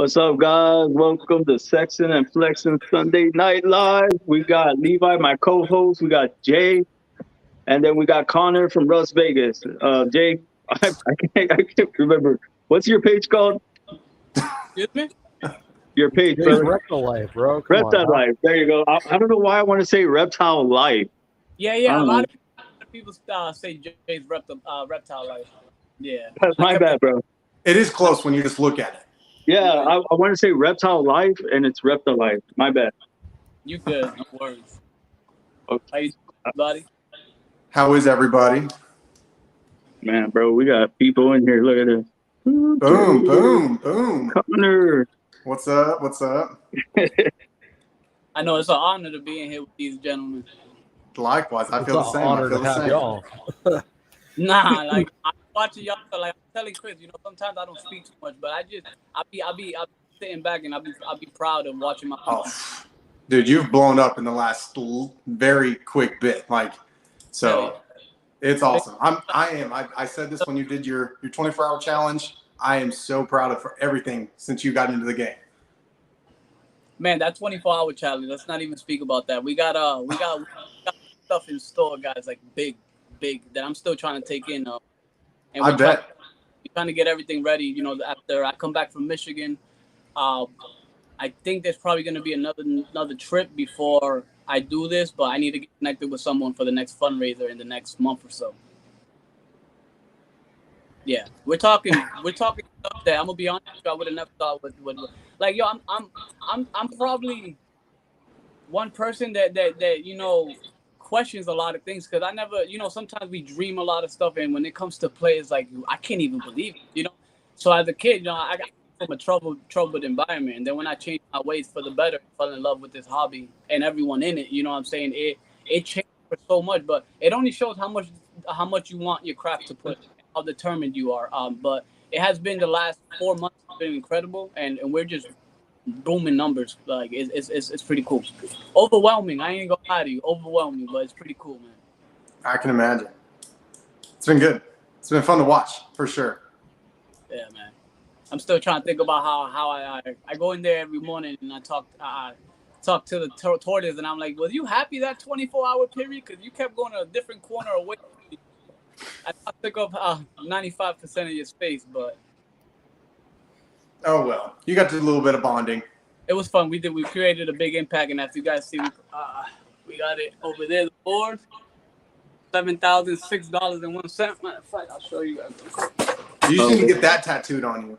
What's up, guys? Welcome to Sexin and Flexin Sunday Night Live. We got Levi, my co-host. We got Jay, and then we got Connor from Las Vegas. Jay, I can't remember. What's your page called? Excuse me? Your page, Jay's brother. Reptile Life, bro. Come on. Reptile Life. There you go. I don't know why I want to say Reptile Life. Yeah, I yeah. A don't lot know. of people say Jay's reptile life. Yeah. I My kept bad, bro. It is close when you just look at it. Yeah, I want to say Reptile Life, and it's Reptile Life. My bad. You good? No worries. Okay. How you doing, buddy? How is everybody? Man, bro, we got people in here. Look at this. Boom, boom, boom. Connor. What's up? What's up? I know it's an honor to be in here with these gentlemen. Likewise, I It's feel an the same. I honor feel to the have same. y'all. Nah, like I'm watching y'all. Like I'm telling Chris, sometimes I don't speak too much, but I'll be sitting back and I'll be proud of watching my. Oh, dude, you've blown up in the last very quick bit. So it's awesome. I said this when you did your 24-hour challenge. I am so proud of for everything since you got into the game. Man, that 24-hour challenge. Let's not even speak about that. We got stuff in store, guys. Like big that I'm still trying to take in. And I bet. We're trying to get everything ready. After I come back from Michigan, I think there's probably going to be another trip before I do this. But I need to get connected with someone for the next fundraiser in the next month or so. Yeah, we're talking stuff that I'm gonna be honest with you, I would have never thought would like I'm probably one person that questions a lot of things because I never sometimes we dream a lot of stuff and when it comes to play it's like I can't even believe it. So as a kid I got from a troubled environment and then when I changed my ways for the better, I fell in love with this hobby and everyone in it. You know what I'm saying? It changed for so much, but it only shows how much you want your craft to put. How determined you are. But it has been the last 4 months been incredible, and we're just booming numbers. Like it's pretty cool. Overwhelming. I ain't gonna lie to you. Overwhelming, but it's pretty cool, man. I can imagine. It's been good. It's been fun to watch for sure. Yeah, man. I'm still trying to think about how I go in there every morning and I talk to the tortoise and I'm like, was you happy that 24-hour period? Because you kept going to a different corner away. I took up 95% of your space, but oh well, you got to do a little bit of bonding. It was fun. We created a big impact, and as you guys see, we got it over there. The board, $7,006.01. Matter of fact, I'll show you guys. You just need to get that tattooed on you.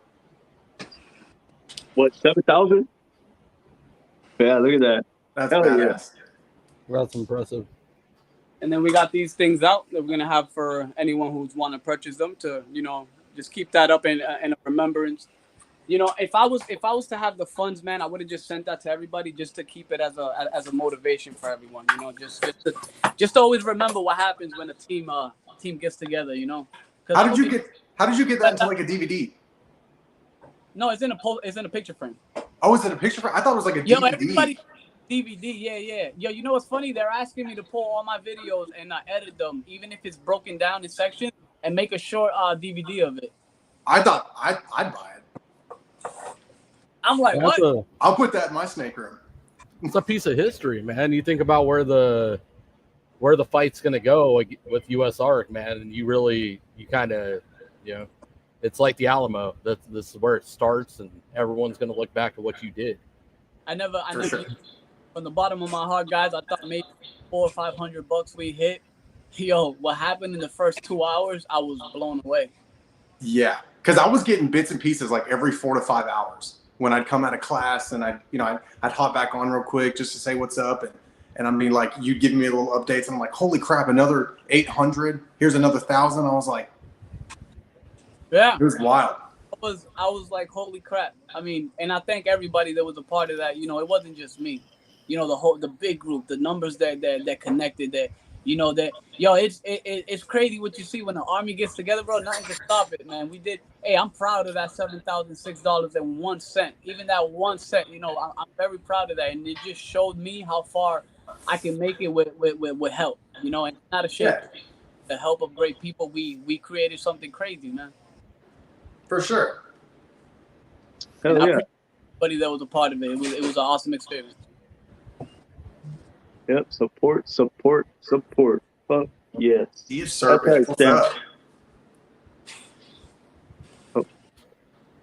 What, 7,000? Yeah, look at that. That's Hell badass. yeah. That's impressive. And then we got these things out that we're gonna have for anyone who's want to purchase them to, just keep that up in a remembrance. If I was to have the funds, man, I would have just sent that to everybody just to keep it as a motivation for everyone. Just to always remember what happens when a team gets together. How did you get that into like a DVD? No, it's in a picture frame. Oh, is it a picture frame? I thought it was like a DVD. Yo, everybody. DVD, yeah. Yo, you know what's funny? They're asking me to pull all my videos and edit them, even if it's broken down in sections, and make a short DVD of it. I thought I'd buy it. I'm like, what? I'll put that in my snake room. It's a piece of history, man. You think about where the fight's gonna go with US Arc, man, and you kind of, it's like the Alamo. This is where it starts, and everyone's gonna look back at what you did. I never. Sure. From the bottom of my heart, guys, I thought maybe $400 or $500 we hit. Yo, what happened in the first 2 hours? I was blown away. Yeah, because I was getting bits and pieces like every 4 to 5 hours when I'd come out of class and I'd hop back on real quick just to say what's up and I mean like you'd give me little updates and I'm like, holy crap, another 800. Here's another 1,000. I was like, yeah, it was wild. I was like, holy crap. I mean, and I thank everybody that was a part of that. It wasn't just me. The big group, the numbers that connected, that it's crazy what you see when the army gets together, bro. Nothing can stop it, man. I'm proud of that $7,006.01. Even that 1 cent, I'm very proud of that, and it just showed me how far I can make it with help, and it's not a shame. Yeah. The help of great people, we created something crazy, man. For sure. Hell yeah. everybody that was a part of it. It was an awesome experience. Yep, support. Fuck yes. Steve Serpent, right, what's Stan. up? I'm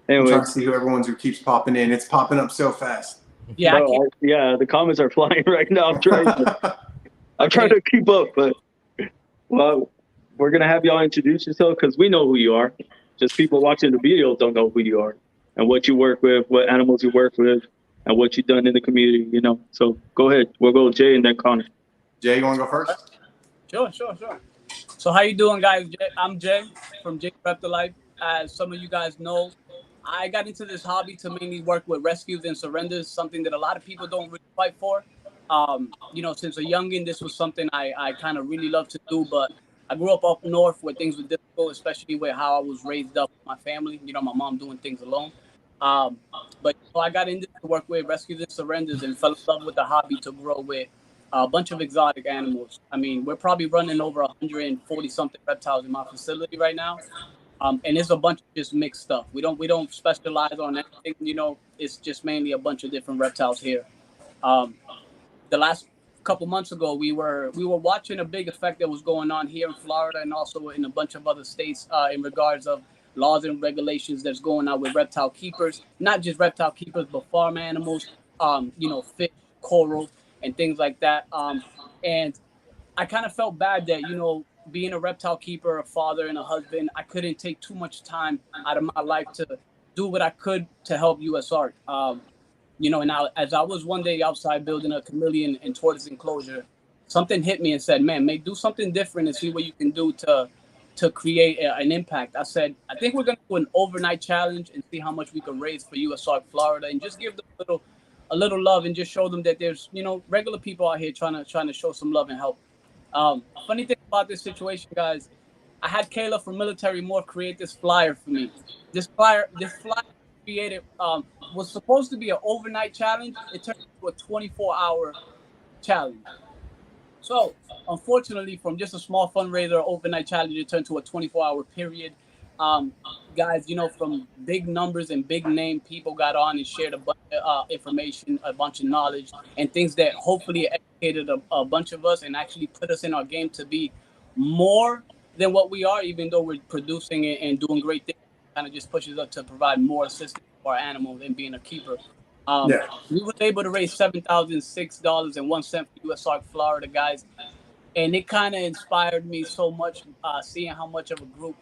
Anyway, trying to see who keeps popping in. It's popping up so fast. Yeah, I can't. yeah, the comments are flying right now. I'm trying to keep up, but well, we're gonna have y'all introduce yourself because we know who you are. Just people watching the video don't know who you are and what you work with, what animals you work with, and what you've done in the community. You know, so go ahead. We'll go Jay and then Connor. Jay, you want to go first? Sure. So how you doing, guys? I'm Jay from Jay Reptile Life. As some of you guys know, I got into this hobby to mainly work with rescues and surrenders, something that a lot of people don't really fight for. You know, since a youngin', this was something I kind of really love to do, but I grew up north where things were difficult, especially with how I was raised up with my family. You know, my mom doing things alone. But I got into to work with rescues and surrenders and fell in love with the hobby to grow with a bunch of exotic animals. I mean, we're probably running over 140 something reptiles in my facility right now. And it's a bunch of just mixed stuff. We don't specialize on anything, you know, it's just mainly a bunch of different reptiles here. The last couple months ago, we were watching a big effect that was going on here in Florida and also in a bunch of other states in regards of laws and regulations that's going on with reptile keepers, not just reptile keepers, but farm animals, you know, fish, coral, and things like that. And I kind of felt bad that, you know, being a reptile keeper, a father, and a husband, I couldn't take too much time out of my life to do what I could to help U.S. Art. You know, and as I was one day outside building a chameleon and tortoise enclosure, something hit me and said, "Man, do something different and see what you can do to create an impact." I said, "I think we're gonna do an overnight challenge and see how much we can raise for U.S. Art Florida, and just give them a little love and just show them that there's, you know, regular people out here trying to show some love and help." Funny thing about this situation, guys, I had Kayla from Military Morph create this flyer for me. This flyer created was supposed to be an overnight challenge. It turned into a 24-hour challenge. So, unfortunately, from just a small fundraiser overnight challenge, it turned to a 24-hour period. Guys, you know, from big numbers and big name people got on and shared a bunch of information, a bunch of knowledge, and things that hopefully educated a bunch of us and actually put us in our game to be more than what we are, even though we're producing and doing great things. Kind of just pushes us to provide more assistance for our animals and being a keeper. We were able to raise $7,006.01 for U.S. Art Florida, guys. And it kind of inspired me so much, seeing how much of a group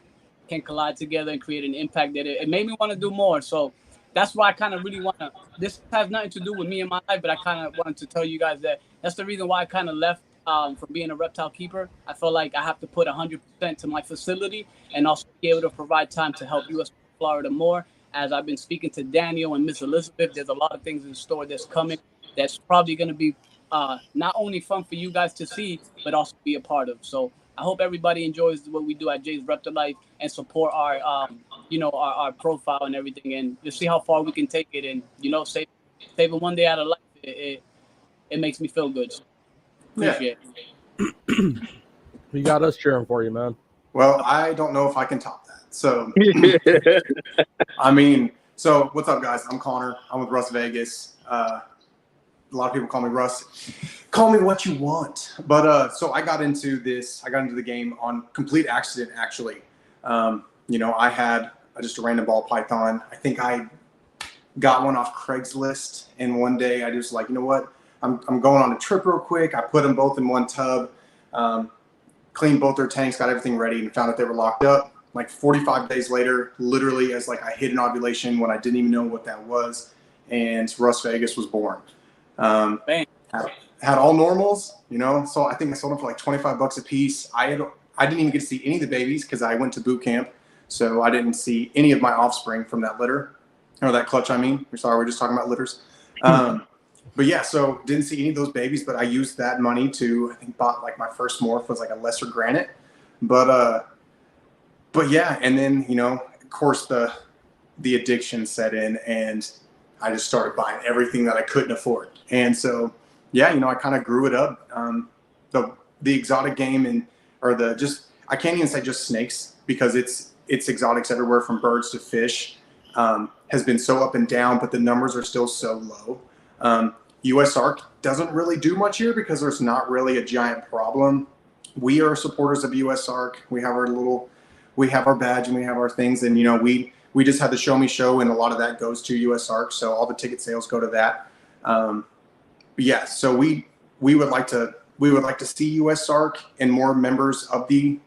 can collide together and create an impact that it made me want to do more. So that's why I kind of really want to, this has nothing to do with me and my life, but I kind of wanted to tell you guys that that's the reason why I kind of left from being a reptile keeper. I feel like I have to put 100% to my facility and also be able to provide time to help U.S. Florida more. As I've been speaking to Daniel and Miss Elizabeth, there's a lot of things in store that's coming that's probably going to be not only fun for you guys to see, but also be a part of. So I hope everybody enjoys what we do at Jay's Reptile Life and support our, you know, our profile and everything, and just see how far we can take it, and, you know, saving one day out of life. It makes me feel good. So appreciate it. You got us cheering for you, man. Well, I don't know if I can top that. So, I mean, so what's up, guys? I'm Connor. I'm with Russ Vegas. A lot of people call me Russ. Call me what you want. But so I got into the game on complete accident, actually. You know, I had just a random ball python. I think I got one off Craigslist, and one day I just like, you know what? I'm going on a trip real quick. I put them both in one tub, cleaned both their tanks, got everything ready, and found out they were locked up. Like 45 days later, literally, as like I hit an ovulation when I didn't even know what that was, and Russ Vegas was born. Had all normals, you know. So I think I sold them for like $25 a piece. I didn't even get to see any of the babies because I went to boot camp, so I didn't see any of my offspring from that litter, or that clutch. I mean, we're just talking about litters. But yeah, so didn't see any of those babies, but I used that money to, I think, bought like my first morph was like a lesser granite. But yeah, and then, you know, of course the addiction set in, and I just started buying everything that I couldn't afford. And so, yeah, you know, I kind of grew it up. The exotic game I can't even say just snakes, because it's exotics everywhere from birds to fish. has been so up and down, but the numbers are still so low. USARK doesn't really do much here because there's not really a giant problem. We are supporters of USARK. We have our badge and we have our things, and we just had the Show Me Show, and a lot of that goes to USARK, so all the ticket sales go to that. Yeah, so we would like to see USARK and more members of the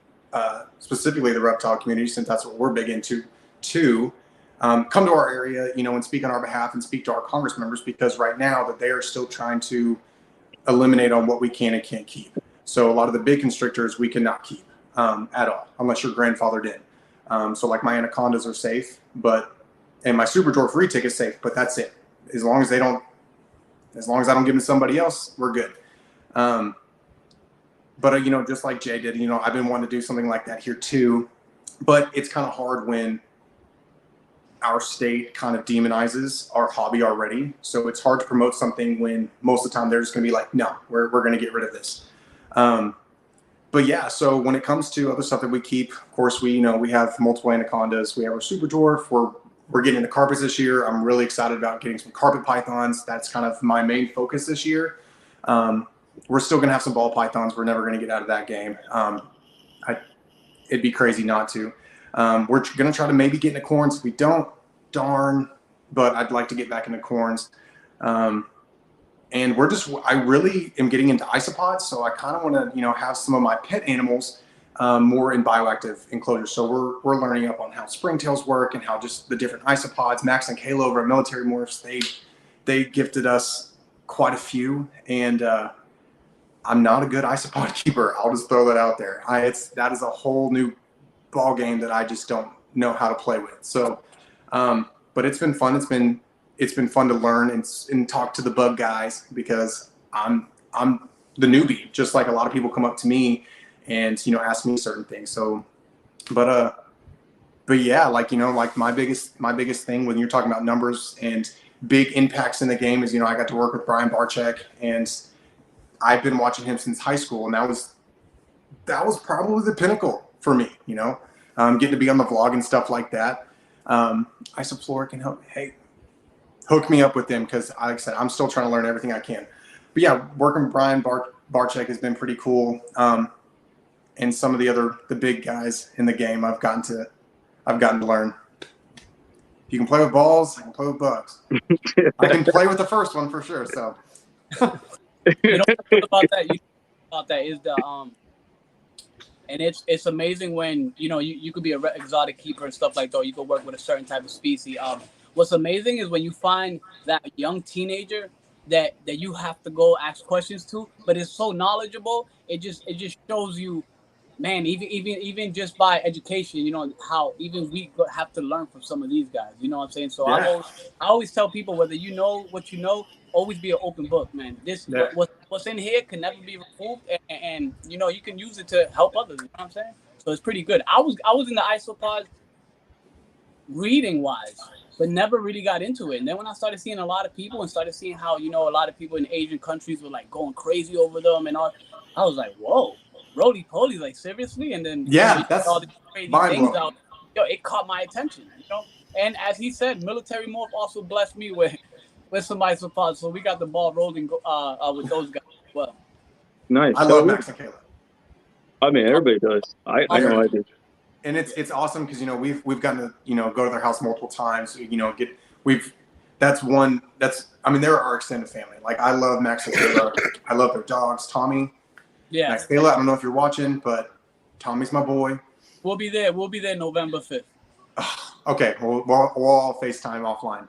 specifically the reptile community, since that's what we're big into too. Come to our area, and speak on our behalf and speak to our Congress members, because right now that they are still trying to eliminate on what we can and can't keep. So a lot of the big constrictors we cannot keep at all, unless your grandfather did. So like my anacondas are safe, and my super dwarf retic is safe, but that's it. As long as I don't give them to somebody else, we're good. But just like Jay did, I've been wanting to do something like that here too, but it's kind of hard when our state kind of demonizes our hobby already. So it's hard to promote something when most of the time they're just going to be like, no, we're going to get rid of this. But yeah, so when it comes to other stuff that we keep, of course, we have multiple anacondas. We have our super dwarf. We're getting into carpets this year. I'm really excited about getting some carpet pythons. That's kind of my main focus this year. We're still going to have some ball pythons. We're never going to get out of that game. It'd be crazy not to. We're going to try to maybe get into corns. If we don't, darn, but I'd like to get back into corns. And I really am getting into isopods. So I kind of want to, have some of my pet animals more in bioactive enclosures. So we're learning up on how springtails work and how just the different isopods. Max and Kayla over at Military Morphs, they gifted us quite a few, and I'm not a good isopod keeper. I'll just throw that out there. That is a whole new ball game that I just don't know how to play with. So, but it's been fun. It's been fun to learn and talk to the bug guys, because I'm the newbie, just like a lot of people come up to me and, ask me certain things. So, but yeah, like my biggest thing when you're talking about numbers and big impacts in the game is, I got to work with Brian Barczyk, and I've been watching him since high school, and that was probably the pinnacle for me, getting to be on the vlog and stuff like that. Isoflora can help. Hey, hook me up with them, because like I said, I'm still trying to learn everything I can. But yeah, working with Brian Barczyk has been pretty cool. And some of the big guys in the game I've gotten to learn. You can play with balls, I can play with bugs. I can play with the first one for sure. So about that is the and it's amazing when you could be a exotic keeper and stuff like that. You could work with a certain type of species. What's amazing is when you find that young teenager that you have to go ask questions to, but it's so knowledgeable. It just shows you, man, even just by education, how even we have to learn from some of these guys. You know what I'm saying? So yeah. I always tell people, whether you know what you know, always be an open book, man. What's in here can never be removed, and you can use it to help others. You know what I'm saying? So it's pretty good. I was in the isopods reading wise, but never really got into it. And then when I started seeing a lot of people and started seeing how a lot of people in Asian countries were like going crazy over them and all, I was like, whoa, roly poly, like seriously. And then that's all these crazy things out. It caught my attention. And as he said, Military Morph also blessed me with some isopods, so we got the ball rolling with those guys as well. Nice. I love Max and Kayla. I mean, everybody does. I know I do. And it's awesome because we've gotten to go to their house multiple times. They're our extended family. Like, I love Max and Kayla. I love their dogs, Tommy. Yeah. Max Kayla. I don't know if you're watching, but Tommy's my boy. We'll be there November 5th. Okay, we'll all FaceTime offline.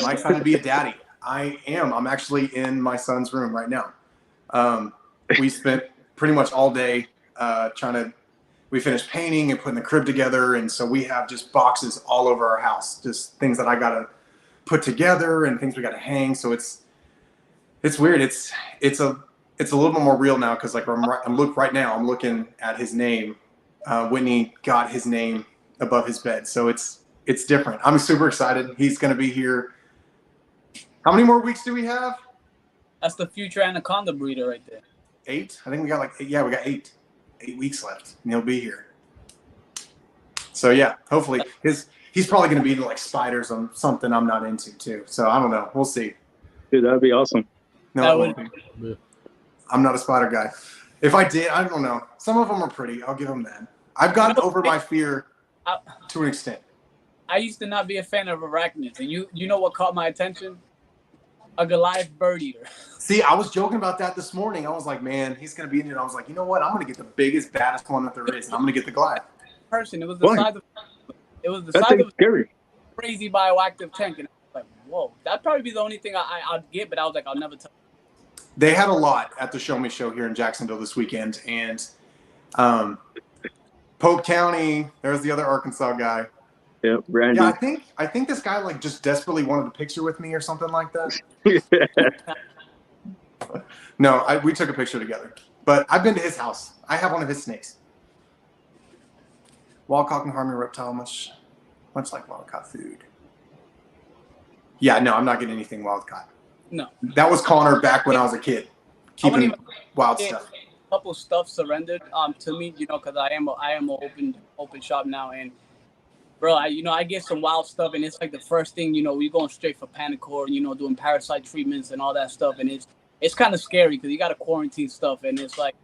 Mike's trying to be a daddy. I am. I'm actually in my son's room right now. We spent pretty much all day we finished painting and putting the crib together, and so we have just boxes all over our house, just things that I gotta put together and things we gotta hang. So it's weird. It's a little bit more real now, because like I'm looking at his name. Whitney got his name above his bed, so it's different. I'm super excited. He's gonna be here. How many more weeks do we have? That's the future anaconda breeder right there. 8? I think we got we got 8 weeks left, and he'll be here. So yeah, hopefully his he's probably going to be into like spiders or something I'm not into too. So I don't know. We'll see. Dude, that'd be awesome. No, I'm not a spider guy. If I did, I don't know. Some of them are pretty. I'll give them that. I've gotten over my fear to an extent. I used to not be a fan of arachnids, and you know what caught my attention? A Goliath bird eater. See, I was joking about that this morning. I was like, man, he's going to be in it. I was like, you know what? I'm going to get the biggest, baddest one that there is, and I'm going to get the Goliath. Person, it was the size of. It was the That size thing's of a scary. crazy bioactive tank, and I was like, whoa, that'd probably be the only thing I'd get, but I was like, I'll never touch. They had a lot at the Show Me Show here in Jacksonville this weekend, and Pope County. There's the other Arkansas guy. Yep, Randy. Yeah, I think this guy like just desperately wanted a picture with me or something like that. No, we took a picture together. But I've been to his house. I have one of his snakes. Wildcat can harm your reptile much like wildcat food. Yeah, no, I'm not getting anything wildcat. No. That was Connor back when I was a kid, keeping wild stuff. A couple stuff surrendered to me, you know, because I am an open shop now, and bro, I get some wild stuff, and it's like the first thing, you know, we going straight for Panicore, you know, doing parasite treatments and all that stuff, and it's kind of scary because you got to quarantine stuff, and it's like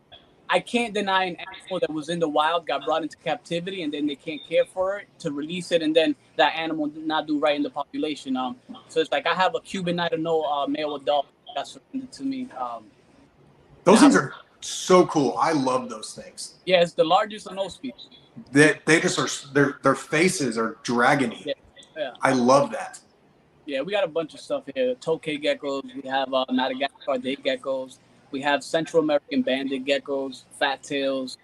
I can't deny an animal that was in the wild got brought into captivity, and then they can't care for it to release it, and then that animal did not do right in the population. So it's like I have a Cuban Nitro male adult that surrendered to me. Those things are so cool. I love those things. Yeah, it's the largest of those species. They just are. Their faces are dragony. Yeah. I love that. Yeah, we got a bunch of stuff here. Tokay geckos. We have Madagascar day geckos. We have Central American banded geckos, fat tails.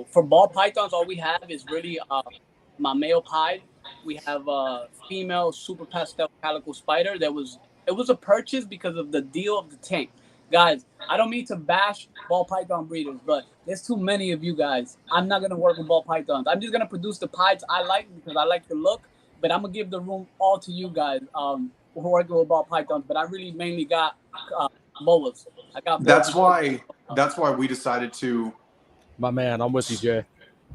For ball pythons, all we have is really my male pied. We have a female super pastel calico spider. It was a purchase because of the deal of the tank. Guys, I don't mean to bash ball python breeders, but there's too many of you guys. I'm not going to work with ball pythons. I'm just going to produce the pieds I like because I like the look, but I'm going to give the room all to you guys who are working with ball pythons. But I really mainly got boas. I got boas. That's why we decided to. My man, I'm with you, Jay.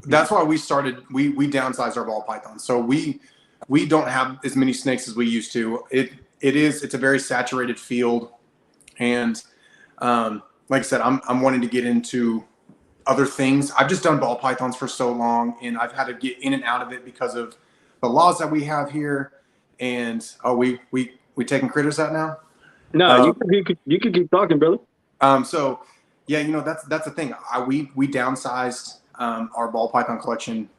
That's why we downsized our ball pythons. So we don't have as many snakes as we used to. It's a very saturated field, and like I said, I'm wanting to get into other things. I've just done ball pythons for so long, and I've had to get in and out of it because of the laws that we have here. And we taking critters out now? No, you can keep talking, brother. So yeah, you know, that's the thing. We downsized our ball python collection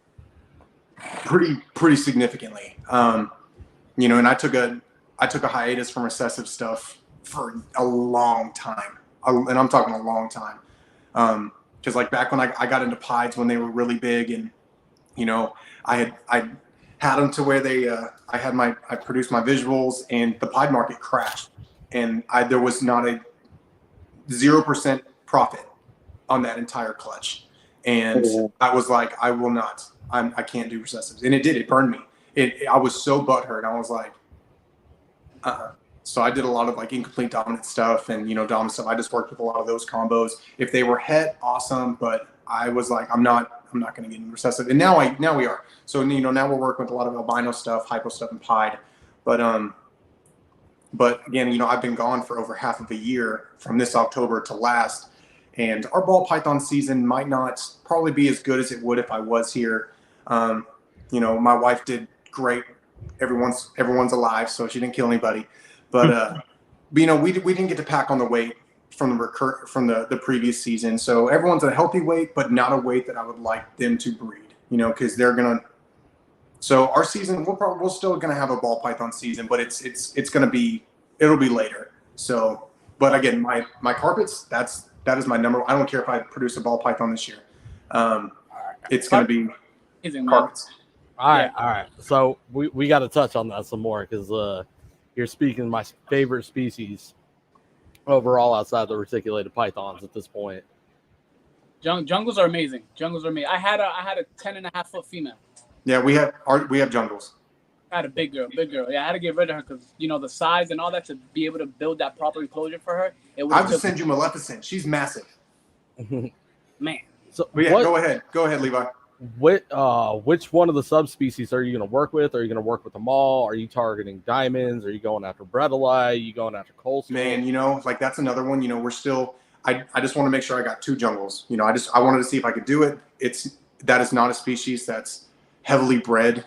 pretty significantly. You know, and I took a hiatus from recessive stuff for a long time, and I'm talking a long time. Because like back when I got into pieds when they were really big, and you know, I had them to where I produced my visuals, and the pied market crashed, and there was not a 0% profit on that entire clutch, and I was like, I will not. I can't do recessives, and it burned me. I was so butthurt. I was like, So I did a lot of like incomplete dominant stuff and, you know, dominant stuff. I just worked with a lot of those combos. If they were het, awesome. But I was like, I'm not going to get into recessive. And now we are. So, you know, now we're working with a lot of albino stuff, hypo stuff, and pied. But again, you know, I've been gone for over half of a year from this October to last. And our ball python season might not probably be as good as it would if I was here. You know, my wife did great. Everyone's alive, so she didn't kill anybody. But you know, we didn't get to pack on the weight from the previous season. So everyone's at a healthy weight, but not a weight that I would like them to breed. You know, because they're gonna. So our season, we're still gonna have a ball python season, but it'll be later. So, but again, my carpets, that is my number. I don't care if I produce a ball python this year. It's gonna be carpets. All right. So we got to touch on that some more because you're speaking my favorite species overall outside the reticulated pythons at this point. Jungles are amazing. I had a 10.5-foot female. Yeah, we have jungles. I had a big girl. Yeah, I had to get rid of her because, you know, the size and all that to be able to build that proper enclosure for her. I'll just send you Maleficent. She's massive. Man. So yeah, go ahead, Levi. which one of the subspecies are you going to work with? Are you going to work with them all? Are you targeting diamonds? Are you going after Bredli? Are you going after coastal? Man, like that's another one. We're still. I just want to make sure I got 2 jungles. I wanted to see if I could do it. That is not a species that's heavily bred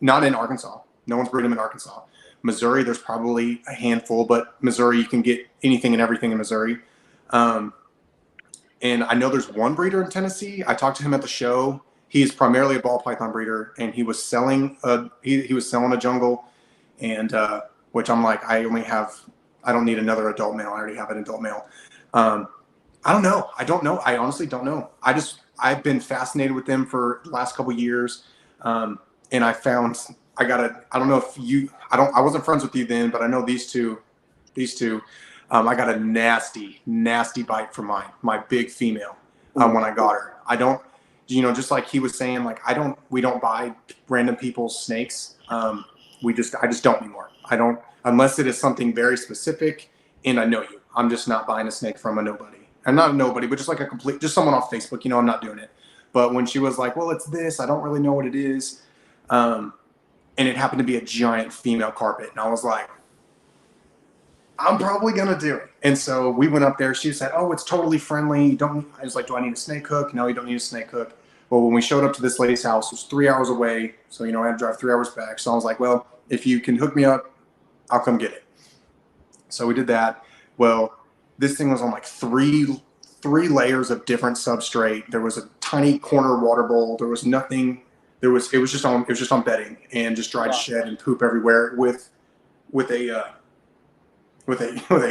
not in Arkansas. No one's breeding them in Arkansas. Missouri, there's probably a handful, but Missouri, you can get anything and everything in Missouri. And I know there's one breeder in Tennessee. I talked to him at the show. He is primarily a ball python breeder, and he was selling he was selling a jungle, and which I'm like, I don't need another adult male. I already have an adult male. I don't know. I honestly don't know. I've been fascinated with them for the last couple of years, and I don't know if I wasn't friends with you then, but I know these two. I got a nasty bite from my big female when I got her. I don't, just like he was saying, like we don't buy random people's snakes. I just don't anymore. I don't, unless it is something very specific and I know you. I'm just not buying a snake from a nobody. And not a nobody, but just like just someone off Facebook, I'm not doing it. But when she was like, well, it's this, I don't really know what it is. And it happened to be a giant female carpet. And I was like, I'm probably going to do it. And so we went up there. She said, oh, it's totally friendly. I was like, do I need a snake hook? No, you don't need a snake hook. Well, when we showed up to this lady's house, it was 3 hours away. So, I had to drive 3 hours back. So I was like, well, if you can hook me up, I'll come get it. So we did that. Well, this thing was on like three layers of different substrate. There was a tiny corner water bowl. There was nothing. It was just on bedding and just dried shed and poop everywhere with a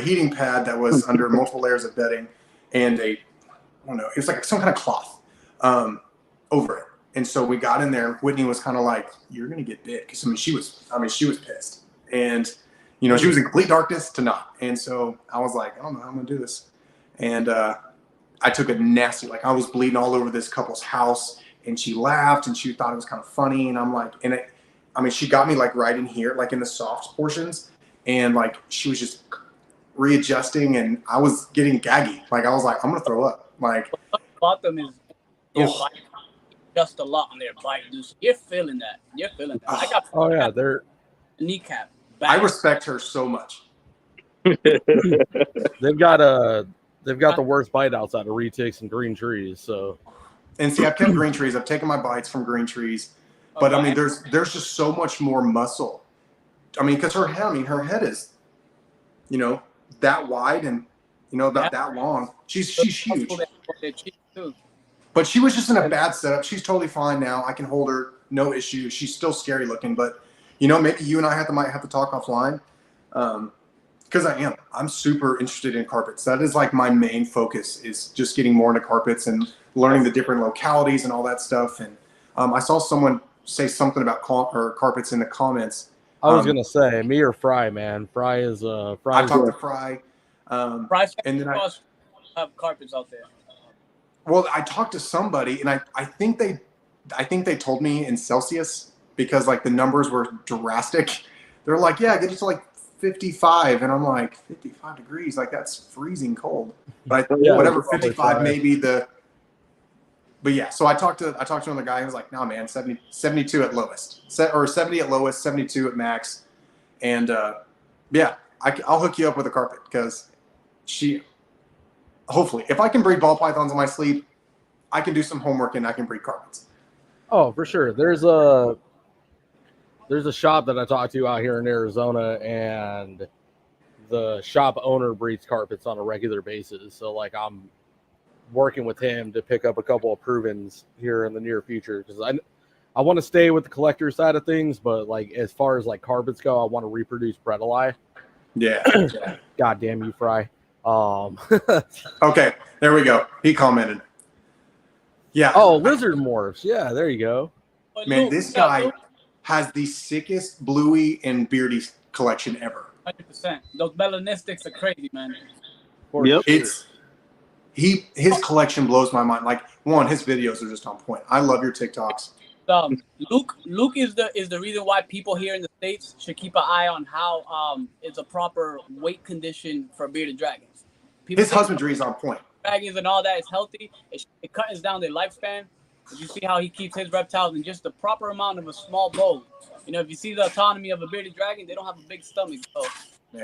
heating pad that was under multiple layers of bedding and I don't know, it was like some kind of cloth over it. And so we got in there. Whitney was kind of like, "You're gonna get bit," because she was pissed, and she was in complete darkness to not. And so I was like, "I don't know how I'm gonna do this," and I took a nasty, I was bleeding all over this couple's house, and she laughed and she thought it was kind of funny, and I'm like, she got me right in here, in the soft portions. And she was just readjusting, and I was getting gaggy. I was like, I'm gonna throw up. About them is bite just a lot on their bite, dude. You're feeling that. I got they're kneecap. I respect her so much. They've got the worst bite outside of retics and green trees. So, and see, I've kept green trees. I've taken my bites from green trees, but there's just so much more muscle. Because her head is, that wide and, about that long. She's huge. But she was just in a bad setup. She's totally fine now. I can hold her, no issue. She's still scary looking, but, maybe you and I might have to talk offline. Because I'm super interested in carpets. That is my main focus, is just getting more into carpets and learning the different localities and all that stuff. And I saw someone say something about carpets in the comments. I was gonna say me or Fry, man. Fry is I talked to Fry. And then I have carpets out there. Well, I talked to somebody, and I think they told me in Celsius, because the numbers were drastic. They're like, yeah, get it to 55, and I'm like, 55 degrees, that's freezing cold. But whatever, 55 maybe the. But yeah, so I talked to another guy. He was like, "No, man, 72 at lowest, or 70 at lowest, 72 at max." And I'll hook you up with a carpet, because hopefully, if I can breed ball pythons in my sleep, I can do some homework and I can breed carpets. Oh, for sure. There's a shop that I talked to out here in Arizona, and the shop owner breeds carpets on a regular basis. So I'm working with him to pick up a couple of provens here in the near future, because I want to stay with the collector side of things, but as far as carpets go, I want to reproduce Bredli. Yeah. God damn you, Fry. Okay, there we go. He commented. Yeah. Oh, lizard morphs. Yeah, there you go. Man, this guy has the sickest bluey and beardy collection ever. 100%. Those melanistics are crazy, man. Yep. His collection blows my mind. His videos are just on point. I love your TikToks. Luke is the reason why people here in the States should keep an eye on how it's a proper weight condition for bearded dragons. His husbandry is on point. Dragons and all that is healthy. It cuts down their lifespan. You see how he keeps his reptiles in just the proper amount of a small bowl. You know, if you see the autonomy of a bearded dragon, they don't have a big stomach. So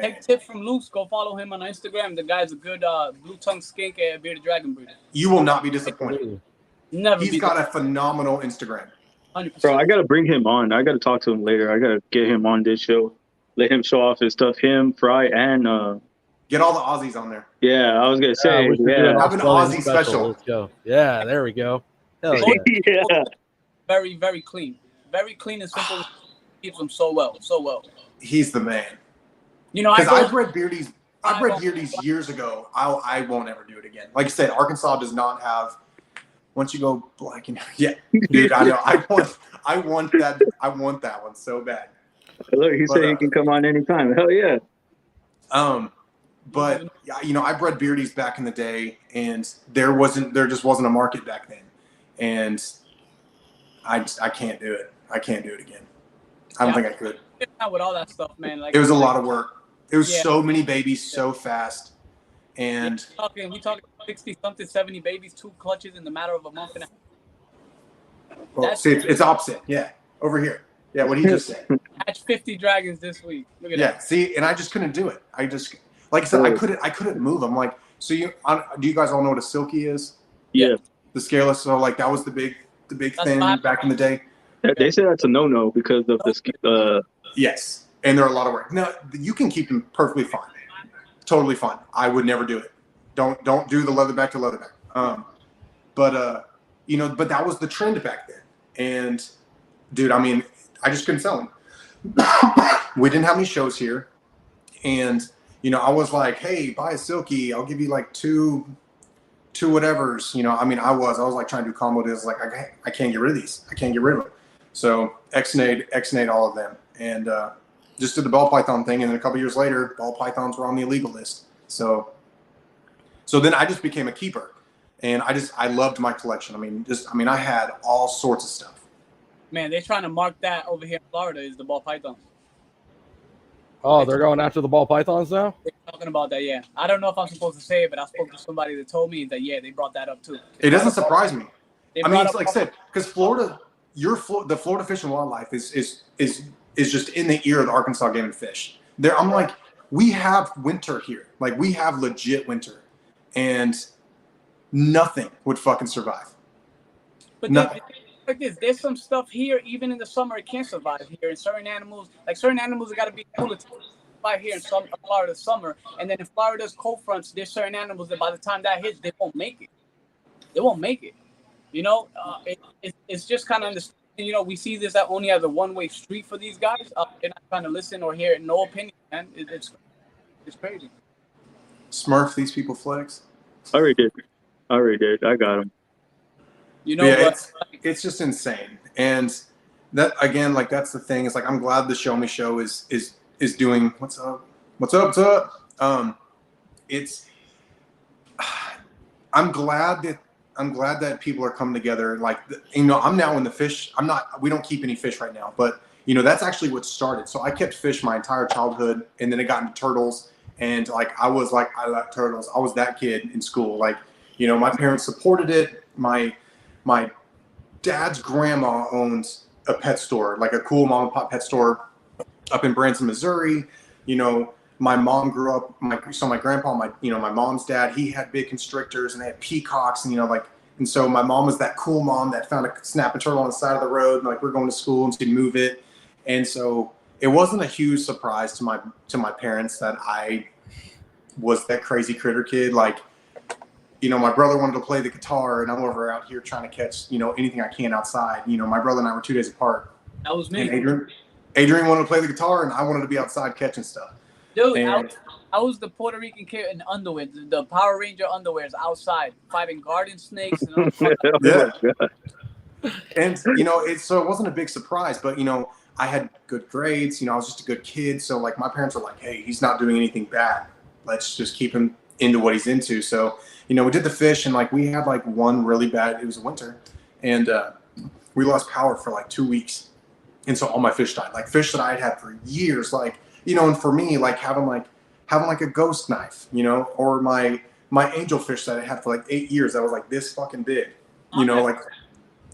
take tips from Luce. Go follow him on Instagram. The guy's a good blue tongue skink and bearded dragon breeder. You will not be disappointed. Never. He's got a phenomenal Instagram. 100%. Bro, I gotta bring him on. I gotta talk to him later. I gotta get him on this show. Let him show off his stuff. Him, Fry, and get all the Aussies on there. Yeah, I was gonna say. We should do an Have an Australian Aussie special. Let's go. Yeah, there we go. Hell yeah. Yeah. Very, very clean. Very clean and simple. Keeps them so well. So well. He's the man. You know, because I bred beardies. I bred beardies years ago. I won't ever do it again. Like I said, Arkansas does not have. Once you go black and yeah, dude, I know. I want that. I want that one so bad. Look, he said he can come on anytime. Hell yeah. But you know, I bred beardies back in the day, and there just wasn't a market back then, and I can't do it. I can't do it again. I don't think I could. With all that stuff, man. Like it was a lot of work. It was so many babies so fast, and we talking 60 something, 70 babies, 2 clutches in the matter of a month and a half. Well, see, it's opposite. Yeah, over here. Yeah, what he just said. Hatch 50 dragons this week. Look at that. See, and I just couldn't do it. I just, like I said, I couldn't move. I'm like, so do you guys all know what a silky is? Yeah. The scaleless. So like that was the big thing back in the day. They say that's a no because of the Yes, and they're a lot of work. Now you can keep them perfectly fine, totally fine. I would never do it. Don't do the leatherback to leatherback. But you know, but that was the trend back then. And dude, I mean, I just couldn't sell them. We didn't have any shows here, and you know, I was like, hey, buy a silky. I'll give you like two whatevers. You know, I mean, I was like trying to do combo deals. Like I can't get rid of these. I can't get rid of them. So Xnade all of them, and just did the ball python thing. And then a couple years later, ball pythons were on the illegal list. So then I just became a keeper, and I loved my collection. I mean, I had all sorts of stuff. Man, they're trying to mark that over here in Florida is the ball pythons. Oh, they're going after the ball pythons now? They're talking about that, yeah. I don't know if I'm supposed to say it, but I spoke to somebody that told me that, yeah, they brought that up too. It doesn't surprise me. I mean, it's like I said, because Florida, the Florida Fish and Wildlife is just in the ear of the Arkansas Game and Fish. I'm like, we have winter here. Like, we have legit winter. And nothing would fucking survive. But nothing. Like this, there's some stuff here, even in the summer, it can't survive here. And certain animals have got to be cool to survive here in Florida summer. And then in Florida's cold fronts, there's certain animals that by the time that hits, they won't make it. They won't make it. You know, it's just kind of understanding. You know, we see this only as a one-way street for these guys. They're not trying to listen or hear no opinion, man. It's crazy. Smurf, these people flex. I already did. I got them. You know, yeah, it's just insane. And that, again, like, that's the thing. It's like, I'm glad the Show Me Show is doing what's up. I'm glad that people are coming together. Like, you know, I'm now in the fish. We don't keep any fish right now, but you know, that's actually what started. So I kept fish my entire childhood, and then it got into turtles. And like, I was like, I love turtles. I was that kid in school. Like, you know, my parents supported it. My dad's grandma owns a pet store, like a cool mom and pop pet store up in Branson, Missouri. You know, my mom grew up, my grandpa, my mom's dad, he had big constrictors and they had peacocks, and, you know, like, and so my mom was that cool mom that found a snapping turtle on the side of the road, and like, we're going to school and she'd move it. And so it wasn't a huge surprise to my parents that I was that crazy critter kid. Like, you know, my brother wanted to play the guitar, and I'm over out here trying to catch, you know, anything I can outside. You know, my brother and I were 2 days apart. That was me. And Adrian wanted to play the guitar, and I wanted to be outside catching stuff. Dude, I was the Puerto Rican kid in underwear, the Power Ranger underwears outside, fighting garden snakes. And yeah. And, you know, so it wasn't a big surprise, but, you know, I had good grades. You know, I was just a good kid. So, like, my parents were like, hey, he's not doing anything bad. Let's just keep him into what he's into. So, you know, we did the fish, and like, we had like one really bad, it was winter, and we lost power for like 2 weeks. And so all my fish died, like fish that I had had for years. Like, you know, and for me, like having a ghost knife, you know, or my angelfish that I had for like 8 years, that was like this fucking big, you know, like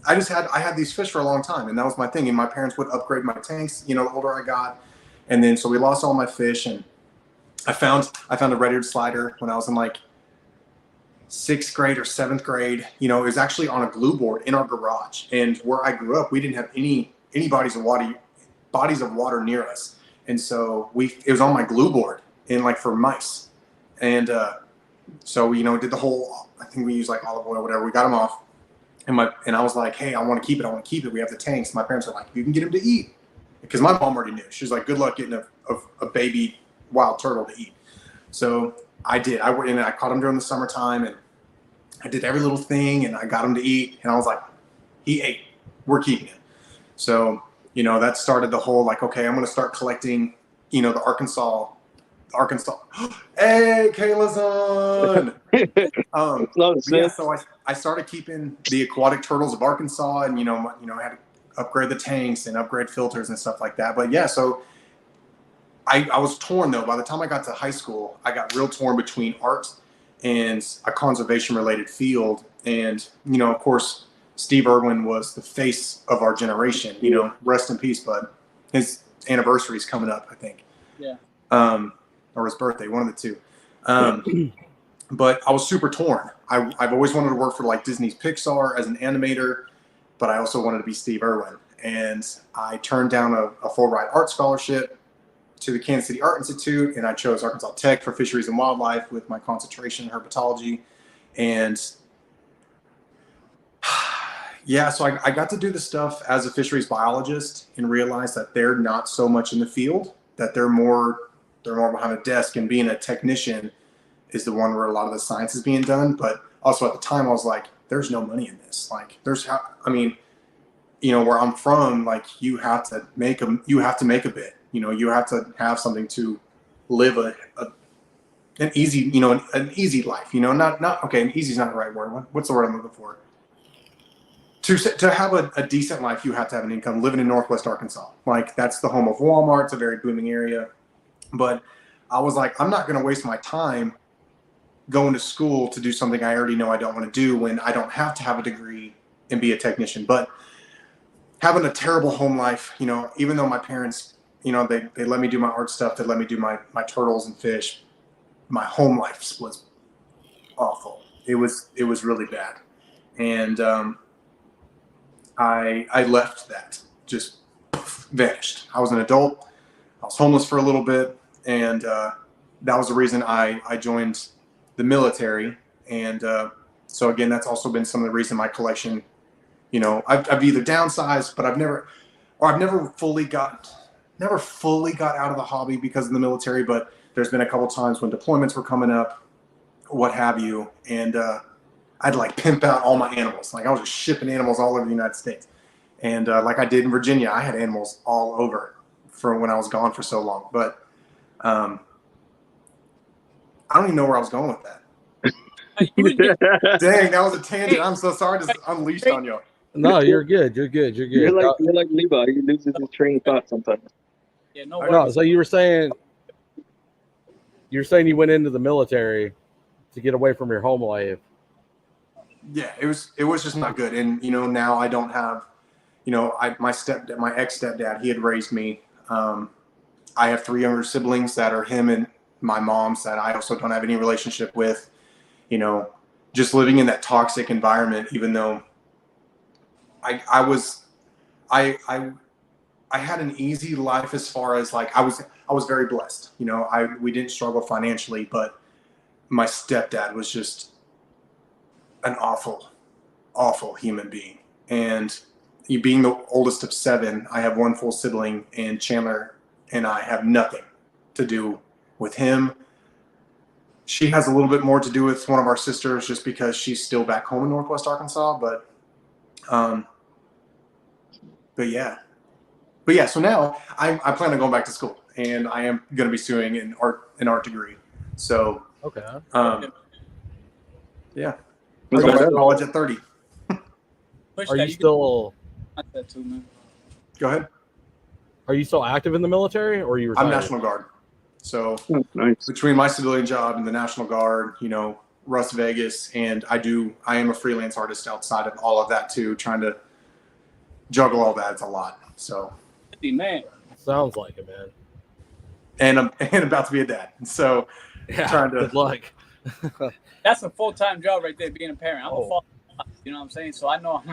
I had these fish for a long time, and that was my thing. And my parents would upgrade my tanks, you know, the older I got. And then so we lost all my fish, and I found a red-eared slider when I was in like 6th grade or 7th grade. You know, it was actually on a glue board in our garage. And where I grew up, we didn't have any bodies of water near us. And so it was on my glue board and like for mice. And so, you know, did the whole, I think we used like olive oil, whatever. We got them off. And I was like, hey, I want to keep it. We have the tanks. My parents are like, you can get them to eat. Because my mom already knew. She was like, good luck getting a baby wild turtle to eat. So I did. I went in and I caught them during the summertime, and I did every little thing, and I got him to eat. And I was like, he ate. We're keeping it. So, you know, that started the whole like, okay, I'm going to start collecting, you know, the Arkansas. Hey, Kayla's on. Yeah, so I started keeping the aquatic turtles of Arkansas, and you know, I had to upgrade the tanks and upgrade filters and stuff like that. But yeah, so I was torn though. By the time I got to high school, I got real torn between art and a conservation related field. And, you know, of course, Steve Irwin was the face of our generation, you know, rest in peace, bud. His anniversary is coming up, I think. Yeah. Or his birthday, one of the two. But I was super torn. I've always wanted to work for like Disney's Pixar as an animator, but I also wanted to be Steve Irwin. And I turned down a full ride art scholarship to the Kansas City Art Institute, and I chose Arkansas Tech for fisheries and wildlife with my concentration in herpetology. And yeah, so I got to do the stuff as a fisheries biologist and realized that they're not so much in the field, that they're more behind a desk, and being a technician is the one where a lot of the science is being done. But also at the time I was like, there's no money in this. Like you know, where I'm from, like you have to make a bit, you know, you have to have something to live an easy, you know, an easy life, you know, okay. And easy is not the right word. What's the word I'm looking for? To have a decent life, you have to have an income. Living in Northwest Arkansas, like that's the home of Walmart. It's a very booming area. But I was like, I'm not going to waste my time going to school to do something I already know I don't want to do when I don't have to have a degree and be a technician. But having a terrible home life, you know, even though my parents, you know, they let me do my art stuff, they let me do my turtles and fish, my home life was awful. It was really bad. And I left that, just vanished. I was an adult. I was homeless for a little bit. And that was the reason I joined the military. And so again, that's also been some of the reason my collection, you know, I've either downsized, but I've never fully got out of the hobby because of the military. But there's been a couple times when deployments were coming up, what have you, and I'd like pimp out all my animals. Like I was just shipping animals all over the United States, and like I did in Virginia, I had animals all over for when I was gone for so long. But I don't even know where I was going with that. Dang, that was a tangent. I'm so sorry to unleash on you. No, you're good. You're like Levi. He loses his train of thought sometimes. Yeah, no. No, so you were saying you went into the military to get away from your home life. Yeah, it was just not good. And you know, now I don't have, you know, my ex-stepdad, he had raised me. I have 3 younger siblings that are him and my mom's that I also don't have any relationship with. You know, just living in that toxic environment, even though I had an easy life as far as like I was very blessed. You know, we didn't struggle financially, but my stepdad was just an awful human being. And being the oldest of 7, I have 1 full sibling, and Chandler and I have nothing to do with him. She has a little bit more to do with one of our sisters just because she's still back home in Northwest Arkansas. But yeah. So now I plan on going back to school, and I am going to be doing an art degree. So okay. Yeah. I'm going to college at 30. Are you still? That too, man. Go ahead. Are you still active in the military, or are you retired? I'm National Guard. So nice. Between my civilian job and the National Guard, you know, Las Vegas, and I am a freelance artist outside of all of that too, trying to juggle all that. It's a lot. So, man, sounds like it, man. And I'm about to be a dad. So, yeah, trying to. Good luck. That's a full-time job right there, being a parent. I'm a father, you know what I'm saying? So I know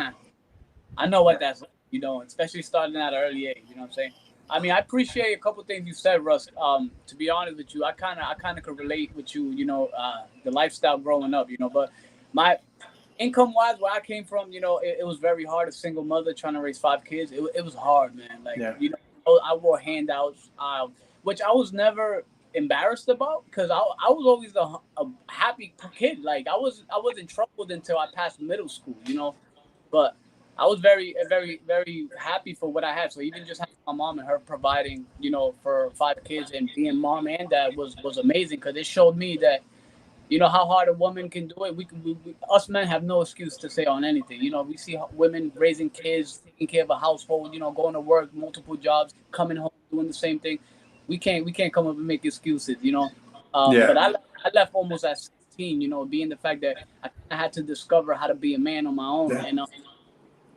what that's like, you know, especially starting at an early age. You know what I'm saying? I mean, I appreciate a couple things you said, Russ. To be honest with you, I kind of could relate with you. You know, the lifestyle growing up. You know, but my income-wise, where I came from, you know, it was very hard. A single mother trying to raise 5 kids, it was hard, man. Like, you know, I wore handouts, which I was never embarrassed about because I was always a happy kid. Like, I wasn't troubled until I passed middle school, you know, but I was very, very, very happy for what I had. So even just having my mom and her providing, you know, for 5 kids and being mom and dad was amazing because it showed me that, you know, how hard a woman can do it. Us men have no excuse to say on anything. You know, we see women raising kids, taking care of a household, you know, going to work, multiple jobs, coming home, doing the same thing. We can't come up and make excuses, you know. But I left almost at 16, you know, being the fact that I had to discover how to be a man on my own. And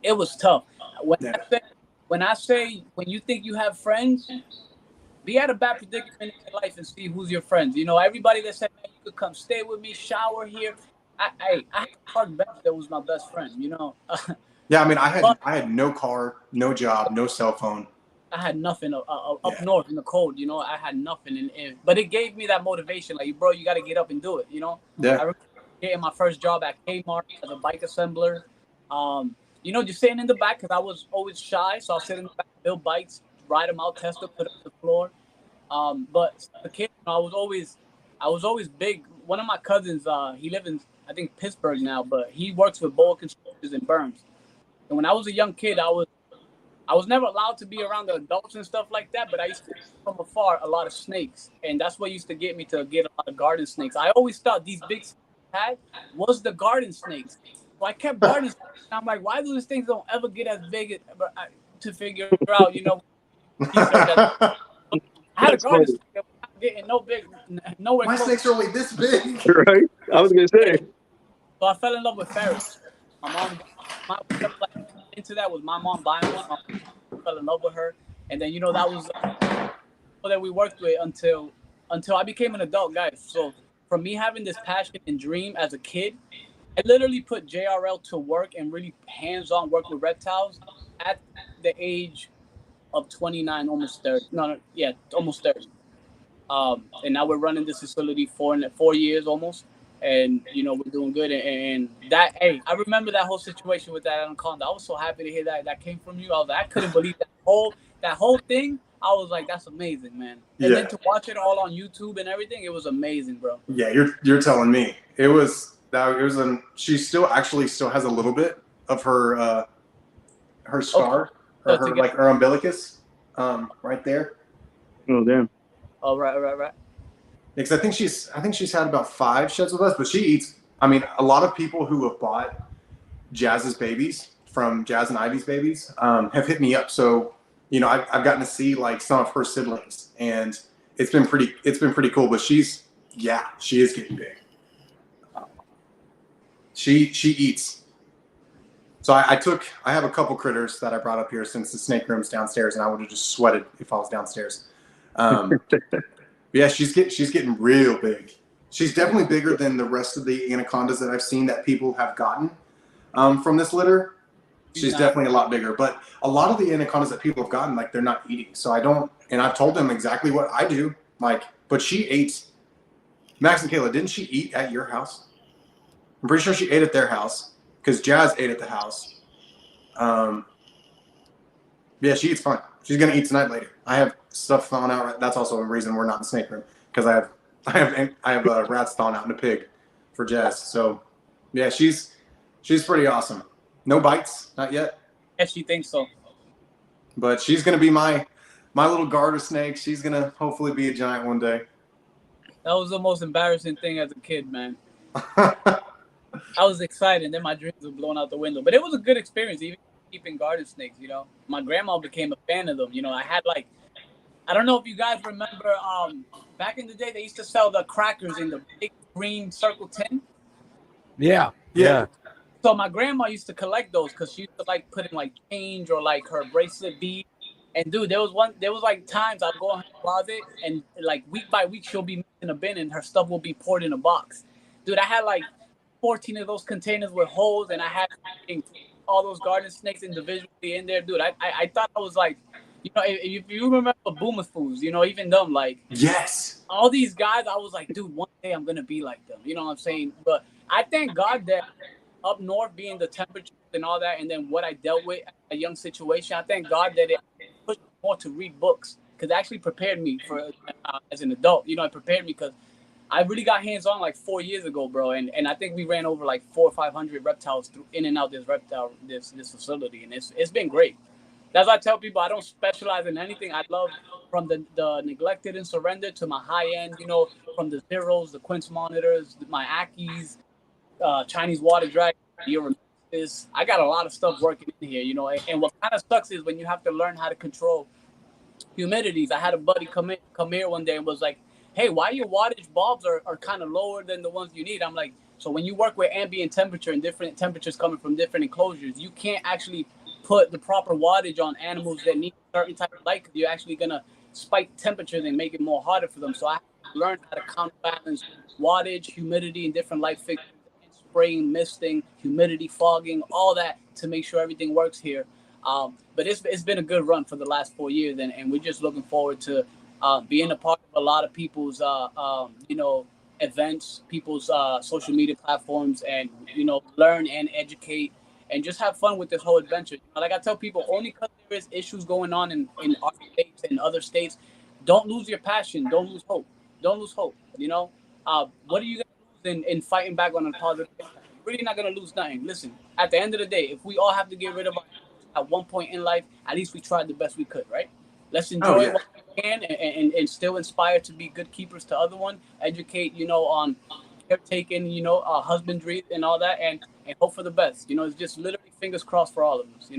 it was tough. When you think you have friends, be at a bad predicament in your life and see who's your friends. You know, everybody that said, man, you could come stay with me, shower here. I had a park bench that was my best friend, you know. Yeah, I mean, I had no car, no job, no cell phone. I had nothing up north in the cold, you know. I had nothing, but it gave me that motivation. Like, bro, you got to get up and do it, you know. Yeah. I remember getting my first job at Kmart as a bike assembler. You know, just sitting in the back because I was always shy, so I'll sit in the back, build bikes, ride them out, test them, put them on the floor. But the kid, you know, I was always big. One of my cousins, he lives in, I think, Pittsburgh now, but he works with boa constrictors and burns. And when I was a young kid, I was never allowed to be around the adults and stuff like that, but I used to see from afar a lot of snakes. And that's what used to get me to get a lot of garden snakes. I always thought these big snakes I had was the garden snakes. So I kept garden snakes. And I'm like, why do these things don't ever get as big to figure out, you know? I had a garden snake that was not getting nowhere My close. snakes are only this big. Right? I was gonna say. So I fell in love with ferrets. My mom kept like into that with my mom buying one. I fell in love with her, and then, you know, that was that we worked with until I became an adult, guys. So from me having this passion and dream as a kid, I literally put JRL to work and really hands-on work with reptiles at the age of 29, almost 30. Almost 30. And now we're running this facility for 4 years almost. And, you know, we're doing good. And that, hey, I remember that whole situation with that anaconda. I was so happy to hear that came from you. I was like, I couldn't believe that whole thing. I was like, that's amazing, man. And then to watch it all on YouTube and everything, it was amazing, bro. Yeah, you're telling me. She still has a little bit of her scar, okay. Her umbilicus, right there. Oh, damn. Oh, right. Because I think she's had about 5 sheds with us, but she eats. I mean, a lot of people who have bought Jazz's babies from Jazz and Ivy's babies have hit me up. So, you know, I've gotten to see like some of her siblings, and it's been pretty cool. But she is getting big. She eats. So I have a couple critters that I brought up here since the snake room's downstairs, and I would have just sweated if I was downstairs. Yeah, she's getting real big. She's definitely bigger than the rest of the anacondas that I've seen that people have gotten from this litter. She's definitely a lot bigger. But a lot of the anacondas that people have gotten, like, they're not eating. So I've told them exactly what I do. Like, but she ate. Max and Kayla, didn't she eat at your house? I'm pretty sure she ate at their house because Jazz ate at the house. Yeah, she eats fine. She's gonna eat tonight later. I have stuff thawing out. That's also a reason we're not in the snake room because I have rats thawing out in the pig for Jazz. So yeah, she's pretty awesome. No bites, not yet. Yeah, she thinks so. But she's gonna be my little garter snake. She's gonna hopefully be a giant one day. That was the most embarrassing thing as a kid, man. I was excited, and then my dreams were blown out the window. But it was a good experience, even keeping garden snakes, you know. My grandma became a fan of them. You know, I had like, I don't know if you guys remember, back in the day, they used to sell the crackers in the big green circle tin. Yeah. So my grandma used to collect those because she used to like putting like change or like her bracelet bead. And dude, there was like times I'd go in her closet and like week by week she'll be in a bin and her stuff will be poured in a box. Dude, I had like 14 of those containers with holes, and I had all those garden snakes individually in there. Dude, I thought I was like, if you remember Boomer Foods, even them, like Yes. all these guys, I was like, dude, one day I'm gonna be like them. You know what I'm saying? But I thank God that up north, being the temperatures and all that, and then what I dealt with at a young situation, I thank God that it pushed me more to read books because it actually prepared me for as an adult. It prepared me because I really got hands on like 4 years ago, bro, and I think we ran over like 400 or 500 reptiles in and out this facility, and it's been great. That's why I tell people I don't specialize in anything. I love from the neglected and surrendered to my high end, from the zeros, the quince monitors, my Ackies, Chinese water dragon, Euromaxes. I got a lot of stuff working in here, and what kind of sucks is when you have to learn how to control humidities. I had a buddy come here one day and was like, hey, why your wattage bulbs are kind of lower than the ones you need? I'm like, so when you work with ambient temperature and different temperatures coming from different enclosures, you can't actually put the proper wattage on animals that need a certain type of light because you're actually going to spike temperatures and make it more harder for them. So I learned how to counterbalance wattage, humidity, and different light fixtures, and spraying, misting, humidity, fogging, all that to make sure everything works here. But it's been a good run for the last 4 years, and we're just looking forward to being a part of a lot of people's events, people's social media platforms, and learn and educate and just have fun with this whole adventure. Like I tell people, only because there is issues going on in our states and other states, don't lose your passion, don't lose hope, don't lose hope. What are you gonna lose in fighting back on a positive impact? You're really not gonna lose nothing. Listen, at the end of the day, if we all have to get rid of our at one point in life, at least we tried the best we could, right? Let's enjoy what we can and still inspire to be good keepers to other one, educate, on caretaking, husbandry and all that, and hope for the best. It's just literally fingers crossed for all of us,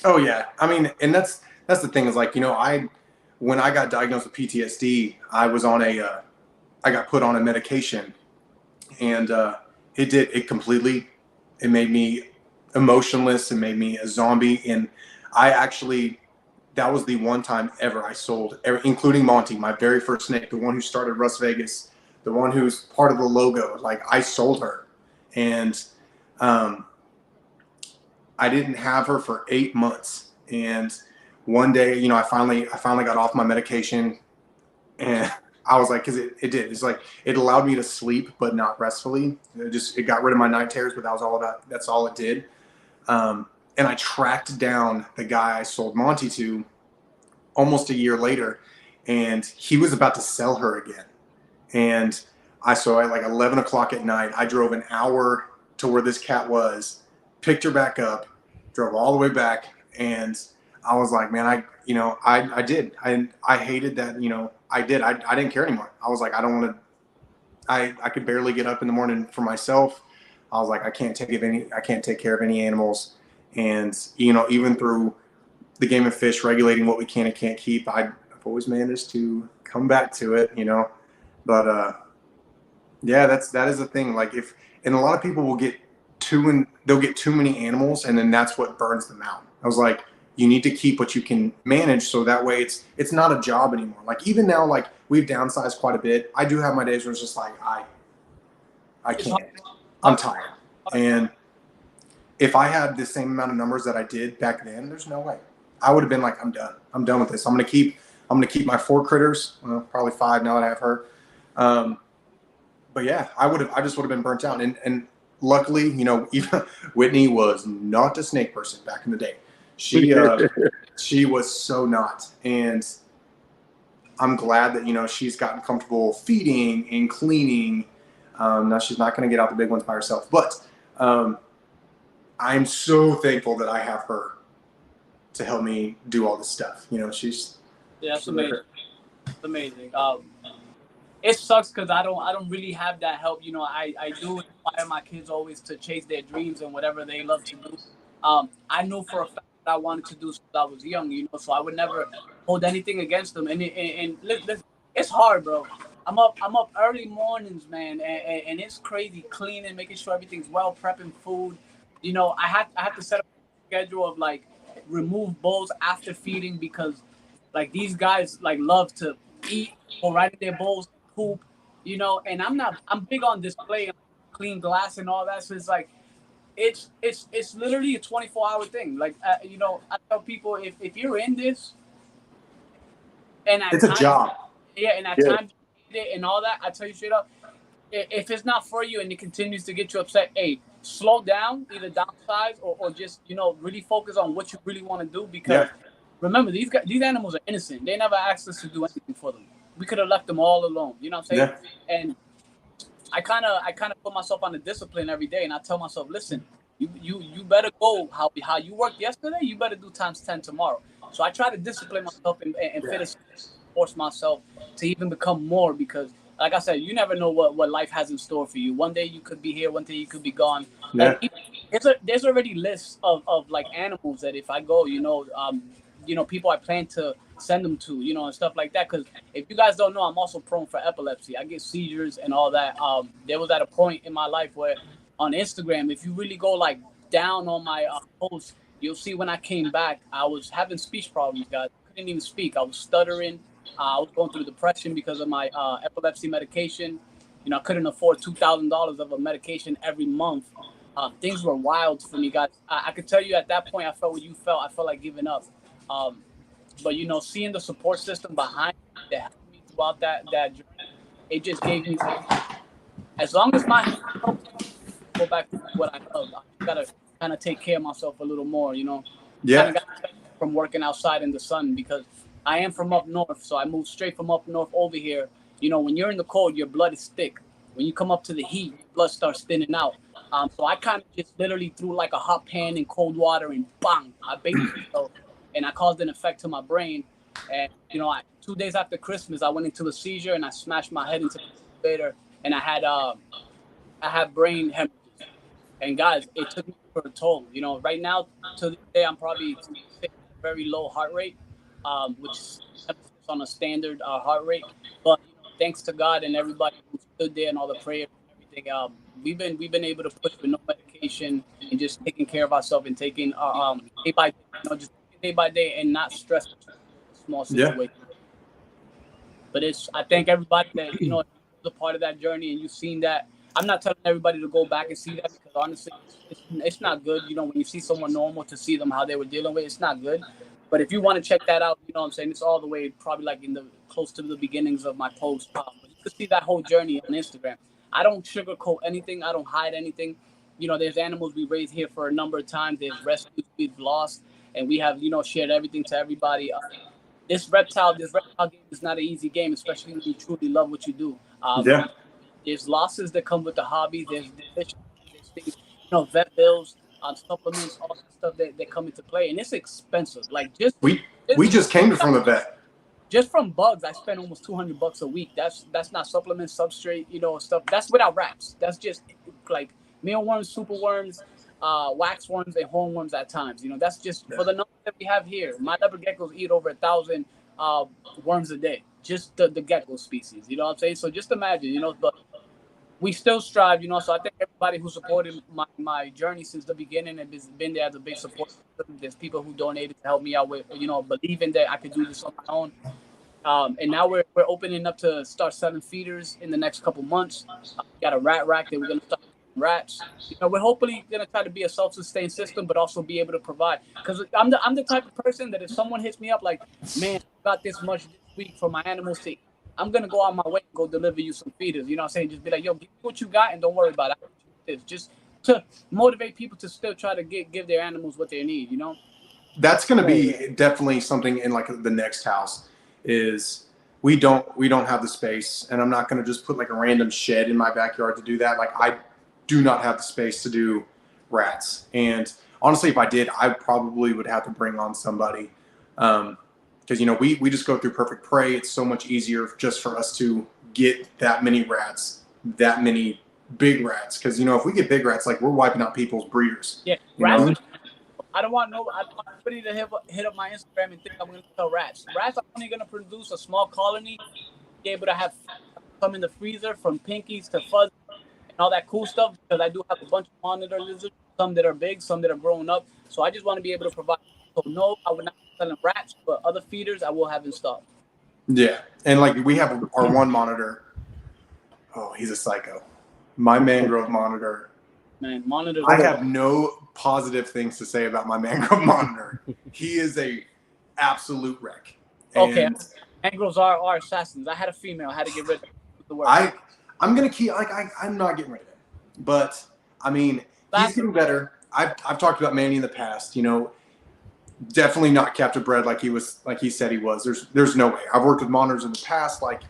Oh yeah. I mean, and that's the thing is like, when I got diagnosed with PTSD, I was on I got put on a medication, and it made me emotionless and made me a zombie. And that was the one time ever I sold, including Monty, my very first snake, the one who started Russ Vegas, the one who's part of the logo. Like, I sold her, and I didn't have her for 8 months. And one day, I finally got off my medication, and I was like, because it's like, it allowed me to sleep, but not restfully. It got rid of my night terrors, but that's all it did. And I tracked down the guy I sold Monty to almost a year later, and he was about to sell her again. And at like 11 o'clock at night, I drove an hour to where this cat was, picked her back up, drove all the way back. And I was like, man, I did. I hated that, I didn't care anymore. I was like, I don't want to, I could barely get up in the morning for myself. I was like, I can't take care of any animals. And, even through the Game of Fish regulating what we can and can't keep, I've always managed to come back to it, but, yeah, that is the thing. Like, and a lot of people will get they'll get too many animals, and then that's what burns them out. I was like, you need to keep what you can manage, so that way it's not a job anymore. Like, even now, like, we've downsized quite a bit. I do have my days where it's just like, I can't. I'm tired. And if I had the same amount of numbers that I did back then, there's no way. I would have been like, I'm done. I'm done with this. I'm gonna keep my 4 critters. Well, probably 5 now that I have her. But yeah, I just would have been burnt out. And luckily, even Whitney was not a snake person back in the day. She was so not. And I'm glad that, she's gotten comfortable feeding and cleaning. Now she's not going to get out the big ones by herself, but I'm so thankful that I have her to help me do all this stuff. She's that's amazing. It's amazing. It sucks because I don't really have that help. I do inspire my kids always to chase their dreams and whatever they love to do. I know for a fact that I wanted to do since I was young, so I would never hold anything against them. And listen, it's hard, bro. I'm up early mornings, man, and it's crazy cleaning, making sure everything's well, prepping food, you know, I had to set up a schedule of like remove bowls after feeding because like these guys like love to eat or right in their bowls, poop, you know, and I'm big on display, clean glass and all that. So it's like it's literally a 24-hour thing. Like you know, I tell people if you're in this and at It's a times, job. yeah, and at Yeah. times you hate it and all that, I tell you straight up, if it's not for you and it continues to get you upset, hey, slow down, either downsize or just you know really focus on what you really want to do because Yeah. remember these animals are innocent. They never asked us to do anything for them. We could have left them all alone. You know what I'm saying? Yeah. And I kind of put myself on the discipline every day, and I tell myself, listen, you better go how you worked yesterday. You better do times 10 tomorrow. So I try to discipline myself and finish force myself to even become more because, like I said, you never know what life has in store for you. One day you could be here, one day you could be gone. Yeah. Like there's already lists of like animals that if I go, you know, people I plan to send them to, you know, and stuff like that. Because if you guys don't know, I'm also prone for epilepsy. I get seizures and all that. There was at a point in my life where on Instagram, if you really go like down on my posts, you'll see when I came back, I was having speech problems, guys. I couldn't even speak. I was stuttering. I was going through depression because of my epilepsy medication. You know, I couldn't afford $2,000 of a medication every month. Things were wild for me, guys. I could tell you at that point, I felt what you felt. I felt like giving up. Um, but you know, seeing the support system behind me that helped me throughout that journey, it just gave me like, as long as my health helps, go back to what I love. I just gotta kind of take care of myself a little more. You know, kind Yeah. of got from working outside in the sun because I am from up north, so I moved straight from up north over here. You know, when you're in the cold, your blood is thick. When you come up to the heat, your blood starts thinning out. So I kind of just literally threw like a hot pan in cold water and bang, I baked myself, and I caused an effect to my brain. And you know, 2 days after Christmas, I went into a seizure and I smashed my head into the elevator, and I had brain hemorrhages. And guys, it took me for a toll. You know, right now to this day, I'm probably at a very low heart rate, which is on a standard heart rate. But you know, thanks to God and everybody who stood there and all the prayers and everything, we've been able to push with no medication and just taking care of ourselves and taking day by day, you know, just day by day and not stressing the small Yeah. situation. But I thank everybody that you know was a part of that journey and you've seen that. I'm not telling everybody to go back and see that because honestly, it's not good. You know, when you see someone normal to see them how they were dealing with, it's not good. But if you want to check that out, you know what I'm saying, it's all the way probably like in the close to the beginnings of my post. But you can see that whole journey on Instagram. I don't sugarcoat anything. I don't hide anything. You know, there's animals we raised here for a number of times. There's rescues we've lost, and we have you know shared everything to everybody. This reptile game is not an easy game, especially when you truly love what you do. Yeah. There's losses that come with the hobby. There's deficiencies. There's things, you know, vet bills, supplements, all that stuff that come into play, and it's expensive. Like We just came from the vet. just from bugs, I spend almost $200 a week. That's not supplements, substrate, you know, stuff. That's without wraps. That's just like mealworms, superworms, wax worms, and hornworms at times. You know, that's just for the numbers that we have here. My leopard geckos eat over 1,000 worms a day, just the gecko species. You know what I'm saying? So just imagine, you know, but we still strive, you know. So I thank everybody who supported my journey since the beginning and has been there as a big support system. There's people who donated to help me out with, you know, believing that I could do this on my own. And now we're opening up to start selling feeders in the next couple months. We got a rat rack that we're gonna start feeding rats. You know, we're hopefully gonna try to be a self-sustained system, but also be able to provide. Because I'm the type of person that if someone hits me up like, man, I got this much this week for my animals to eat, I'm gonna go out my way and go deliver you some feeders. You know what I'm saying? Just be like, yo, give me what you got and don't worry about it. I'll hit you with this. Just to motivate people to still try to give their animals what they need. You know? That's going to be definitely something in like the next house is we don't have the space, and I'm not going to just put like a random shed in my backyard to do that. Like I do not have the space to do rats, and honestly, if I did, I probably would have to bring on somebody because you know we just go through Perfect Prey. It's so much easier just for us to get that many rats, that many big rats, because you know if we get big rats, like we're wiping out people's breeders. Yeah, rats. I don't want nobody to hit up my Instagram and think I'm going to sell rats. Rats are only going to produce a small colony, be able to have some in the freezer from pinkies to fuzz all that cool stuff, because I do have a bunch of monitor lizards, some that are big, some that are growing up. So I just want to be able to provide. So no, I would not be selling rats, but other feeders I will have in stock. Yeah, and like we have our one monitor. Oh, he's a psycho. My mangrove monitor. Man, monitors. I have no positive things to say about my mangrove monitor. He is a absolute wreck. And okay, mangroves are assassins. I had a female. I had to get rid of the word. I'm gonna keep I'm not getting rid of him, but I mean he's getting better. I've talked about Manny in the past. You know, definitely not captive bred like he said he was. There's no way. I've worked with monitors in the past. Like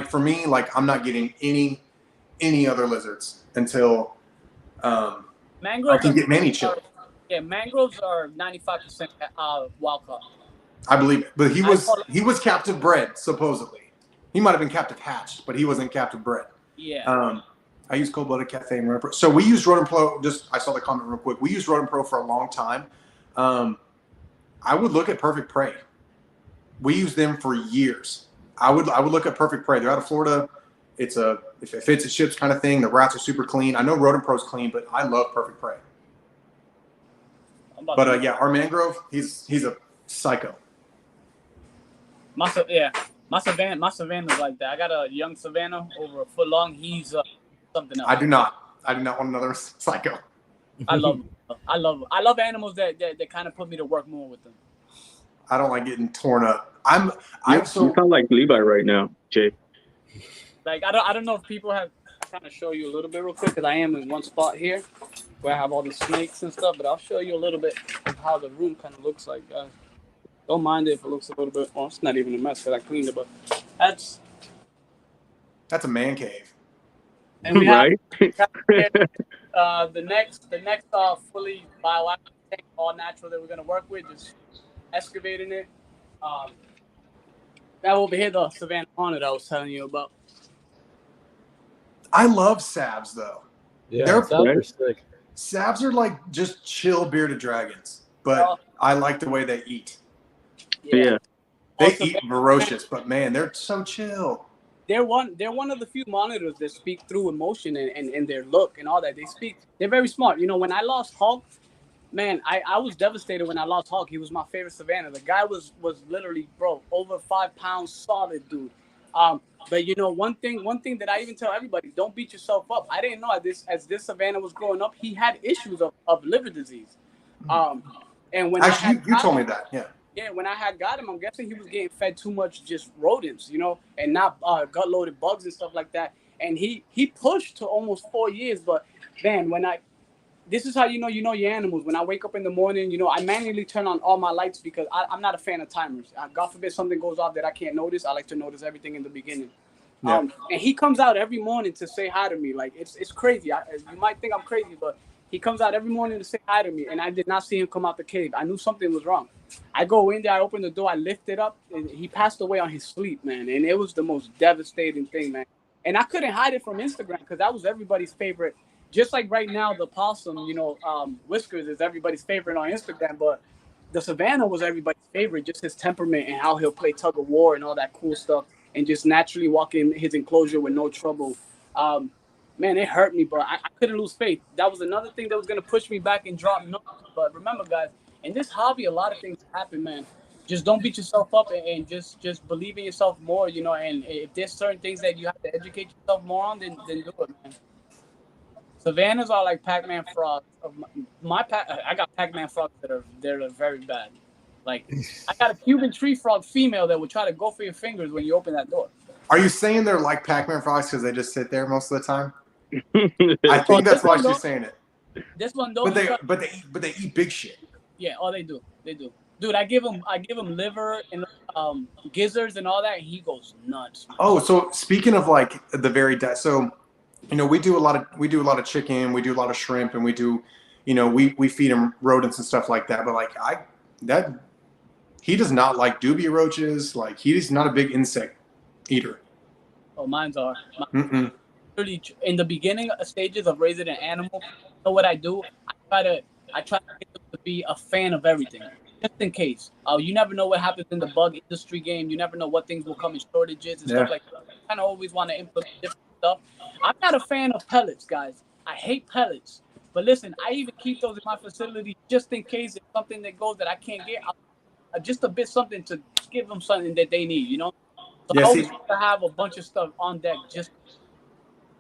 for me, like I'm not getting any other lizards until I can get Manny chill. Yeah, mangroves are 95% wild caught. I believe it, but he was captive bred supposedly. He might have been captive hatched, but he wasn't captive bred. Yeah. I use cold-blooded cafe and Rodent Pro. So we used Rodent Pro. I saw the comment real quick. We used Rodent Pro for a long time. I would look at Perfect Prey. We used them for years. I would look at Perfect Prey. They're out of Florida. It's a if it fits, it ships kind of thing. The rats are super clean. I know Rodent Pro's clean, but I love Perfect Prey. But yeah, our mangrove, he's a psycho. My Savannah's like that. I got a young Savannah over a foot long. He's something else. I do not want another psycho. I love animals that kind of put me to work more with them. I don't like getting torn up. You sound like Levi right now, Jay. Like I don't know if people have kind of show you a little bit real quick, because I am in one spot here where I have all the snakes and stuff, but I'll show you a little bit of how the room kind of looks like, guys. Don't mind it if it looks a little bit. Well, it's not even a mess because I cleaned it, but that's a man cave. And we right? have the next fully bioactive tank, all natural, that we're gonna work with, just excavating it. That over here, the Savannah Haunted I was telling you about. I love Savs though. Yeah, Savs are sick. Savs are like just chill bearded dragons, but I like the way they eat. Yeah. They eat ferocious, but man, they're so chill. They're one of the few monitors that speak through emotion and their look and all that. They're very smart. You know, when I lost Hulk, man, I was devastated when I lost Hulk. He was my favorite Savannah. The guy was literally, bro, over 5 pounds solid, dude. But you know, one thing that I even tell everybody, don't beat yourself up. I didn't know as this Savannah was growing up, he had issues of liver disease. And when you told me that, yeah. Yeah, when I had got him, I'm guessing he was getting fed too much just rodents, you know, and not gut-loaded bugs and stuff like that. And he pushed to almost 4 years. But man, this is how you know your animals. When I wake up in the morning, you know, I manually turn on all my lights because I'm not a fan of timers. God forbid something goes off that I can't notice. I like to notice everything in the beginning. Yeah. And he comes out every morning to say hi to me. Like it's crazy. You might think I'm crazy, but he comes out every morning to say hi to me. And I did not see him come out the cave. I knew something was wrong. I go in there, I open the door, I lift it up, and he passed away on his sleep, man. And it was the most devastating thing, man. And I couldn't hide it from Instagram because that was everybody's favorite. Just like right now, the possum, you know, Whiskers is everybody's favorite on Instagram, but the Savannah was everybody's favorite, just his temperament and how he'll play tug of war and all that cool stuff and just naturally walk in his enclosure with no trouble. Man, it hurt me, but I couldn't lose faith. That was another thing that was going to push me back and drop numbers. But remember, guys, in this hobby, a lot of things happen, man. Just don't beat yourself up and just believe in yourself more, you know, and if there's certain things that you have to educate yourself more on, then do it, man. Savannahs are like Pac-Man frogs. I got Pac-Man frogs they're very bad. Like, I got a Cuban tree frog female that will try to go for your fingers when you open that door. Are you saying they're like Pac-Man frogs because they just sit there most of the time? I think that's why she's saying it. This one though, but they eat big shit. Yeah, they do. Dude, I give him liver and gizzards and all that, and he goes nuts. Oh, so speaking of like the very so, you know, we do a lot of chicken, we do a lot of shrimp, and we do, you know, we feed him rodents and stuff like that. But like he does not like dubia roaches. Like he's not a big insect eater. Oh, mine's are. In the beginning stages of raising an animal, you know what I do? I try to get them to be a fan of everything, just in case. You never know what happens in the bug industry game. You never know what things will come in shortages and stuff like that. I kind of always want to implement different stuff. I'm not a fan of pellets, guys. I hate pellets. But listen, I even keep those in my facility just in case if something that goes that I can't get, just a bit something to give them something that they need, you know? So Yeah, I always see, have to have a bunch of stuff on deck just.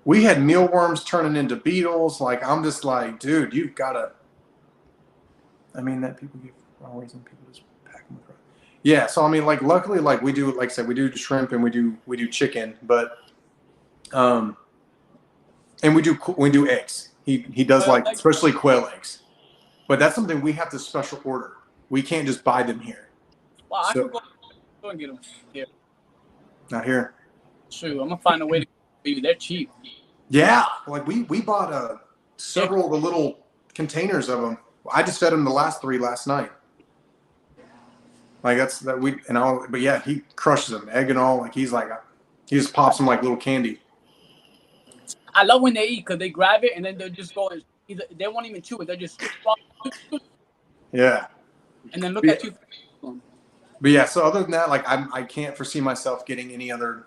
we had mealworms turning into beetles. Like, I'm just like, dude, you've got to. I mean, that people get wrong reason. People just pack them with. Yeah, so I mean, like, luckily, like we do, like I said, we do shrimp and we do chicken, but and we do eggs. He does like especially quail eggs, but that's something we have to special order. We can't just buy them here. Well, I So, could go and get them here. not here. Shoot, I'm gonna find a way to get you. They're cheap. Yeah, like we bought several of the little containers of them. I just fed him the last 3 last night. Like that's that we and all, but yeah, he crushes them, egg and all. Like he just pops them like little candy. I love when they eat because they grab it and then they'll just go and either they won't even chew it. They'll just Yeah, and then look at you. but yeah. So other than that, like I can't foresee myself getting any other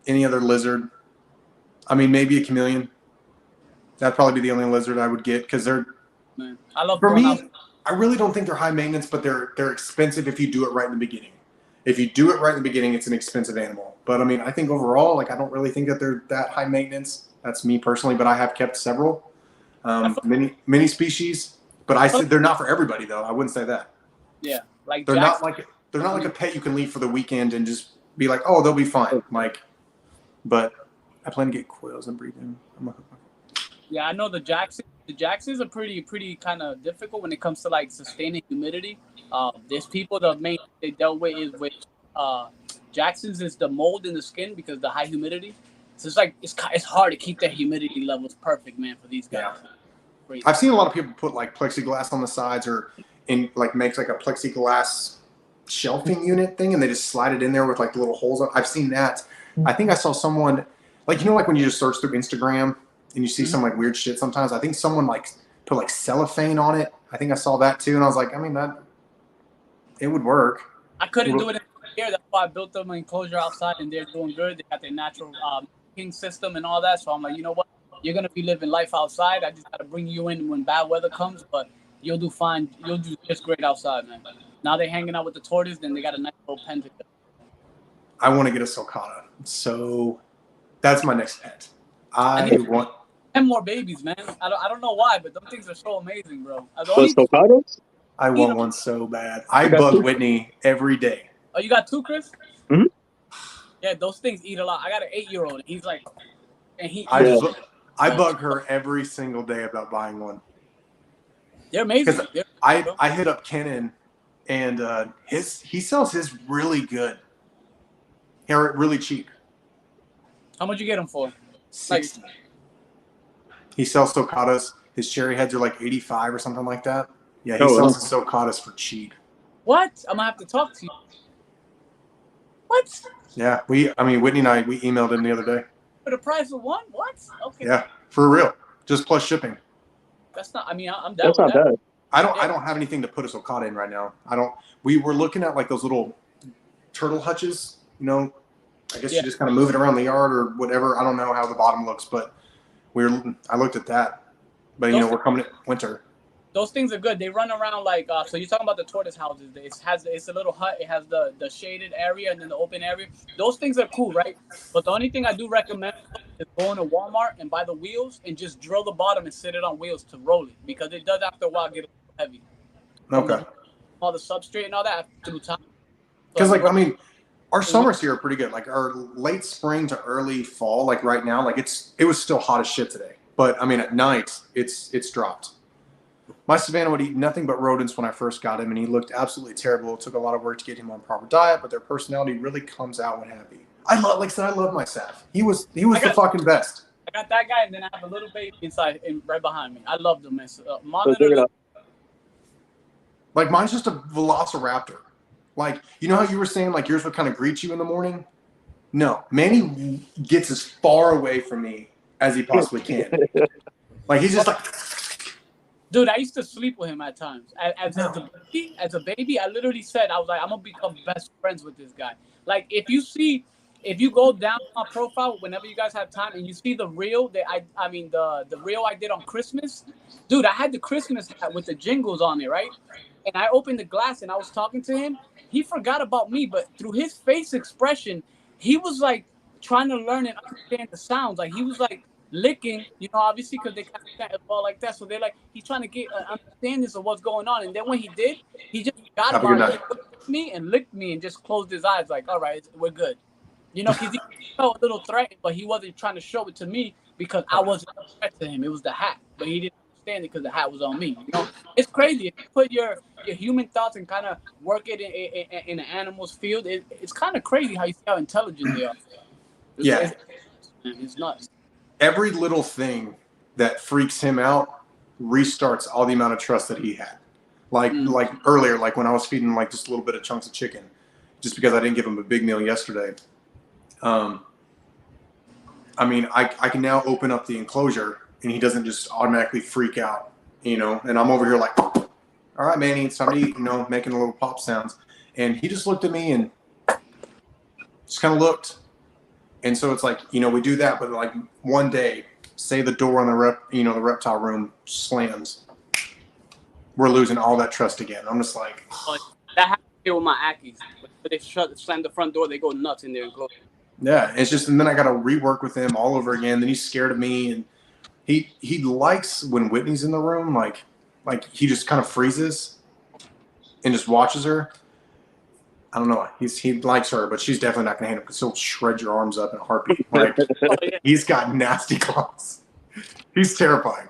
lizard. I mean, maybe a chameleon. That'd probably be the only lizard I would get because they're. Man, I love for me. out. I really don't think they're high maintenance, but they're expensive if you do it right in the beginning. If you do it right in the beginning, it's an expensive animal. But I mean, I think overall, like I don't really think that they're that high maintenance. That's me personally, but I have kept several, many species. But I said they're not for everybody though. I wouldn't say that. Yeah, like they're not like a pet you can leave for the weekend and just be like, oh, they'll be fine. Like, but I plan to get quails and breed them. Yeah, I know the Jacksons. The Jacksons are pretty kind of difficult when it comes to like sustaining humidity. There's people the main they dealt with is with Jacksons is the mold in the skin because the high humidity. So it's like it's hard to keep the humidity levels perfect, man, for these guys. Yeah. I've seen a lot of people put like plexiglass on the sides or in like makes like a plexiglass shelving unit thing and they just slide it in there with like the little holes. I've seen that. I think I saw someone like like when you just search through Instagram and you see some like weird shit sometimes. I think someone like put like cellophane on it. I think I saw that too, and I was like, I mean that it would work. I couldn't do it here. That's why I built them an enclosure outside, and they're doing good. They got their natural king system and all that. So I'm like, you know what? You're gonna be living life outside. I just gotta bring you in when bad weather comes, but you'll do fine. You'll do just great outside, man. Now they're hanging out with the tortoise, then they got a nice little pen together. I want to get a sulcata. So that's my next pet. I want 10 more babies, man. I don't know why, but them things are so amazing, bro. Sulcatas? I want one so bad. I bug Whitney every day. Oh, you got 2, Chris? Mm-hmm. Yeah, those things eat a lot. I got an 8-year-old, and he's like, and I bug her every single day about buying one. They're amazing. I hit up Kenan, and he sells his really good. Here, really cheap. How much you get them for? 60. He sells sulcatas. His cherry heads are like 85 or something like that. Yeah, he sells his sulcatas for cheap. What? I'm gonna have to talk to you. What? Yeah, Whitney and I, we emailed him the other day. For the price of one? What? Okay. Yeah, for real. Just plus shipping. That's not. I mean, I'm down. That's not bad. I don't have anything to put a sulcata in right now. We were looking at like those little turtle hutches. I guess you just kind of move it around the yard or whatever. I don't know how the bottom looks, but I looked at that. But we're coming to winter. Those things are good. They run around like so. You're talking about the tortoise houses. It's a little hut. It has the shaded area and then the open area. Those things are cool, right? But the only thing I do recommend is going to Walmart and buy the wheels and just drill the bottom and sit it on wheels to roll it because it does after a while get a little heavy. Okay. All the substrate and all that through time. Because our summers here are pretty good. Like our late spring to early fall, like right now, like it was still hot as shit today. But at night it's dropped. My Savannah would eat nothing but rodents when I first got him, and he looked absolutely terrible. It took a lot of work to get him on proper diet, but their personality really comes out when happy. I love my Sav. He was the fucking best. I got that guy, and then I have a little baby inside and right behind me. I love them. Monitor. Like mine's just a velociraptor. Like, you know how you were saying like yours would kind of greet you in the morning? No, Manny gets as far away from me as he possibly can. Like he's just like. Dude, I used to sleep with him at times. As a baby, I literally said, I was like, I'm going to become best friends with this guy. Like, if you see if you go down my profile whenever you guys have time and you see the reel that I mean the reel I did on Christmas, dude, I had the Christmas hat with the jingles on it, right? And I opened the glass and I was talking to him. He forgot about me, but through his face expression, he was like trying to learn and understand the sounds. Like he was like licking, you know, obviously because they kind of can't evolve like that. So they're like, he's trying to get an understanding of what's going on. And then when he did, he just forgot Have a good about it. night. He looked at me and licked me and just closed his eyes like, all right, we're good. You know, because he felt a little threatened, but he wasn't trying to show it to me because I wasn't a threat to him. It was the hat, but he didn't understand it because the hat was on me. You know, it's crazy. If you put your human thoughts and kind of work it in an animal's field, it's kind of crazy how you see how intelligent they are. Yeah. It's nuts. Every little thing that freaks him out restarts all the amount of trust that he had. Like earlier, like when I was feeding like just a little bit of chunks of chicken, just because I didn't give him a big meal yesterday. I mean, I can now open up the enclosure and he doesn't just automatically freak out, you know, and I'm over here like, all right, Manny, it's time to eat, you know, making a little pop sounds. And he just looked at me and just kind of looked. And so it's like, you know, we do that, but like one day, say the door on the reptile room slams, we're losing all that trust again. I'm just like, that happened here with my Ackies. But they slam the front door, they go nuts in there and close. yeah, it's just, and then I got to rework with him all over again. Then he's scared of me, and he likes when Whitney's in the room, like he just kind of freezes and just watches her. I don't know. He likes her, but she's definitely not going to handle it because he'll shred your arms up in a heartbeat. Like, he's got nasty claws. He's terrifying.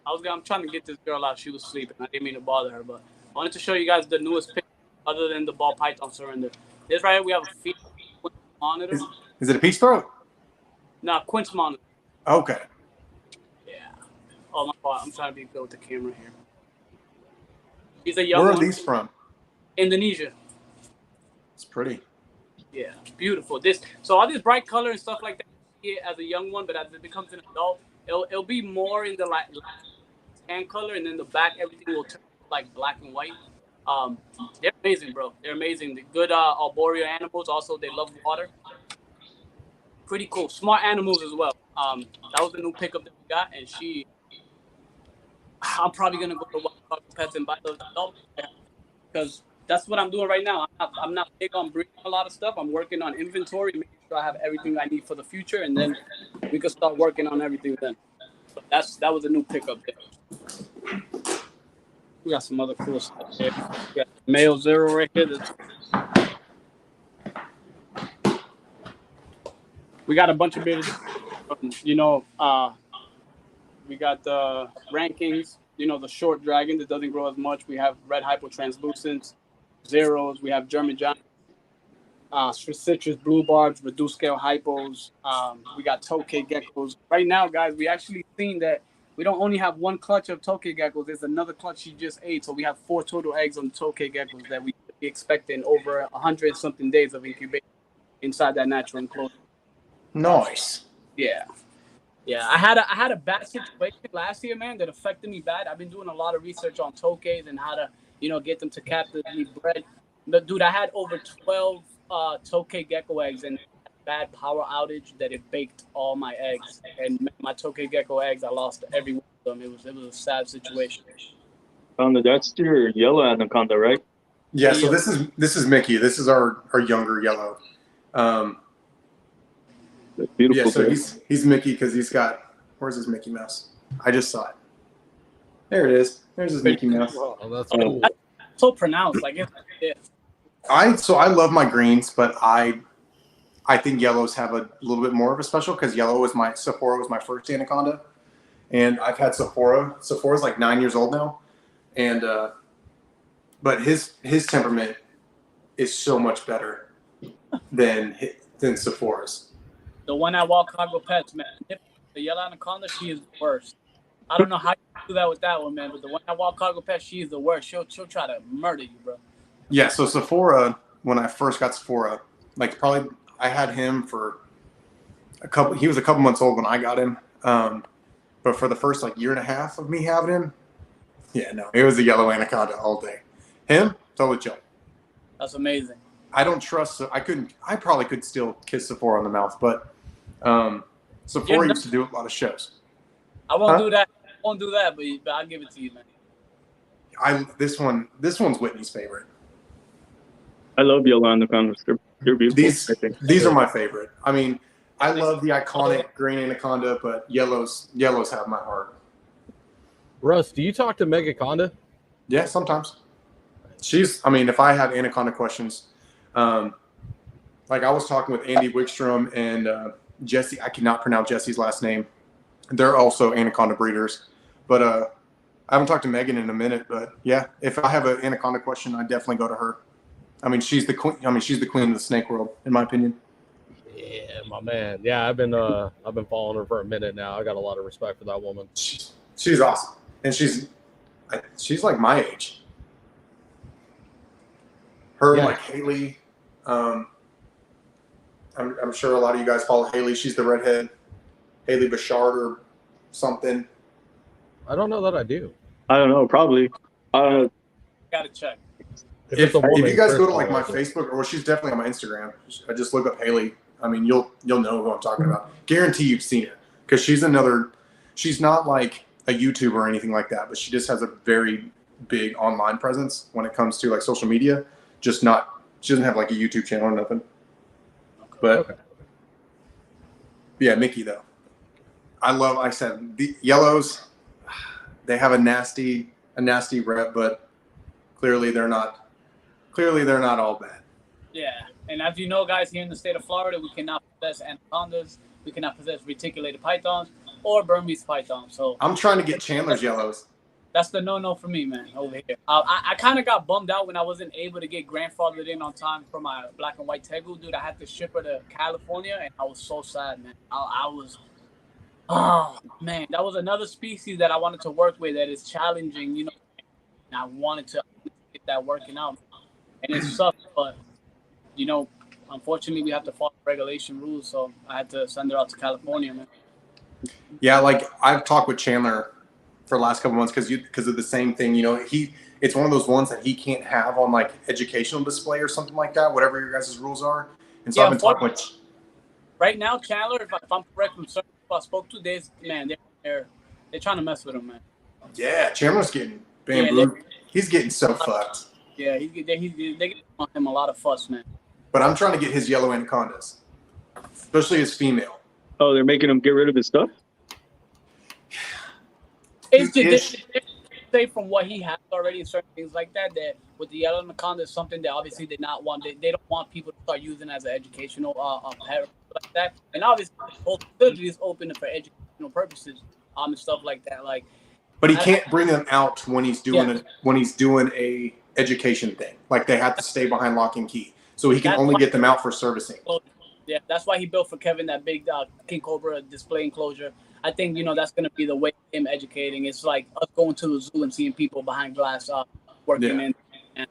I'm trying to get this girl out. She was sleeping. I didn't mean to bother her, but I wanted to show you guys the newest picture other than the ball python surrender. This right here, we have a feed monitor. Is it a peach throat? No, quince monitor. Okay. Yeah. Oh my God, I'm trying to be good with the camera here. He's a young Where are one. these from? Indonesia. It's pretty. Yeah, beautiful. So all this bright color and stuff like that, you see it as a young one, but as it becomes an adult, it'll be more in the like tan color, and then the back everything will turn like black and white. They're amazing, bro. They're amazing. They're good arboreal animals. Also, they love water. Pretty cool. Smart animals as well. That was the new pickup that we got, and I'm probably gonna go to Wild Cargo Pets and buy those adults because that's what I'm doing right now. I'm not big on breeding a lot of stuff. I'm working on inventory, making sure I have everything I need for the future, and then we can start working on everything then. So that was a new pickup there. We got some other cool stuff there. We got male zero right here. We got a bunch of babies. You know, we got the rankings. You know, the short dragon that doesn't grow as much. We have red hypotranslucents, zeros. We have German giants, citrus blue barbs, reduced scale hypos. We got tokay geckos. Right now, guys, we actually seen that we don't only have one clutch of tokay geckos. There's another clutch she just ate. So we have 4 total eggs on tokay geckos that we be expecting over 100-something days of incubation inside that natural enclosure. Nice. Yeah. Yeah, I had a bad situation last year, man, that affected me bad. I've been doing a lot of research on tokays and how to, you know, get them to captively bred. But dude, I had over 12 tokay gecko eggs and bad power outage that it baked all my eggs. And my tokay gecko eggs, I lost every one of them. It was a sad situation. That's your yellow anaconda, right? Yeah. So this is Mickey. This is our younger yellow. Beautiful. Yeah, so he's Mickey because he's got, where's his Mickey Mouse? I just saw it. There it is. There's his Mickey Mouse. Oh, that's cool. That's so pronounced, like it's I love my greens, but I think yellows have a little bit more of a special because Sephora was my first anaconda, and I've had Sephora. Sephora's like 9 years old now, and but his temperament is so much better than Sephora's. the one at Wild Cargo Pets, man. The yellow anaconda, she is the worst. I don't know how you do that with that one, man, but the one at Wild Cargo Pets, she is the worst. She'll try to murder you, bro. Yeah, so Sephora, when I first got Sephora, like probably I had him for he was a couple months old when I got him. But for the first like year and a half of me having him, yeah, no, it was a yellow anaconda all day. Him, totally chill. That's amazing. I don't trust. I probably could still kiss Sephora on the mouth, but Sephora used to do a lot of shows. I won't do that. I won't do that, but I'll give it to you, man. This one's Whitney's favorite. I love yellow anacondas. They're beautiful. These are my favorite. I mean, I love the iconic green anaconda, but yellows have my heart. Russ, do you talk to Megaconda? Yeah, sometimes. If I have anaconda questions, like I was talking with Andy Wickstrom and Jesse, I cannot pronounce Jesse's last name. They're also anaconda breeders, but I haven't talked to Megan in a minute. But yeah, if I have an anaconda question, I definitely go to her. I mean, she's the queen. She's the queen of the snake world, in my opinion. Yeah, my man. Yeah, I've been following her for a minute now. I got a lot of respect for that woman. She's awesome, and she's like my age. Her like Haley. I'm sure a lot of you guys follow Haley. She's the redhead, Haley Bouchard or something. I don't know that I do. I don't know. Probably. I don't know. Gotta check. If you guys go to like my Facebook, or she's definitely on my Instagram. I just look up Haley. I mean, you'll know who I'm talking about. Guarantee you've seen her because she's not like a YouTuber or anything like that, but she just has a very big online presence when it comes to like social media. She doesn't have like a YouTube channel or nothing. But yeah, Mickey though. I said the yellows, they have a nasty rep, but clearly they're not all bad. Yeah. And as you know, guys, here in the state of Florida, we cannot possess anacondas, we cannot possess reticulated pythons or Burmese pythons. So I'm trying to get Chandler's yellows. That's the no for me, man, over here. I kind of got bummed out when I wasn't able to get grandfathered in on time for my black and white tegu. Dude, I had to ship her to California, and I was so sad, man. Oh, man. That was another species that I wanted to work with that is challenging, and I wanted to get that working out. And it sucks, but, unfortunately, we have to follow regulation rules, so I had to send her out to California, man. Yeah, like I've talked with Chandler for the last couple months because of the same thing. It's one of those ones that he can't have on like educational display or something like that, whatever your guys' rules are. And so I've been talking with. Right now, Chandler, if I'm correct from certain people I spoke to, they're trying to mess with him, man. Yeah, Chandler's getting bambooed. He's getting so fucked. Yeah, they're getting on him a lot of fuss, man. But I'm trying to get his yellow anacondas, especially his female. Oh, they're making him get rid of his stuff? It's say from what he has already and certain things like that with the yellow anaconda is something that obviously they not want. They don't want people to start using as an educational pet like that. And obviously the whole facility is open for educational purposes and stuff like that. Like, but he can't bring them out when he's doing a education thing. Like they have to stay behind lock and key, so he can only get them out for servicing. Yeah, that's why he built for Kevin that big King Cobra display enclosure. I think that's going to be the way of him educating. It's like us going to the zoo and seeing people behind glass working in. And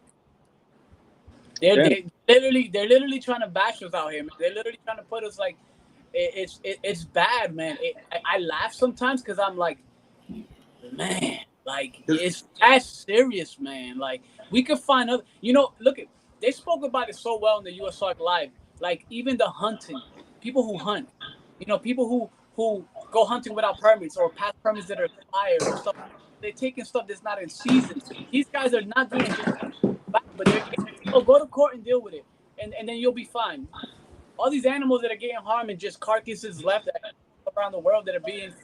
they're literally trying to bash us out here, man. They're literally trying to put us like it's bad, man. I laugh sometimes because I'm like, man, like it's that serious, man. Like we could find other. They spoke about it so well in the US Arc Live. Like even the hunting, people who hunt, people who go hunting without permits or past permits that are expired or stuff. They're taking stuff that's not in season. These guys are not doing it, but go to court and deal with it, and then you'll be fine. All these animals that are getting harmed and just carcasses left around the world that are being,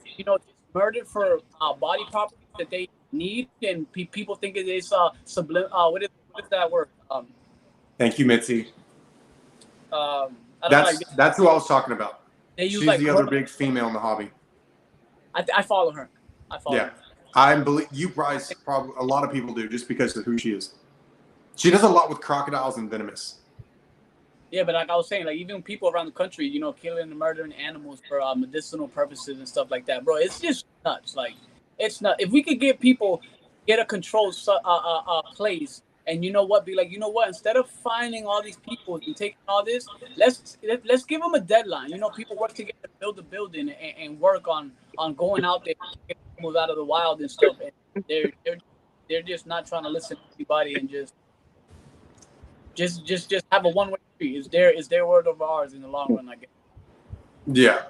murdered for body properties that they need, and people think it is sublime. What is that word? Thank you, Mitzi. That's who I was talking about. She's the other big female in the hobby. I follow her. Her. I believe you guys probably a lot of people do just because of who she is. She does a lot with crocodiles and venomous. Yeah, but like I was saying, like even people around the country, killing and murdering animals for medicinal purposes and stuff like that, bro. It's just nuts. Like it's nuts. If we could get a controlled place. And be like, instead of finding all these people and taking all this, let's give them a deadline. People work together to build a building and work on going out there, get animals out of the wild and stuff. And they're just not trying to listen to anybody and just. just have a one-way street. It's their word over ours in the long run, I guess. Yeah.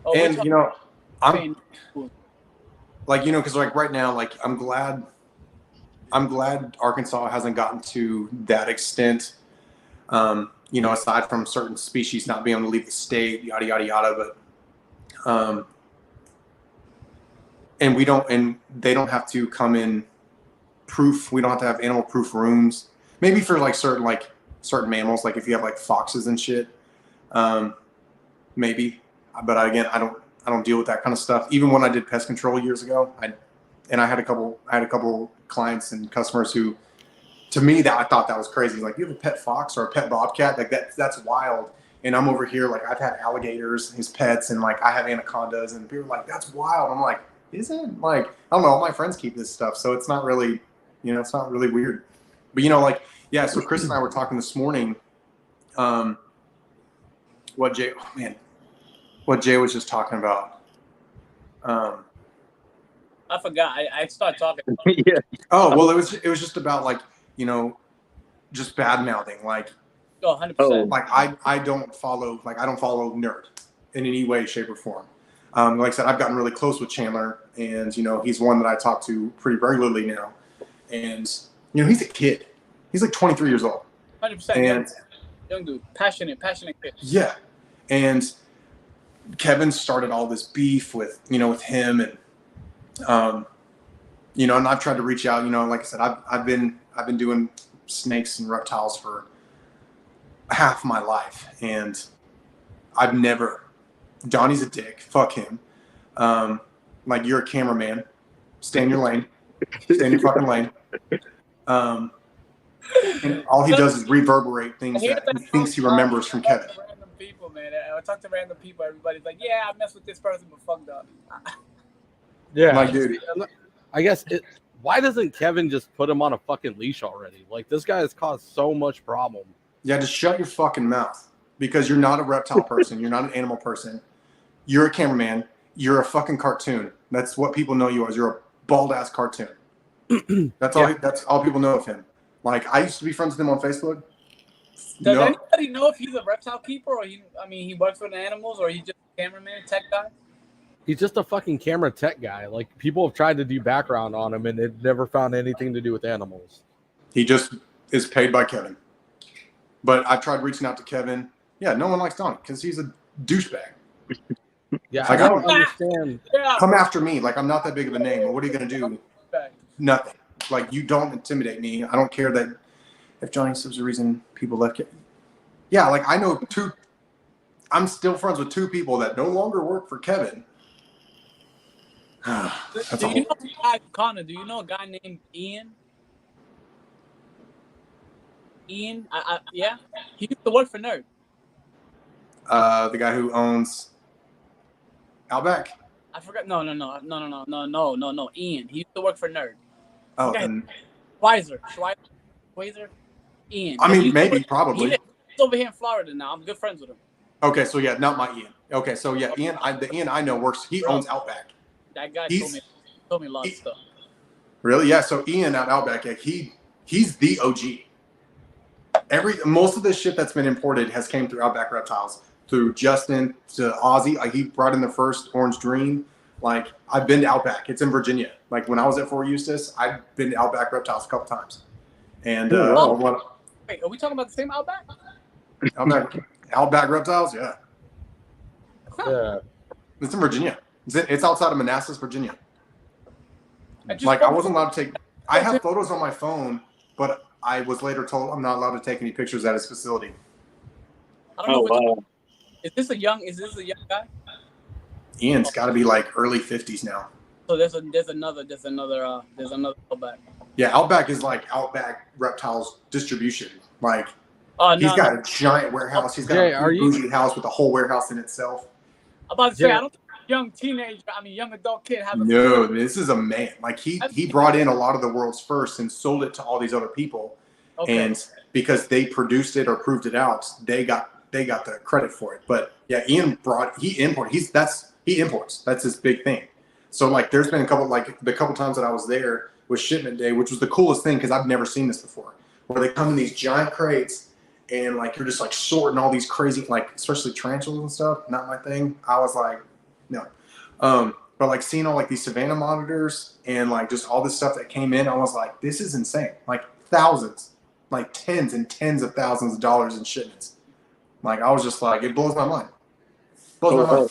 Oh, And you know, I'm saying- like, you know, because like right now, like I'm glad Arkansas hasn't gotten to that extent. You know, aside from certain species not being able to leave the state, yada yada yada, but and they don't have to come in proof. We don't have to have animal proof rooms. Maybe for like certain mammals, like if you have like foxes and shit, maybe. But again, I don't deal with that kind of stuff. Even when I did pest control years ago, I had a couple clients and customers who, to me, that I thought that was crazy. Like, you have a pet fox or a pet bobcat, like that's wild. And I'm over here, like I've had alligators as pets, and like I have anacondas, and people are like, that's wild. I'm like, is it? Like, I don't know. All my friends keep this stuff, so it's not really, you know, it's not really weird. But you know, like, yeah. So Chris and I were talking this morning. What Jay was just talking about. I forgot. I started talking. Yeah. Oh, well, it was just about like, you know, just bad mouthing. Like, Oh, 100%. like I don't follow nerd in any way, shape, or form. Like I said, I've gotten really close with Chandler, and you know, he's one that I talk to pretty regularly now. And you know, he's a kid. He's like 23 years old. 100%. And young dude, passionate kid. yeah, and Kevin started all this beef with him, and you know, and I've tried to reach out. You know, like I said, I've been doing snakes and reptiles for half my life, and I've never. Donnie's a dick. Fuck him. Like, you're a cameraman. Stay in your lane. Stay in your fucking lane. And all he does is reverberate things that he thinks he remembers from Kevin. Random people, man. I talk to random people. Everybody's like, "Yeah, I mess with this person, but fuck Donnie." Yeah, Like, dude. I guess why doesn't Kevin just put him on a fucking leash already? Like, this guy has caused so much problem. Yeah, just shut your fucking mouth, because you're not a reptile person. You're not an animal person. You're a cameraman. You're a fucking cartoon. That's what people know you as. You're a bald ass cartoon. That's all. That's all people know of him. Like, I used to be friends with him on Facebook. Does anybody know if he's a reptile keeper, or he works with animals, or he's just a cameraman, tech guy? He's just a fucking camera tech guy. Like, people have tried to do background on him, and it never found anything to do with animals. He just is paid by Kevin. But I've tried reaching out to Kevin. Yeah, no one likes Donnie because he's a douchebag. Yeah, Like, I don't understand. Yeah. Come after me. Like, I'm not that big of a name. But what are you going to do? Nothing. Like, you don't intimidate me. I don't care that if Johnny was the reason people left. Yeah, like, I know I'm still friends with two people that no longer work for Kevin. Do you know a guy, Connor? Do you know a guy named Ian? Ian, yeah, he used to work for Nerd. The guy who owns Outback. I forgot. No. Ian. He used to work for Nerd. Oh, Okay. then Schweizer. Ian. I mean, maybe, probably. He's over here in Florida now. I'm good friends with him. Okay, so yeah, not my Ian. Okay, so yeah, Ian. The Ian I know works. He owns Outback. That guy told me a lot of stuff. Really? Yeah. So Ian at Outback, yeah, he's the OG. Most of the shit that's been imported has came through Outback Reptiles, through Justin to Ozzy. Like, he brought in the first Orange Dream. Like, I've been to Outback. It's in Virginia. Like, when I was at Fort Eustis, I've been to Outback Reptiles a couple times. And wait, are we talking about the same Outback? Outback Reptiles, yeah. Yeah. It's in Virginia. It's outside of Manassas, Virginia. I wasn't allowed to take. I have photos on my phone, but I was later told I'm not allowed to take any pictures at his facility. I don't know. wow. Is this a young guy? Ian's got to be like early 50s now. So there's another Outback. Yeah, Outback is like Outback Reptiles distribution. Like, he's got a giant warehouse. He's got a bougie house with a whole warehouse in itself. I'm about to say, I don't think young adult kid has a. No, this is a man. Like, he brought in a lot of the world's first and sold it to all these other people. Okay. And because they produced it or proved it out, they got the credit for it. But yeah, he imports. That's his big thing. So like, there's been the couple times that I was there was shipment day, which was the coolest thing because I've never seen this before. where they come in these giant crates and like you're just like sorting all these crazy, like especially tarantulas and stuff. Not my thing. I was like, no. But like seeing all like these Savannah monitors and like just all this stuff that came in, I was like, this is insane. Like thousands, like tens and tens of thousands of dollars in shipments. Like I was just like, it blows my mind. Blows my mind.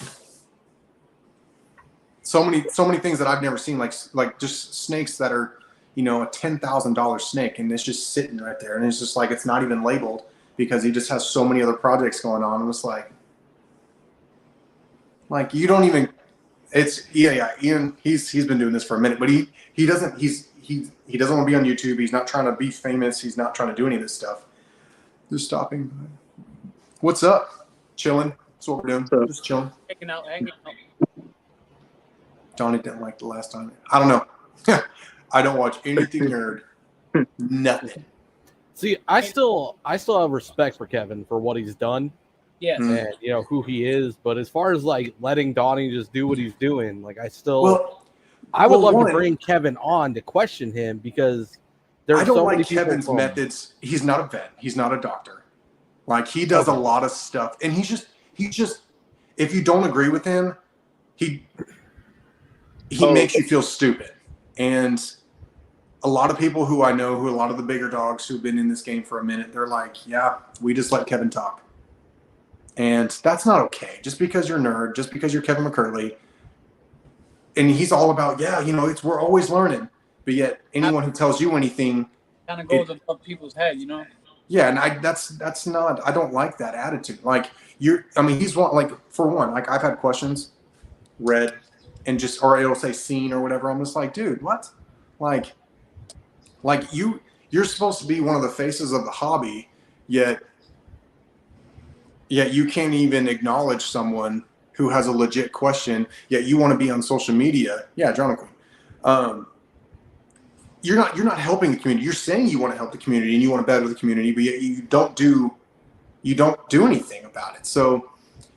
So many things that I've never seen, like just snakes that are, you know, a $10,000 snake, and it's just sitting right there, and it's just like it's not even labeled because he just has so many other projects going on. And it's like you don't even. It's Ian. He's been doing this for a minute, but he doesn't want to be on YouTube. He's not trying to be famous. He's not trying to do any of this stuff. Just stopping. What's up? Chilling. That's what we're doing. Just chilling. Hanging out. Johnny didn't like the last time. I don't know. I don't watch anything nerd. Nothing. See, I still have respect for Kevin for what he's done. Yes. And you know who he is, but as far as like letting Donnie just do what he's doing, like I would love to bring Kevin on to question him because I don't like Kevin's methods. He's not a vet. He's not a doctor. Like he does a lot of stuff, and he's just if you don't agree with him, he makes you feel stupid. And a lot of people who I know, a lot of the bigger dogs who've been in this game for a minute, they're like, yeah, we just let Kevin talk. And that's not okay. Just because you're a nerd, just because you're Kevin McCurley, and he's all about, we're always learning. But yet anyone who tells you anything kind of goes above people's head, you know? Yeah, and that's not, I don't like that attitude. Like he's one, like for one, like I've had questions read and or it'll say seen or whatever. I'm just like, dude, what? Like you're supposed to be one of the faces of the hobby, yet you can't even acknowledge someone who has a legit question, yet you want to be on social media. Yeah, John Queen. You're not helping the community. You're saying you want to help the community and you want to better the community, but yet you don't do anything about it. So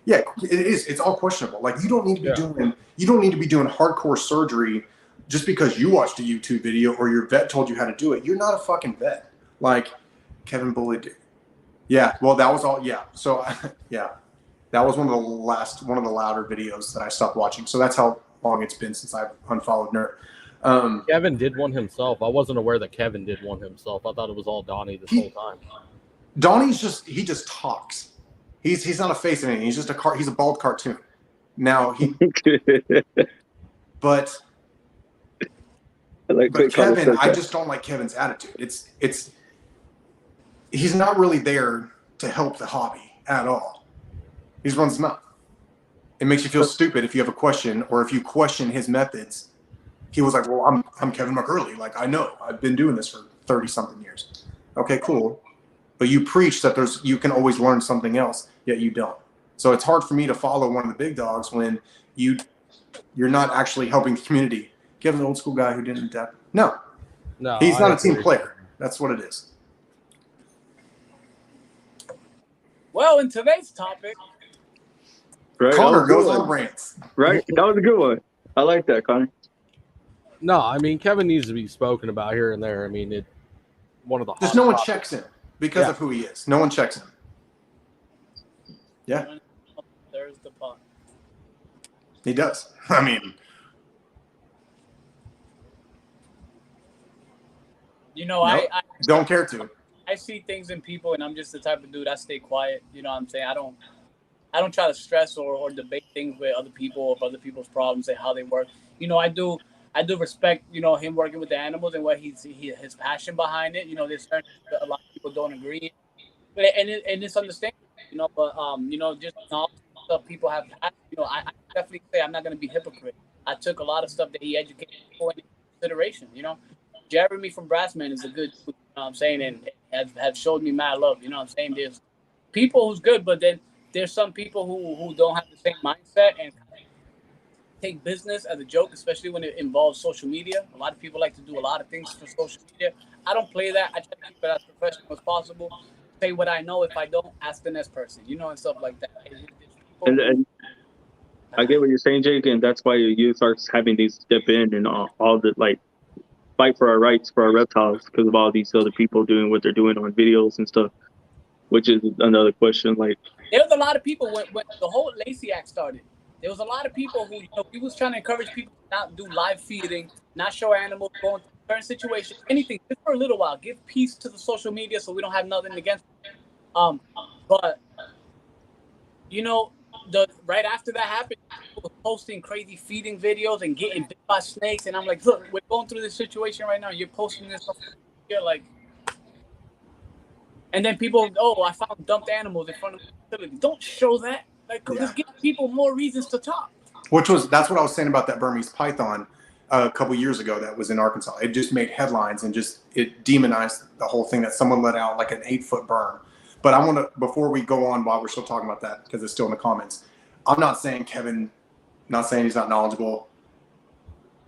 yeah, it's all questionable. Like you don't need to be doing hardcore surgery just because you watched a YouTube video or your vet told you how to do it. You're not a fucking vet. Like Kevin bullied. Yeah, well that was all. Yeah, so yeah, that was one of the louder videos that I stopped watching. So that's how long it's been since I've unfollowed Nerd. Kevin did one himself. I wasn't aware that Kevin did one himself. I thought it was all Donnie this whole time. Donnie's he just talks. He's not a face of anything. He's just he's a bald cartoon. Now but Kevin, I just don't like Kevin's attitude. He's not really there to help the hobby at all. He's runs his mouth. It makes you feel stupid if you have a question or if you question his methods. He was like, well, I'm Kevin McCurley. Like, I know. I've been doing this for 30-something years. Okay, cool. But you preach that you can always learn something else, yet you don't. So it's hard for me to follow one of the big dogs when you're not actually helping the community. Kevin's an old school guy who didn't adapt. No, he's not a team player. That's what it is. Well, in today's topic, right, Connor goes on rants. Right, that was a good one. I like that, Connor. No, I mean Kevin needs to be spoken about here and there. I mean, one of the just no one checks him because of who he is. No one checks him. Yeah, there's the pot. He does. I mean, I don't care to. I see things in people, and I'm just the type of dude. I stay quiet. You know what I'm saying? I don't try to stress or debate things with other people or other people's problems and how they work. I do respect, him working with the animals and what his passion behind it. There's certain a lot of people don't agree, and it's understandable. But just all stuff people have. I definitely say I'm not going to be hypocrite. I took a lot of stuff that he educated people into consideration. Jeremy from Brassman is a good, I'm saying, and have showed me mad love. I'm saying? There's people who's good, but then there's some people who don't have the same mindset and take business as a joke, especially when it involves social media. A lot of people like to do a lot of things for social media. I don't play that. I try to keep it as professional as possible. Say what I know. If I don't, ask the next person, and stuff like that. And I get what you're saying, Jake, and that's why you start having these step in and all the fight for our rights for our reptiles because of all these other people doing what they're doing on videos and stuff. Which is another question. Like, there was a lot of people when the whole Lacey Act started. There was a lot of people who, we was trying to encourage people to not do live feeding, not show animals going through certain situations, anything, just for a little while. Give peace to the social media so we don't have nothing against it. But the right after that happened, people were posting crazy feeding videos and getting bit by snakes, and I'm like, look, we're going through this situation right now. You're posting this stuff here, like. And then people, I found dumped animals in front of the facility. Don't show that. Like, just give people more reasons to talk. That's what I was saying about that Burmese python a couple years ago that was in Arkansas. It just made headlines and it demonized the whole thing that someone let out like an 8-foot berm. But I want to, before we go on, while we're still talking about that, because it's still in the comments, I'm not saying not saying he's not knowledgeable,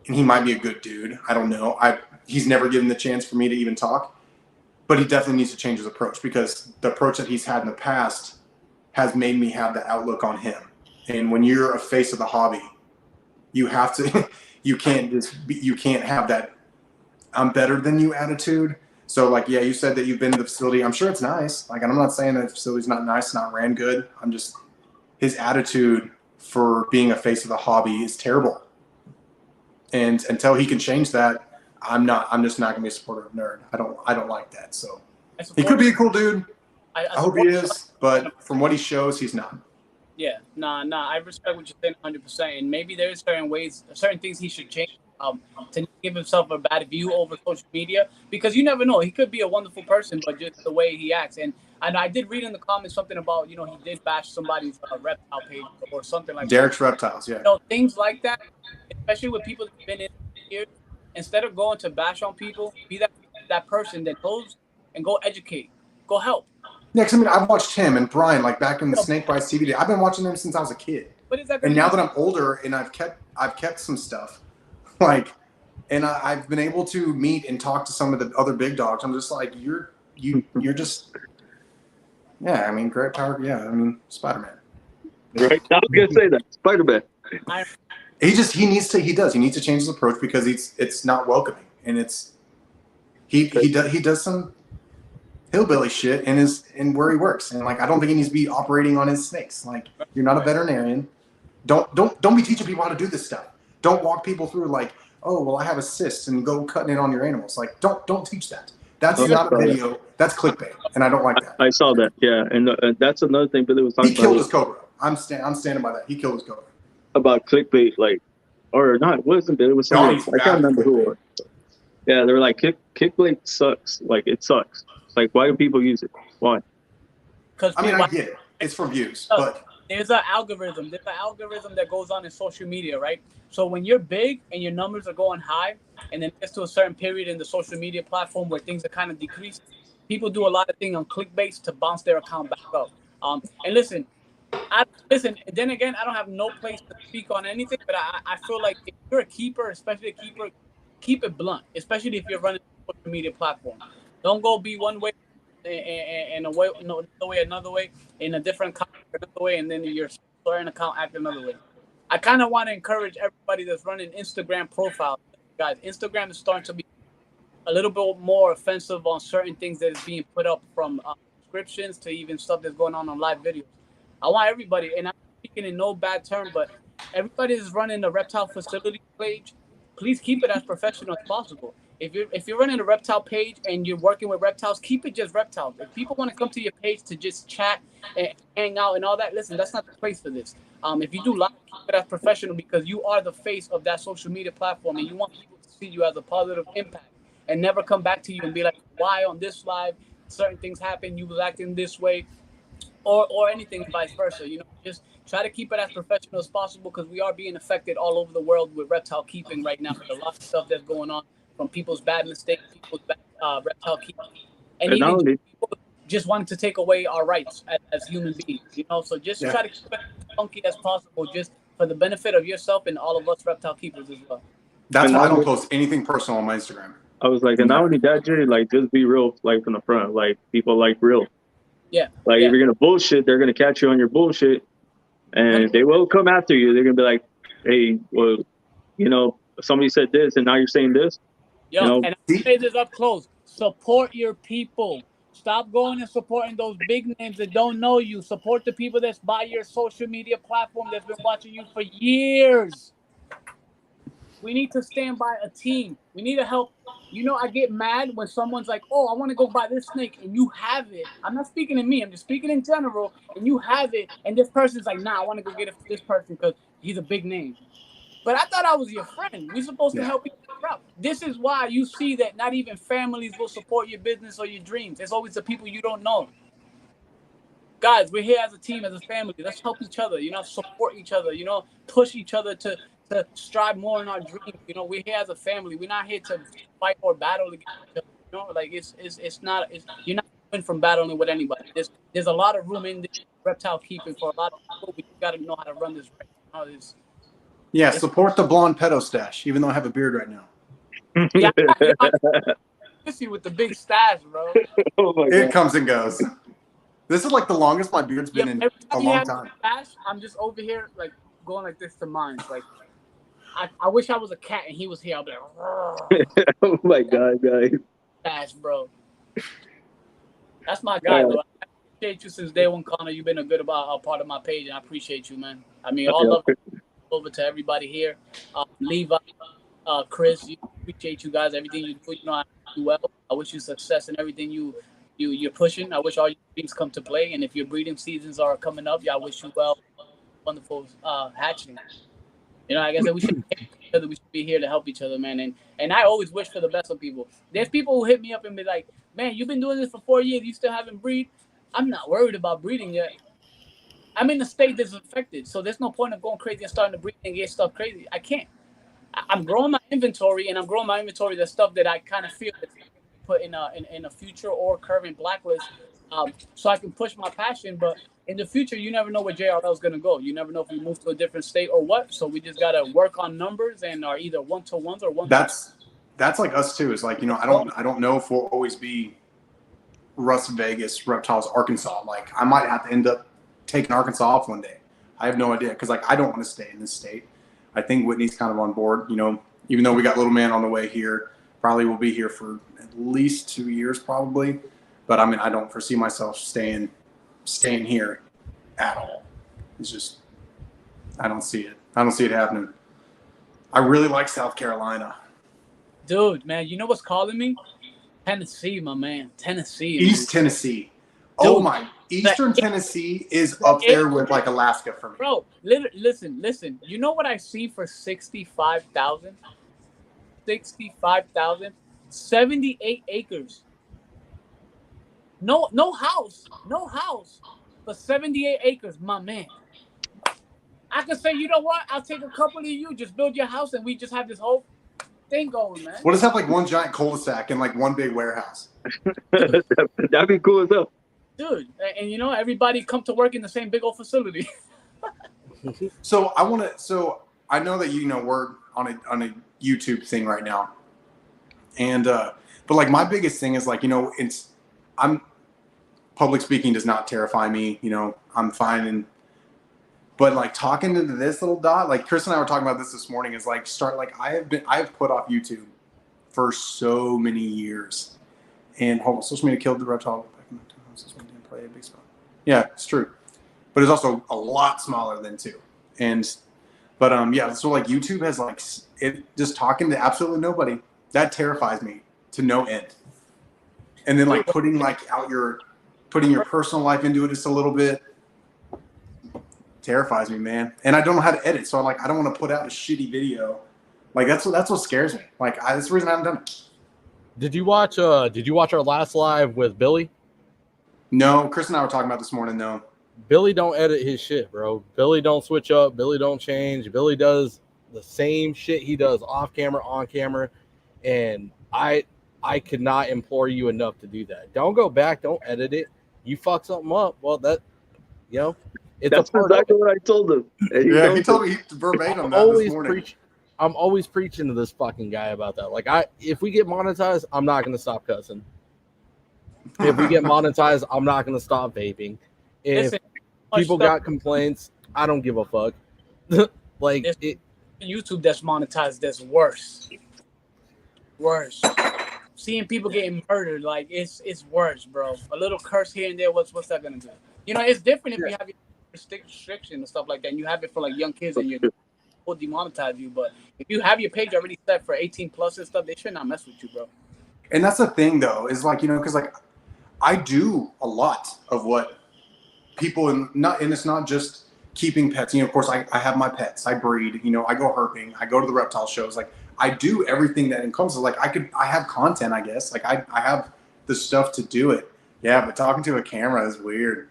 and he might be a good dude. I don't know. He's never given the chance for me to even talk. But he definitely needs to change his approach, because the approach that he's had in the past has made me have that outlook on him. And when you're a face of the hobby, you have to, you can't have that I'm better than you attitude. So like, yeah, you said that you've been to the facility. I'm sure it's nice. Like, I'm not saying that the facility's not nice, not ran good. His attitude for being a face of the hobby is terrible. And until he can change that, I'm just not gonna be a supporter of Nerd. I don't like that. So he could be a cool dude. I hope he is, but from what he shows, he's not. Yeah, nah. I respect what you're saying 100%, and maybe there's certain things he should change to give himself a bad view over social media, because you never know. He could be a wonderful person, but just the way he acts. And I did read in the comments something about he did bash somebody's reptile page or something like Derek's that. Reptiles, yeah. Things like that, especially with people that've been in years. Instead of going to bash on people, be that person that goes and go educate, go help. Yeah, because I mean, I've watched him and Brian like back in the Snake Bites TV. I've been watching them since I was a kid. But is that and now that I'm older and I've kept some stuff, like, and I've been able to meet and talk to some of the other big dogs. I'm just like, you're just, yeah. I mean, great power. Yeah, I mean, Spider-Man. Right. I was gonna say that Spider-Man. He needs to change his approach, because it's not welcoming, and he does some hillbilly shit in where he works, and like, I don't think he needs to be operating on his snakes. Like, you're not a veterinarian. Don't be teaching people how to do this stuff. Don't walk people through like, oh well, I have a cyst, and go cutting in on your animals. Like, don't teach that. That's not a video. That's clickbait, and I don't like that. I saw that, yeah, and that's another thing Billy was talking about. He killed his cobra. I'm standing by that. He killed his cobra. About clickbait, like, or not, it wasn't Billy, it was somebody, I can't remember who it was. Yeah, they were like, clickbait sucks. Like, it sucks. Like, why do people use it? Why? I mean, I get it. It's for views, but there's an algorithm. There's an algorithm that goes on in social media, right? So when you're big and your numbers are going high, and then it gets to a certain period in the social media platform where things are kind of decreased, people do a lot of things on clickbait to bounce their account back up. And listen. Then again, I don't have no place to speak on anything, but I feel like if you're a keeper, especially a keeper, keep it blunt, especially if you're running a social media platform. Don't go be one way and another way, in a different account another way, and then your certain account act another way. I kind of want to encourage everybody that's running Instagram profiles. Guys, Instagram is starting to be a little bit more offensive on certain things that is being put up, from descriptions to even stuff that's going on live videos. I want everybody, and I'm speaking in no bad term, but everybody is running a reptile facility page. Please keep it as professional as possible. If you're running a reptile page and you're working with reptiles, keep it just reptiles. If people want to come to your page to just chat and hang out and all that, listen, that's not the place for this. If you do live, keep it as professional, because you are the face of that social media platform, and you want people to see you as a positive impact, and never come back to you and be like, why on this live certain things happen, you was acting this way. Or anything, vice versa. Just try to keep it as professional as possible, because we are being affected all over the world with reptile keeping right now. There's a lot of stuff that's going on, from people's bad mistakes, people's bad reptile keeping, and even people just wanting to take away our rights as human beings. So just try to keep it as funky as possible, just for the benefit of yourself and all of us reptile keepers as well. That's why I don't post anything personal on my Instagram. I was like, and not only that, Jay, like, just be real, like, from the front. Like, people like real. Yeah. Like, if you're going to bullshit, they're going to catch you on your bullshit, and they will come after you. They're going to be like, hey, well, somebody said this, and now you're saying this. Yo, You know, and I say this up close. Support your people. Stop going and supporting those big names that don't know you. Support the people that's by your social media platform that's been watching you for years. We need to stand by a team. We need to help. You know, I get mad when someone's like, "Oh, I want to go buy this snake," and you have it. I'm not speaking to me. I'm just speaking in general. And you have it, and this person's like, "Nah, I want to go get it for this person because he's a big name." But I thought I was your friend. We're supposed to Yeah. help each other out. This is why you see that not even families will support your business or your dreams. It's always the people you don't know. Guys, we're here as a team, as a family. Let's help each other, you know, support each other, you know, push each other to strive more in our dreams. You know, we're here as a family. We're not here to fight or battle against each other. You know, like it's not you're not win from battling with anybody. There's a lot of room in this reptile keeping for a lot of people. We gotta know how to run this right. You know, Yeah, support the blonde pedo stash, even though I have a beard right now. yeah, I miss you with the big stash, bro. oh my It God. comes and goes. This is like the longest my beard's been in Every a time you long have time. a stash, I'm just over here like going like this to mine. Like I wish I was a cat and he was here. I'd be like, Oh my God, guys. stash, bro. That's my guy, though. I appreciate you since day one, Connor. You've been a good part of my page, and I appreciate you, man. I mean, all love over to everybody here. Levi, Chris, appreciate you guys. Everything you do, you know, I do well. I wish you success in everything you're pushing. I wish all your dreams come to play. And if your breeding seasons are coming up, I wish you well. Wonderful hatching. You know, like I said, we should hate each other. We should be here to help each other, man. And I always wish for the best of people. There's people who hit me up and be like, "Man, you've been doing this for 4 years. You still haven't breed." I'm not worried about breeding yet. I'm in a state that's affected, so there's no point of going crazy and starting to breed and get stuff crazy. I can't. I'm growing my inventory, and I'm growing my inventory. The stuff that I kind of feel that's put in a future or current blacklist, so I can push my passion. But in the future, you never know where JRL is gonna go. You never know if we move to a different state or what. So we just gotta work on numbers and are either 1-to-1s or 1. That's like us too. It's like, you know, I don't know if we'll always be Las Vegas, Reptiles, Arkansas. Like I might have to end up taking Arkansas off one day. I have no idea because like I don't want to stay in this state. I think Whitney's kind of on board. You know, even though we got little man on the way here, probably will be here for at least 2 years, probably. But I mean, I don't foresee myself staying here at all. It's just I don't see it. I don't see it happening. I really like South Carolina. Dude, man, you know what's calling me? Tennessee, my man. Tennessee. East Tennessee. Dude, oh my. Eastern Tennessee is up there with like Alaska for me. Bro, listen. You know what I see for 65,000? 65,000? 78 acres. No house. No house. But 78 acres, my man. I could say, you know what? I'll take a couple of you, just build your house, and we just have this whole thing going, man. What does have like one giant cul-de-sac and like one big warehouse? That'd be cool as hell. Dude, and you know, everybody come to work in the same big old facility. So I know that, you know, we're on a YouTube thing right now. And but like my biggest thing is like, you know, public speaking does not terrify me, you know, I'm fine. But like talking to this little dot, like Chris and I were talking about this morning, is like I have put off YouTube for so many years. And hold on, social media killed the reptile. Social media didn't play a big spot. Yeah, it's true. But it's also a lot smaller than two. But yeah, so like YouTube has like just talking to absolutely nobody, that terrifies me to no end. And then like putting your personal life into it just a little bit terrifies me, man. And I don't know how to edit, so I don't want to put out a shitty video. Like that's what scares me. Like that's the reason I haven't done it. Did you watch our last live with Billy? No, Chris and I were talking about this morning. No, Billy don't edit his shit, bro. Billy don't switch up. Billy don't change. Billy does the same shit he does off camera, on camera, and I could not implore you enough to do that. Don't go back. Don't edit it. You fuck something up. Well, that, you know, that's exactly what I told him. Yeah, he told me verbatim that this morning. I'm always preaching to this fucking guy about that. Like, if we get monetized, I'm not gonna stop cussing. If we get monetized, I'm not gonna stop vaping. If people got complaints, I don't give a fuck. Like YouTube that's monetized, that's worse. Worse. Seeing people getting murdered, like it's worse, bro. A little curse here and there, what's that gonna do? You know, it's different if you have your restriction and stuff like that, and you have it for like young kids and you will demonetize you. But if you have your page already set for 18 plus and stuff, they should not mess with you, bro. And that's the thing, though, is like, you know, because like I do a lot of what people and it's not just keeping pets. You know, of course, I have my pets. I breed. You know, I go herping. I go to the reptile shows. Like I do everything that encompasses. Like I have content. I guess. Like I have the stuff to do it. Yeah, but talking to a camera is weird.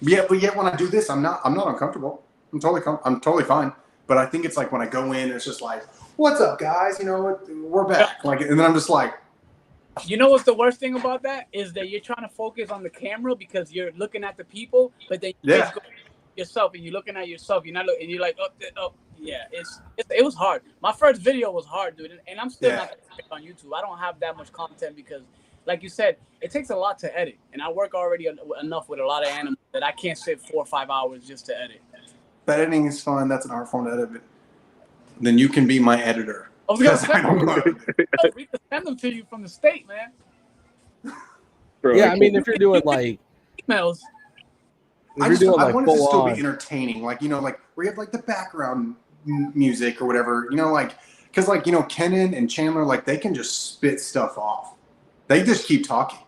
Yeah, but yet when I do this, I'm not uncomfortable. I'm totally fine. But I think it's like when I go in, it's just like, what's up, guys? You know, we're back. Like, and then I'm just like. You know what's the worst thing about that is that you're trying to focus on the camera because you're looking at the people, but then you go yourself and you're looking at yourself. You're not looking, and you're like, oh, yeah. It was hard. My first video was hard, dude, and I'm still not on YouTube. I don't have that much content because, like you said, it takes a lot to edit, and I work already enough with a lot of animals that I can't sit 4 or 5 hours just to edit. But editing is fun. That's an art form to edit. Then you can be my editor. I was gonna say, we can send them to you from the state, man. Bro, yeah, I mean, if you're doing like emails, I want it to still be entertaining, like, you know, like where you have like the background music or whatever, you know, like because like, you know, Kenan and Chandler, like they can just spit stuff off. They just keep talking,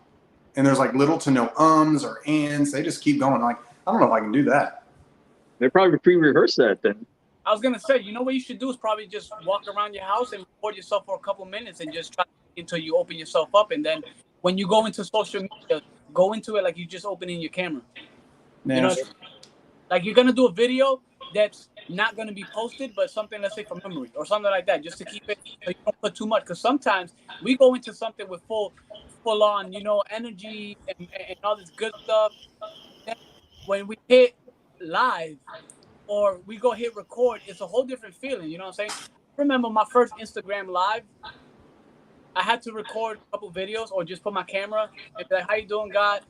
and there's like little to no ums or ands. They just keep going. Like I don't know if I can do that. They probably pre-rehearse that then. I was gonna say, you know what you should do is probably just walk around your house and record yourself for a couple minutes and just try until you open yourself up, and then when you go into social media, go into it like you just opening your camera. You know, like you're gonna do a video that's not gonna be posted, but something, let's say, from memory or something like that, just to keep it so you don't put too much. Because sometimes we go into something with full on, you know, energy and all this good stuff. Then when we hit live or we go hit record, it's a whole different feeling. You know what I'm saying? I remember my first Instagram live. I had to record a couple videos or just put my camera and be like, "How you doing, God?"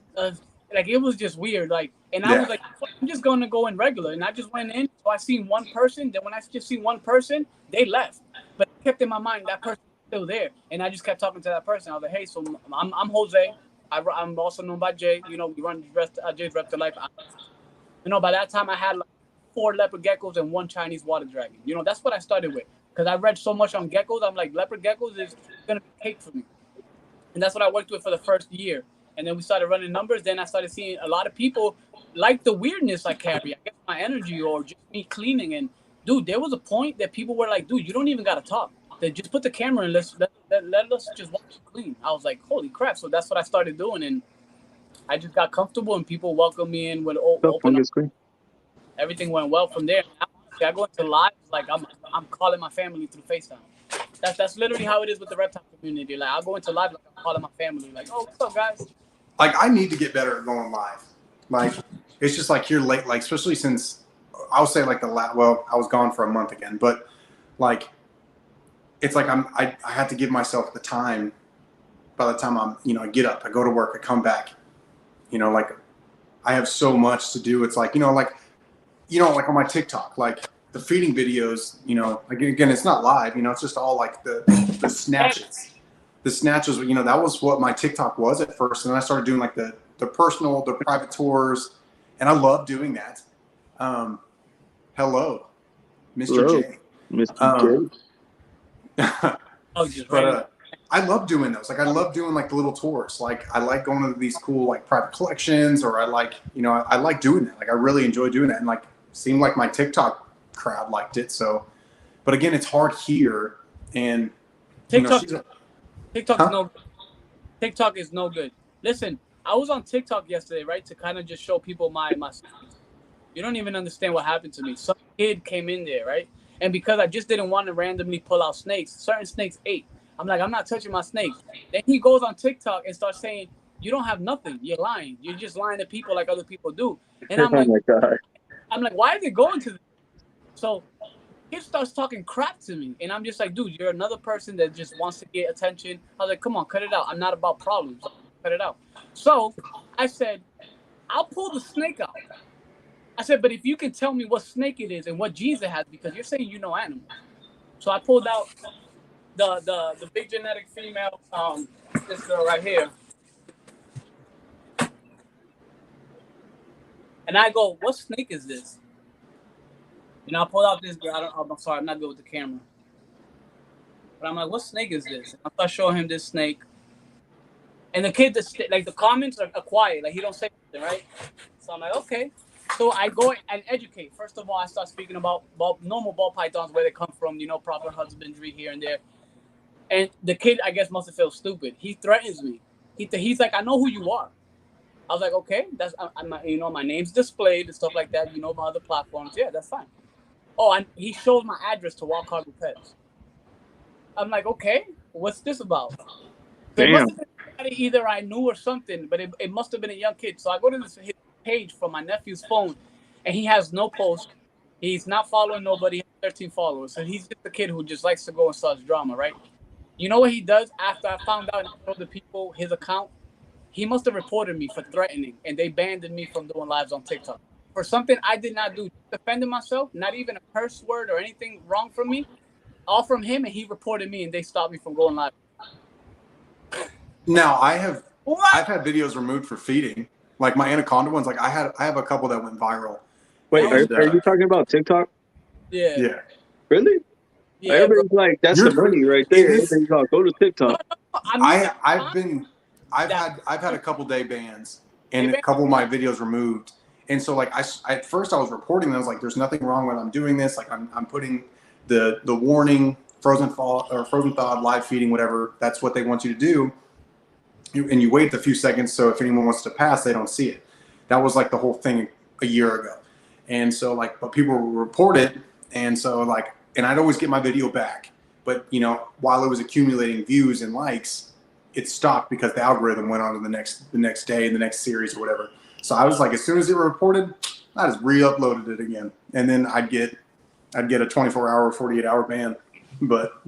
Like it was just weird. Like, and I was like, "I'm just gonna go in regular," and I just went in. So I seen one person. Then when I just seen one person, they left, but I kept in my mind that person was still there, and I just kept talking to that person. I was like, "Hey, so I'm Jose. I'm also known by Jay. You know, we run Jay's Reptile Life. You know, by that time I had like 4 leopard geckos and 1 Chinese water dragon. You know, that's what I started with. Because I read so much on geckos, I'm like, leopard geckos is going to be cake for me. And that's what I worked with for the first year. And then we started running numbers. Then I started seeing a lot of people like the weirdness I carry. I guess my energy or just me cleaning. And, dude, there was a point that people were like, dude, you don't even got to talk. They just put the camera and let us just watch you clean. I was like, holy crap. So that's what I started doing. And I just got comfortable and people welcomed me in with open up. Everything went well from there. I go into live like I'm calling my family through FaceTime. That's literally how it is with the reptile community. Like I'll go into live like I'm calling my family. Like, oh, what's up, guys? Like I need to get better at going live. Like it's just like here late, like especially since I'll say like I was gone for a month again, but like it's like I have to give myself the time. By the time I get up, I go to work, I come back. You know, like I have so much to do. It's like like on my TikTok, like the feeding videos, like again, it's not live, it's just all like the snatches. The snatches, that was what my TikTok was at first. And then I started doing like the personal, the private tours. And I love doing that. Hello, Mr. J. Mr. J. But I love doing those. Like I love doing like the little tours. Like I like going to these cool like private collections, or I like, I like doing that. Like I really enjoy doing that. And like seemed like my TikTok crowd liked it. So, but again, it's hard here. And TikTok is no good. Listen, I was on TikTok yesterday, right, to kind of just show people my you don't even understand what happened to me. Some kid came in there, right, and because I just didn't want to randomly pull out snakes, certain snakes ate. I'm like, I'm not touching my snakes. Then he goes on TikTok and starts saying, you don't have nothing. You're lying. You're just lying to people like other people do. And I'm like, oh my God. I'm like, why are they going to this? So he starts talking crap to me. And I'm just like, dude, you're another person that just wants to get attention. I was like, come on, cut it out. I'm not about problems. Cut it out. So I said, I'll pull the snake out. I said, but if you can tell me what snake it is and what genes it has, because you're saying you know animals. So I pulled out the big genetic female, this girl right here. And I go, what snake is this? And I pull out this girl. I'm sorry, I'm not good with the camera. But I'm like, what snake is this? And I start showing him this snake. And the kid, like the comments are quiet. Like he don't say anything, right? So I'm like, okay. So I go and educate. First of all, I start speaking about normal ball pythons, where they come from, proper husbandry here and there. And the kid, I guess, must have felt stupid. He threatens me. He's like, I know who you are. I was like, okay, that's my name's displayed and stuff like that. My other platforms. Yeah, that's fine. Oh, and he shows my address to Wild Cargo Pets. I'm like, okay, what's this about? So it must have been somebody either I knew or something, but it must have been a young kid. So I go to his page from my nephew's phone, and he has no post. He's not following nobody. He has 13 followers. So he's just a kid who just likes to go and start drama, right? You know what he does after I found out and I told the people his account? He must have reported me for threatening, and they banned me from doing lives on TikTok. For something I did not do, defending myself, not even a curse word or anything wrong from me, all from him, and he reported me, and they stopped me from going live. Now, I've had videos removed for feeding. Like my anaconda ones, like I have a couple that went viral. Wait, are you talking about TikTok? Yeah. Yeah. Really? Yeah, everybody's like, that's the money right there. Everybody's like, go to TikTok. I've had a couple day bans and a couple of my videos removed. And so like at first I was reporting them. I was like, there's nothing wrong when I'm doing this. Like I'm putting the warning, frozen thawed, live feeding, whatever. That's what they want you to do. And you wait a few seconds. So if anyone wants to pass, they don't see it. That was like the whole thing a year ago. And so like, but people will report it. And so like, and I'd always get my video back. But while it was accumulating views and likes, it stopped because the algorithm went on to the next day, the next series or whatever. So I was like, as soon as it reported, I just re-uploaded it again. And then I'd get a 24-hour, 48-hour ban. But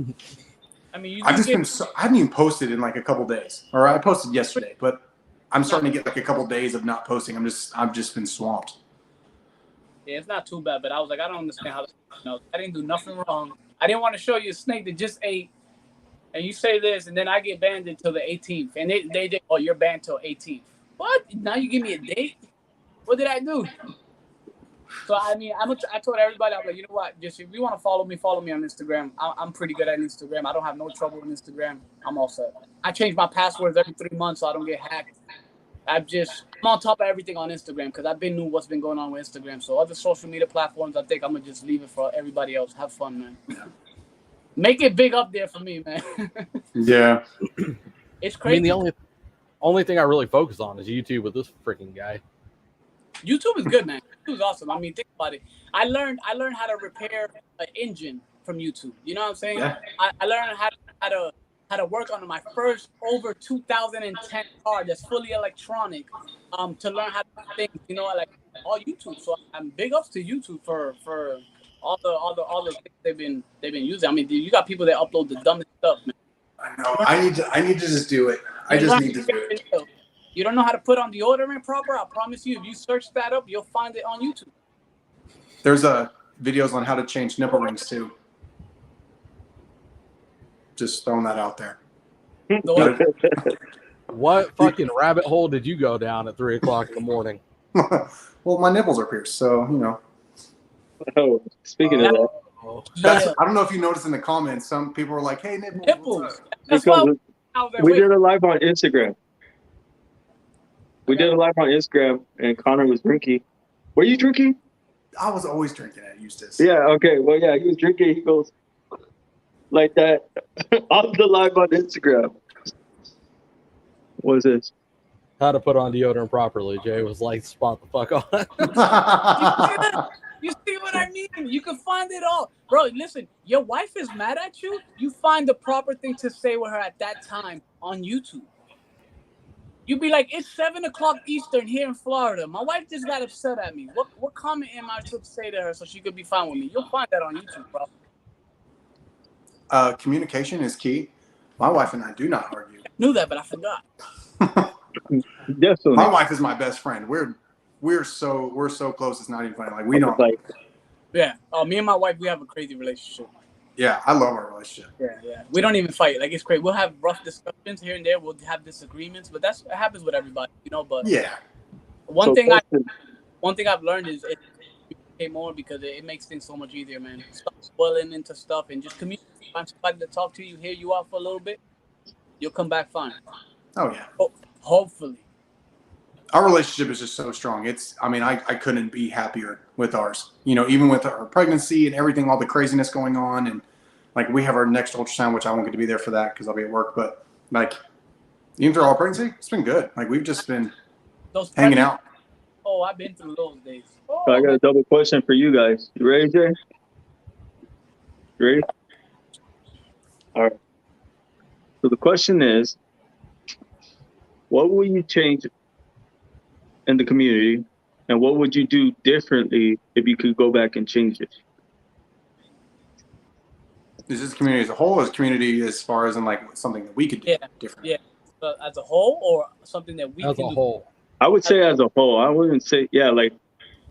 I mean, I haven't even posted in like a couple days. Or I posted yesterday, but I'm starting to get like a couple days of not posting. I've just been swamped. Yeah, it's not too bad, but I was like, I don't understand how I didn't do nothing wrong. I didn't want to show you a snake that just ate, and you say this, and then I get banned until the 18th, and they did, oh, you're banned till 18th. What? Now you give me a date? What did I do? So I mean, I told everybody, I was like, you know what? Just if you want to follow me on Instagram. I'm pretty good at Instagram. I don't have no trouble on Instagram. I'm all set. I change my passwords every 3 months so I don't get hacked. I'm on top of everything on Instagram because I've been knew what's been going on with Instagram. So other social media platforms, I think I'm gonna just leave it for everybody else. Have fun, man. Make it big up there for me, man. Yeah. It's crazy. I mean, the only thing I really focus on is YouTube with this freaking guy. YouTube is good, man. YouTube's awesome. I mean, think about it. I learned how to repair an engine from YouTube. You know what I'm saying? Yeah. I learned how to work on my first over 2010 car that's fully electronic. To learn how to do things, like all YouTube. So I'm big ups to YouTube for all the things they've been using. I mean, you got people that upload the dumbest stuff, man. I know. I need to just do it. I just need to do it. You don't know how to put on deodorant proper? I promise you, if you search that up, you'll find it on YouTube. There's videos on how to change nipple rings too. Just throwing that out there. What fucking rabbit hole did you go down at 3 o'clock in the morning? Well, my nipples are pierced, so Oh, speaking of that, I don't know if you noticed in the comments, some people were like, "Hey, nipples." That's why we did a live on Instagram. We did a live on Instagram, and Connor was drinking. Were you drinking? I was always drinking at Eustace. Yeah. Okay. Well, yeah, he was drinking. He goes like that on the live on Instagram. What is this? How to put on deodorant properly. Jay was like, spot the fuck on. You see what I mean? You can find it all. Bro, listen, your wife is mad at you. You find the proper thing to say with her at that time on YouTube. You be like, it's 7 o'clock Eastern here in Florida. My wife just got upset at me. What comment am I to say to her so she could be fine with me? You'll find that on YouTube, bro. Communication is key. My wife and I do not argue. I knew that, but I forgot. Definitely. My wife is my best friend. We're so close. It's not even funny. Like we don't. Like, Yeah. Oh, me and my wife, we have a crazy relationship. Yeah, I love our relationship. Yeah. We don't even fight. Like, it's great. We'll have rough discussions here and there. We'll have disagreements, but it happens with everybody, you know. But Yeah. one So thing question, I've learned is it communicate more, because it makes things so much easier, man. Stop swelling into stuff and just communicate. Find somebody to talk to you, hear you out for a little bit. You'll come back fine. Oh yeah. Hopefully. Our relationship is just so strong. I mean, I couldn't be happier with ours. You know, even with our pregnancy and everything, all the craziness going on, and like we have our next ultrasound, which I won't get to be there for that because I'll be at work. But like, even through all pregnancy, it's been good. Like we've just been Those hanging out. Oh, I've been through those days. so I Oh, got man. a double question for you guys. You ready, Jay? You ready? All right. So the question is, what will you change in the community, and what would you do differently if you could go back and change it? Is this community as a whole, or is community as far as in like something that we could do different? Yeah. But as a whole, or something that we As can a do? whole. I would say as a whole. I wouldn't say, yeah, like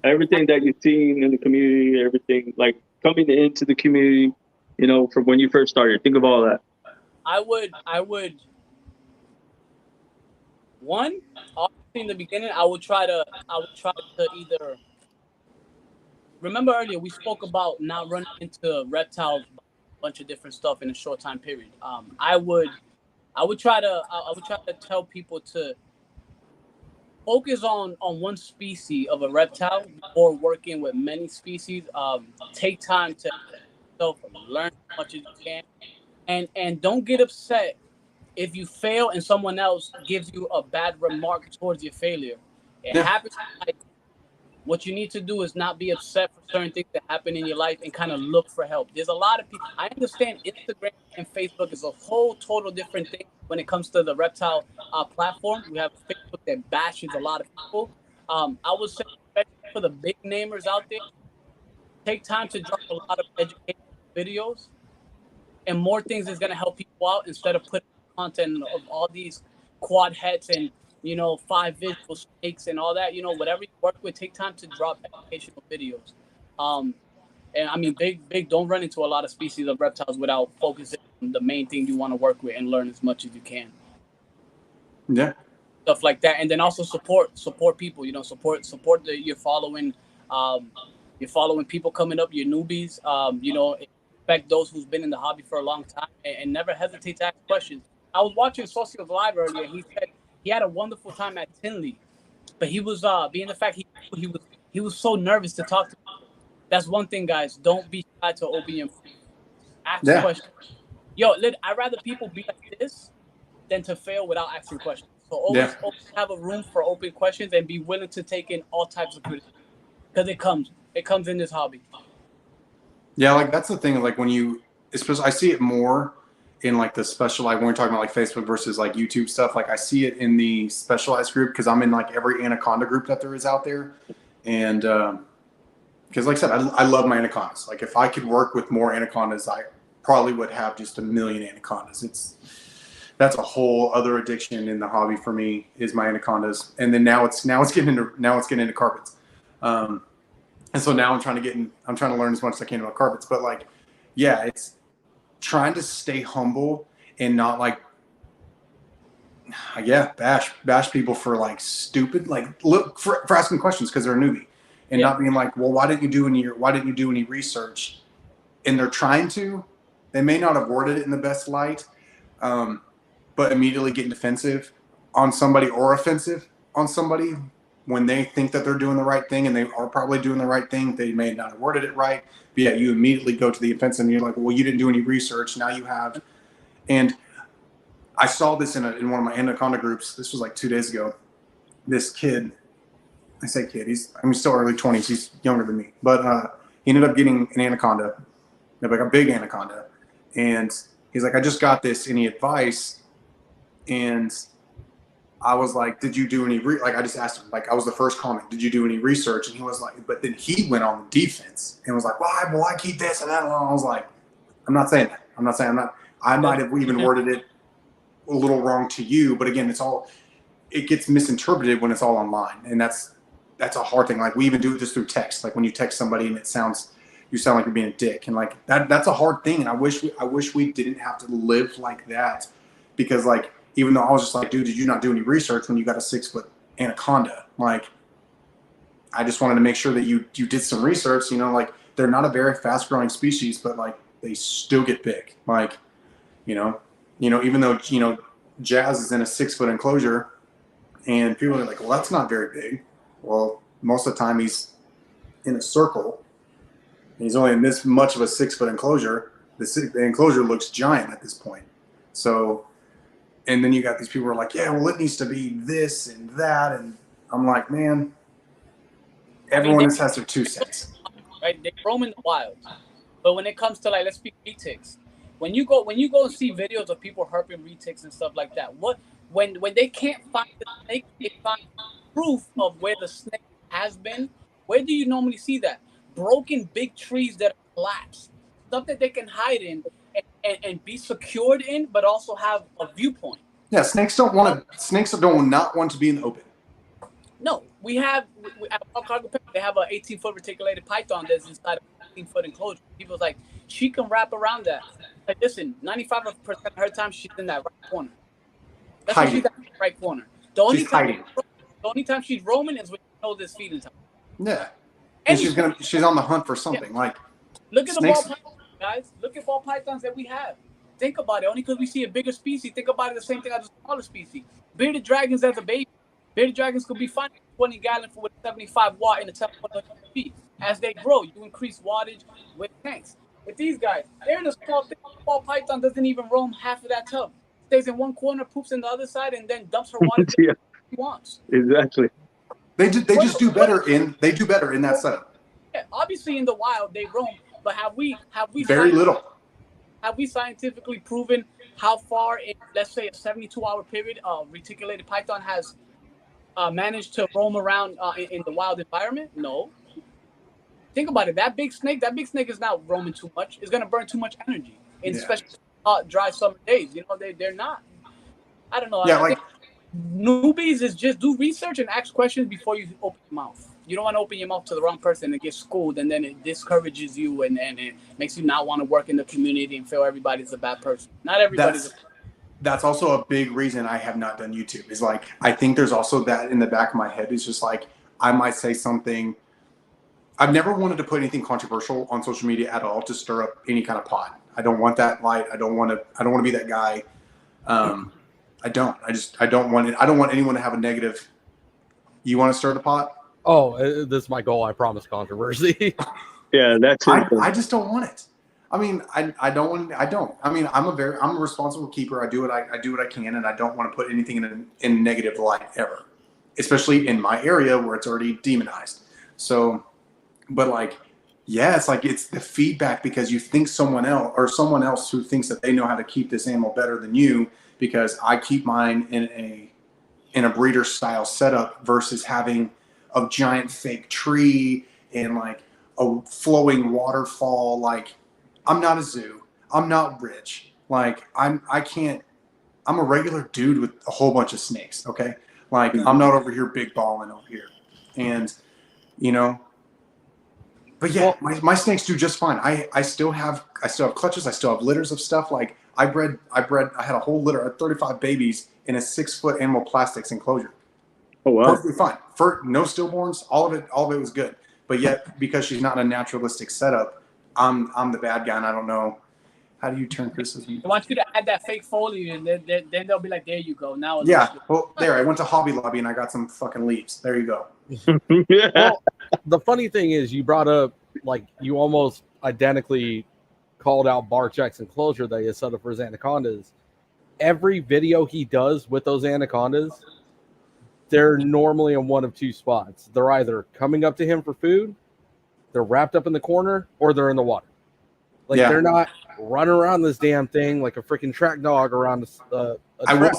everything that you've seen in the community, everything like coming into the community, you know, from when you first started. Think of all that. I would one, obviously in the beginning, I would try to either, remember earlier we spoke about not running into reptiles, a bunch of different stuff in a short time period. I would try to tell people to focus on one species of a reptile before working with many species. Take time to learn as much as you can, and don't get upset if you fail and someone else gives you a bad remark towards your failure. It Yeah. happens. What you need to do is not be upset for certain things that happen in your life and kind of look for help. There's a lot of people. I understand Instagram and Facebook is a whole total different thing when it comes to the reptile platform. We have Facebook that bashes a lot of people. I would say, especially for the big namers out there, take time to drop a lot of educational videos and more things is going to help people out instead of putting content of all these quad heads and, you know, 5 visual snakes and all that. You know, whatever you work with, take time to drop educational videos. And I mean, big, don't run into a lot of species of reptiles without focusing on the main thing you want to work with and learn as much as you can. Yeah. Stuff like that. And then also support people, you know, support you're following, you're following people coming up, your newbies, you know, respect those who's been in the hobby for a long time, and never hesitate to ask questions. I was watching Socio's live earlier. He said he had a wonderful time at Tinley, but he was being the fact he was so nervous to talk to people. That's one thing, guys. Don't be shy to open your mouth. Ask Yeah. questions. Yo, I'd rather people be like this than to fail without asking questions. So always have a room for open questions and be willing to take in all types of criticism, because it comes in this hobby. Yeah, like that's the thing. Like when you, especially, I see it more in like the special, like when we're talking about like Facebook versus like YouTube stuff. Like I see it in the specialized group because I'm in like every anaconda group that there is out there, and because like I said, I love my anacondas. Like if I could work with more anacondas, I probably would have just a million anacondas. That's a whole other addiction in the hobby for me is my anacondas, and then now it's getting into carpets. And so now I'm trying to learn as much as I can about carpets. But like, yeah, it's trying to stay humble and not like, bash people for like stupid, like look for asking questions because they're a newbie, and not being like, well, why didn't you do any research? And they're trying to, they may not have worded it in the best light, but immediately getting defensive on somebody or offensive on somebody when they think that they're doing the right thing, and they are probably doing the right thing. They may not have worded it right, but yeah, you immediately go to the offensive and you're like, well, you didn't do any research. Now you have. And I saw this in one of my anaconda groups. This was like 2 days ago. This kid, I say kid, he's still early 20s. He's younger than me, but he ended up getting an anaconda, like a big anaconda. And he's like, I just got this. Any advice? And I was like, did you do any, I just asked him, like, I was the first comment, did you do any research? And he was like, but then he went on the defense and was like, why keep this and that? And I was like, I'm not saying that. I might have even worded it a little wrong to you, but again, it gets misinterpreted when it's all online. And that's a hard thing. Like we even do it just through text. Like when you text somebody and it sounds you sound like you're being a dick. And like that's a hard thing. And I wish we didn't have to live like that, because like, even though I was just like, dude, did you not do any research when you got a 6-foot anaconda? Like, I just wanted to make sure that you did some research, you know, like they're not a very fast growing species, but like they still get big. Like, you know, even though, you know, Jazz is in a 6-foot enclosure and people are like, well, that's not very big. Well, most of the time he's in a circle. He's only in this much of a 6-foot enclosure. The enclosure looks giant at this point. So, and then you got these people who are like, yeah, well, it needs to be this and that. And I'm like, man, everyone just has their 2 cents. Right? They roam in the wild. But when it comes to, like, let's speak retics. When you go and see videos of people herping retics and stuff like that, when they can't find the snake, they find proof of where the snake has been. Where do you normally see that? Broken big trees that are collapsed. Stuff that they can hide in and be secured in, but also have a viewpoint. Yeah, snakes do not want to be in the open. No, we at Cargo Park, they have an 18-foot reticulated python that's inside a 18-foot enclosure. People's like, she can wrap around that. Like, listen, 95% of her time she's in that right corner. That's when she's at the right corner. The only time she's roaming is when you know this feeding time. Yeah, and she's on the hunt for something. Yeah. Like, look at snakes. The ball pythons, guys. Look at ball pythons that we have. Think about it. Only because we see a bigger species. Think about it the same thing as a smaller species. Bearded dragons as a baby. Bearded dragons could be fine 20 gallon for 75 watt in a 700 feet. As they grow, you increase wattage with tanks. With these guys, they're in a small thing. Ball python doesn't even roam half of that tub. Stays in one corner, poops in the other side, and then dumps her water yeah. He wants. Exactly. They just do better in that setup. Yeah, obviously in the wild they roam, but have we very little. Have we scientifically proven how far in, let's say, a 72-hour period reticulated python has managed to roam around in the wild environment? No. Think about it. That big snake is not roaming too much. It's gonna burn too much energy, especially hot, dry summer days. You know, they're not. I don't know. Yeah, I think newbies is just do research and ask questions before you open your mouth. You don't want to open your mouth to the wrong person and get schooled, and then it discourages you and it makes you not want to work in the community and feel everybody's a bad person. Not everybody's. That's also a big reason I have not done YouTube. Is like, I think there's also that in the back of my head. Is just like, I might say something. I've never wanted to put anything controversial on social media at all to stir up any kind of pot. I don't want that light. I don't want to be that guy. I don't want it. I don't want anyone to have a negative. You want to stir the pot? Oh, this is my goal. I promise controversy. Yeah, that's it. I just don't want it. I mean, I don't. I mean, I'm a responsible keeper. I do what I can, and I don't want to put anything in a negative light ever, especially in my area where it's already demonized. So, but like, yeah, it's the feedback because you think someone else who thinks that they know how to keep this animal better than you, because I keep mine in a breeder style setup versus having a giant fake tree and like a flowing waterfall. Like, I'm not a zoo. I'm not rich. Like, I'm a regular dude with a whole bunch of snakes. Okay. Like, I'm not over here big balling over here. And, you know, but yeah, my snakes do just fine. I still have clutches. I still have litters of stuff. Like, I had a whole litter of 35 babies in a 6-foot animal plastics enclosure. Oh, wow. Perfectly fine. For no stillborns, all of it was good. But yet, because she's not in a naturalistic setup, I'm the bad guy, and I don't know. How do you turn criticism? I want you to add that fake foliage, and then they'll be like, there you go. Now it's well, there, I went to Hobby Lobby, and I got some fucking leaves. There you go. Yeah. Well, the funny thing is, you brought up, like, you almost identically called out Barczyk's enclosure that he has set up for his anacondas. Every video he does with those anacondas, they're normally in one of two spots. They're either coming up to him for food, they're wrapped up in the corner, or they're in the water. Like, they're not running around this damn thing like a freaking track dog around a track.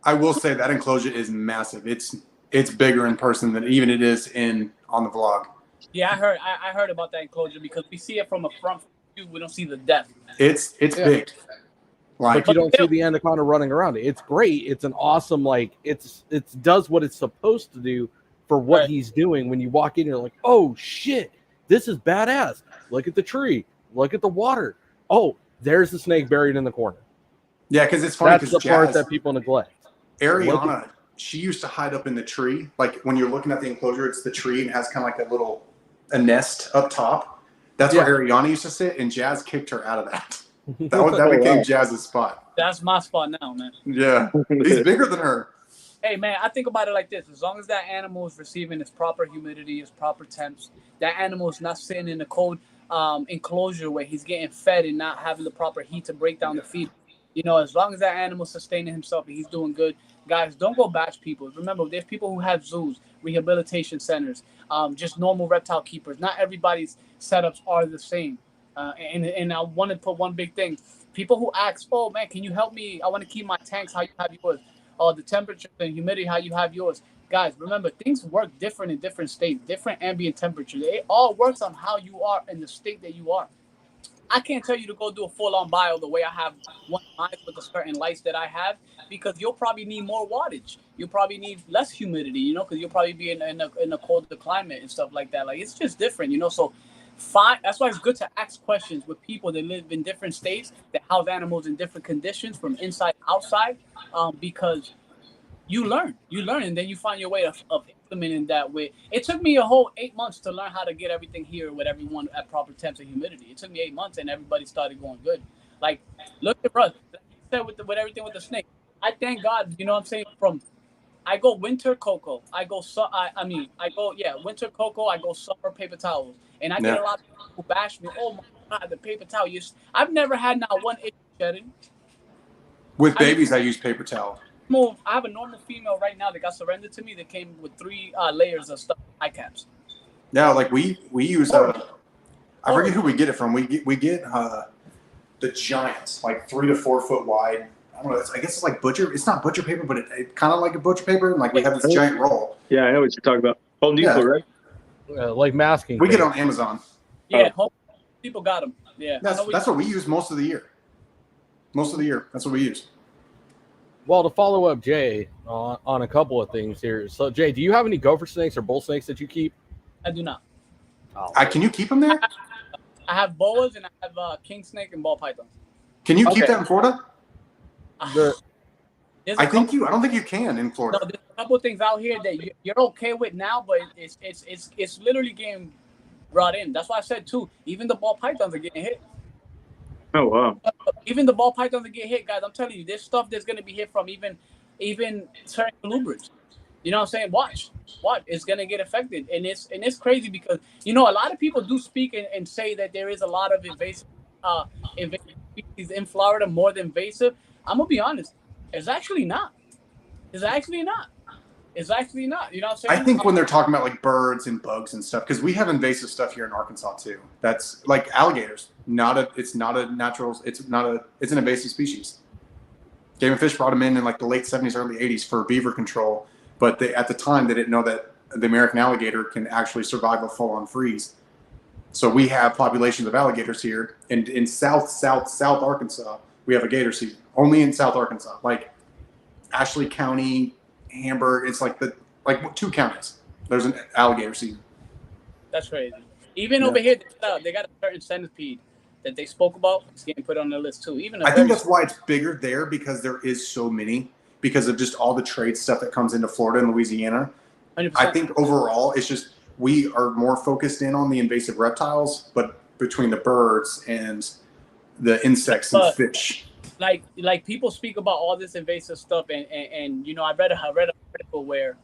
I will say that enclosure is massive. It's bigger in person than even it is on the vlog. Yeah, I heard about that enclosure because we see it from a front view. We don't see the depth. It's big. Like, but you don't see the anaconda running around it. It's great. It's an awesome, like, it does what it's supposed to do for what he's doing. When you walk in, you're like, oh shit, This is badass. Look at the tree. Look at the water. Oh, there's the snake buried in the corner. Yeah, because it's funny That's the part that people neglect. Ariana, she used to hide up in the tree. Like when you're looking at the enclosure, it's the tree and it has kind of like a nest up top. That's where Ariana used to sit, and Jazz kicked her out of that. That became Jazz's spot. That's my spot now, man. Yeah, he's bigger than her. Hey, man, I think about it like this. As long as that animal is receiving its proper humidity, its proper temps, that animal is not sitting in a cold enclosure where he's getting fed and not having the proper heat to break down the feed. You know, as long as that animal's sustaining himself and he's doing good, guys, don't go bash people. Remember, there's people who have zoos, rehabilitation centers, just normal reptile keepers. Not everybody's setups are the same. And I want to put one big thing. People who ask, oh, man, can you help me? I want to keep my tanks how you have yours. The temperature and humidity, how you have yours. Guys, remember, things work different in different states, different ambient temperature. It all works on how you are in the state that you are. I can't tell you to go do a full-on bio the way I have one line with the certain lights that I have, because you'll probably need more wattage. You'll probably need less humidity, you know, because you'll probably be in a colder climate and stuff like that. Like, it's just different, you know, so fine. That's why it's good to ask questions with people that live in different states, that house animals in different conditions from inside outside, because you learn, and then you find your way of implementing that way. It took me a whole 8 months to learn how to get everything here with everyone at proper temps and humidity. It took me 8 months, and everybody started going good. Like, look at Russ, like you said, with everything with the snake. I thank God, you know what I'm saying, I go winter cocoa. I go winter cocoa. I go summer paper towels, and I get a lot of people who bash me. Oh my God, the paper towel! I've never had not one issue shedding. With babies, I use paper towel. I have a normal female right now that got surrendered to me that came with 3 layers of stuff, eye caps. Yeah, like we use I forget who we get it from. We get the giants, like 3 to 4 foot wide. I don't know. I guess it's like butcher. It's not butcher paper, but it kind of like a butcher paper. And like we have this giant roll. Yeah, I know what you're talking about. Home Depot, right? Like masking. We get it on Amazon. Yeah, people got them. Yeah, that's what we use most of the year. Most of the year, that's what we use. Well, to follow up Jay on a couple of things here. So, Jay, do you have any gopher snakes or bull snakes that you keep? I do not. Oh, can you keep them there? I have boas and I have king snake and ball pythons. Can you keep that in Florida? I don't think you can in Florida. No, there's a couple of things out here that you're okay with now, but it's literally getting brought in. That's why I said too. Even the ball pythons are getting hit. Oh wow! Even the ball pythons that get hit, guys. I'm telling you, there's stuff that's gonna be hit from even certain colubrids. You know what I'm saying? Watch, it's gonna get affected, and it's crazy because you know a lot of people do speak and say that there is a lot of invasive species in Florida, more than invasive. I'm gonna be honest, it's actually not. You know what I'm saying? I think when they're talking about like birds and bugs and stuff, because we have invasive stuff here in Arkansas too. That's like alligators. It's an invasive species. Game and Fish brought them in like the late 70s, early 80s for beaver control, but at the time they didn't know that the American alligator can actually survive a full-on freeze. So we have populations of alligators here, and in South Arkansas we have a gator season. Only in South Arkansas, like Ashley County, Hamburg. It's like 2 counties. There's an alligator season. That's crazy. Even over here, they got a certain centipede that they spoke about. It's getting put on the list too. I think that's why it's bigger there, because there is so many, because of just all the trade stuff that comes into Florida and Louisiana. 100%. I think overall, it's just we are more focused in on the invasive reptiles, but between the birds and the insects and fish. Like people speak about all this invasive stuff, and you know, I read an article where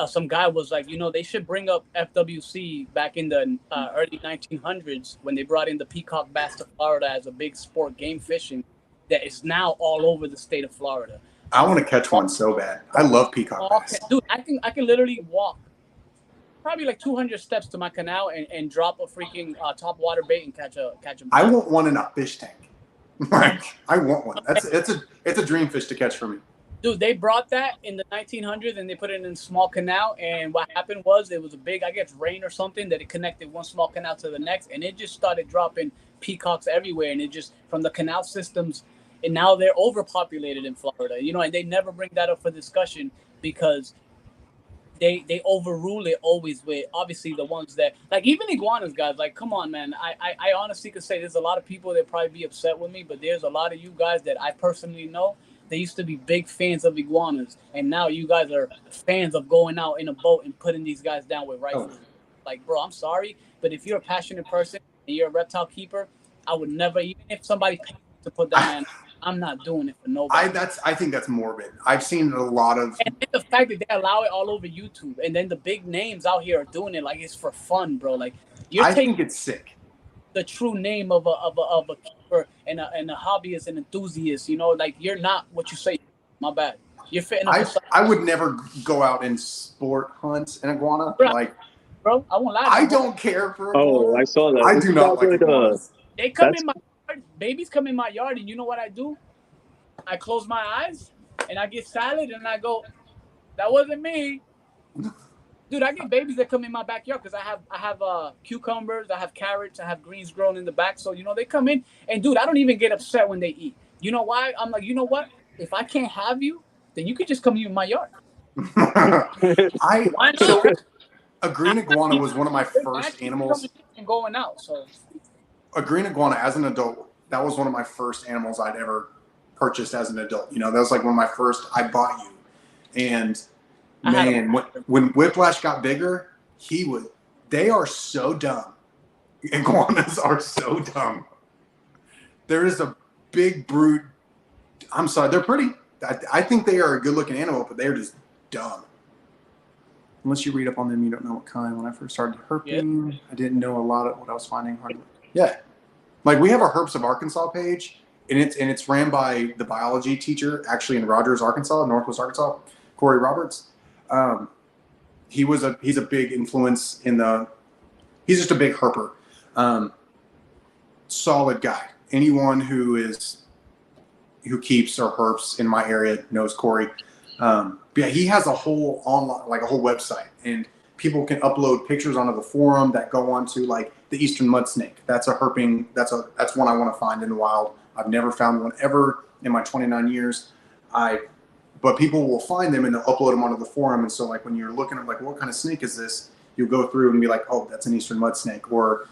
some guy was like, you know, they should bring up FWC back in the early 1900s when they brought in the peacock bass to Florida as a big sport, game fishing, that is now all over the state of Florida. I want to catch one so bad. I love peacock bass. Dude, I can literally walk probably like 200 steps to my canal and drop a freaking top water bait and catch a. I want one in a fish tank. Like, I want one. It's a dream fish to catch for me. Dude, they brought that in the 1900s and they put it in a small canal. And what happened was it was a big, I guess, rain or something that it connected one small canal to the next. And it just started dropping peacocks everywhere. And it just, from the canal systems, and now they're overpopulated in Florida, you know, and they never bring that up for discussion because they overrule it always with obviously the ones that like even iguanas guys, like come on man, I honestly could say there's a lot of people that probably be upset with me, but there's a lot of you guys that I personally know, they used to be big fans of iguanas, and now you guys are fans of going out in a boat and putting these guys down with rifles. Like bro, I'm sorry, but if you're a passionate person and you're a reptile keeper, I would never, even if somebody paid to put that man, I'm not doing it for nobody. I think that's morbid. I've seen a lot of, and the fact that they allow it all over YouTube, and then the big names out here are doing it like it's for fun, bro. Like you're I taking think it's sick. the true name of a keeper and a hobbyist and enthusiast. You know, like you're not what you say. My bad. You're fitting up. I would never go out and sport hunt an iguana. Bro, like, bro, I won't lie. I don't care for iguana. Oh, I saw that. I do not like iguanas. They come in my yard. Babies come in my yard, and you know what I do? I close my eyes and I get silent and I go, "That wasn't me." Dude, I get babies that come in my backyard because I have cucumbers, I have carrots, I have greens growing in the back. So you know they come in, and dude, I don't even get upset when they eat. You know why? I'm like, you know what? If I can't have you, then you could just come in my yard. A green iguana was one of my first animals. And going out, so a green iguana as an adult, that was one of my first animals I'd ever purchased as an adult. You know, that was like one of my first. I bought you, and man, when Whiplash got bigger, they are so dumb. Iguanas are so dumb. There is a big brute. I'm sorry, they're pretty. I think they are a good-looking animal, but they're just dumb. Unless you read up on them, you don't know what kind. When I first started herping, yeah. I didn't know a lot of what I was finding hard. Yeah, like we have a Herps of Arkansas page, and it's ran by the biology teacher actually in Rogers, Arkansas, Northwest Arkansas, Corey Roberts. He's a big influence in the. He's just a big herper, solid guy. Anyone who keeps or herps in my area knows Corey. Yeah, he has a whole online, like a whole website, and people can upload pictures onto the forum that go onto like the eastern mud snake. That's a herping. That's one I want to find in the wild. I've never found one ever in my 29 years. But people will find them and they'll upload them onto the forum. And so like when you're looking at like what kind of snake is this, you'll go through and be like, oh, that's an eastern mud snake, or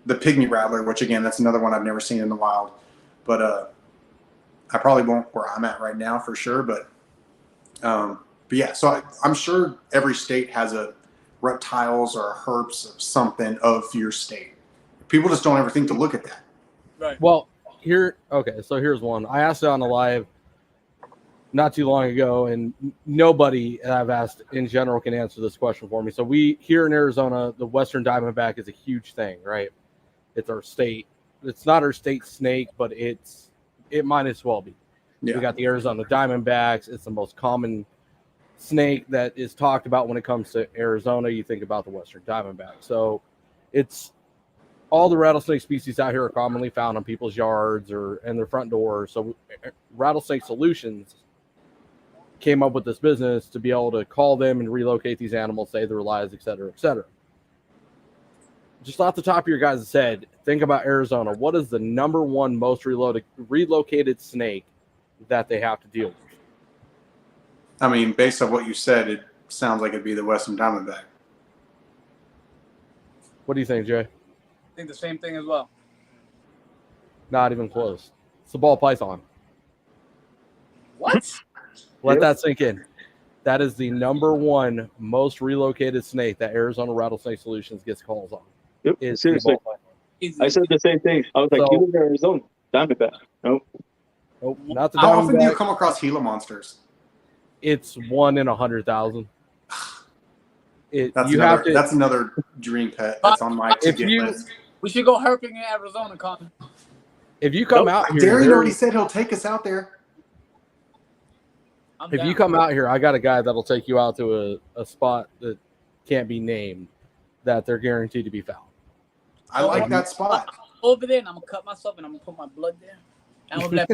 the pygmy rattler, which again, that's another one I've never seen in the wild. But I probably won't where I'm at right now for sure. But yeah, so I'm sure every state has a reptiles or a herps of something of your state. People just don't ever think to look at that. Right. Well, so here's one. I asked it on the live not too long ago, and nobody I've asked in general can answer this question for me. So we here in Arizona, the Western Diamondback is a huge thing, right? It's our state. It's not our state snake, but it might as well be. Yeah. We got the Arizona Diamondbacks. It's the most common snake that is talked about when it comes to Arizona. You think about the Western Diamondback. So it's all the rattlesnake species out here are commonly found on people's yards or in their front doors. So Rattlesnake Solutions came up with this business to be able to call them and relocate these animals, save their lives, et cetera, et cetera. Just off the top of your guys' head, think about Arizona. What is the number one most relocated snake that they have to deal with? I mean, based on what you said, it sounds like it'd be the Western Diamondback. What do you think, Jay? I think the same thing as well. Not even close. It's the ball python. What? Let that sink in. That is the number one most relocated snake that Arizona Rattlesnake Solutions gets calls on. Yep, seriously. I said the same thing. I was like, you live in Arizona, Diamondback. Nope. Nope, not the How Diamondback. often do you come across Gila monsters? It's 1 in 100,000. That's another dream pet. That's on my list. We should go herping in Arizona, Colin. If you come out here, Darian already said he'll take us out there. If you come out here, I got a guy that'll take you out to a spot that can't be named, that they're guaranteed to be found. I like that spot. Over there, and I'm gonna cut myself, and I'm gonna put my blood there. And I'm gonna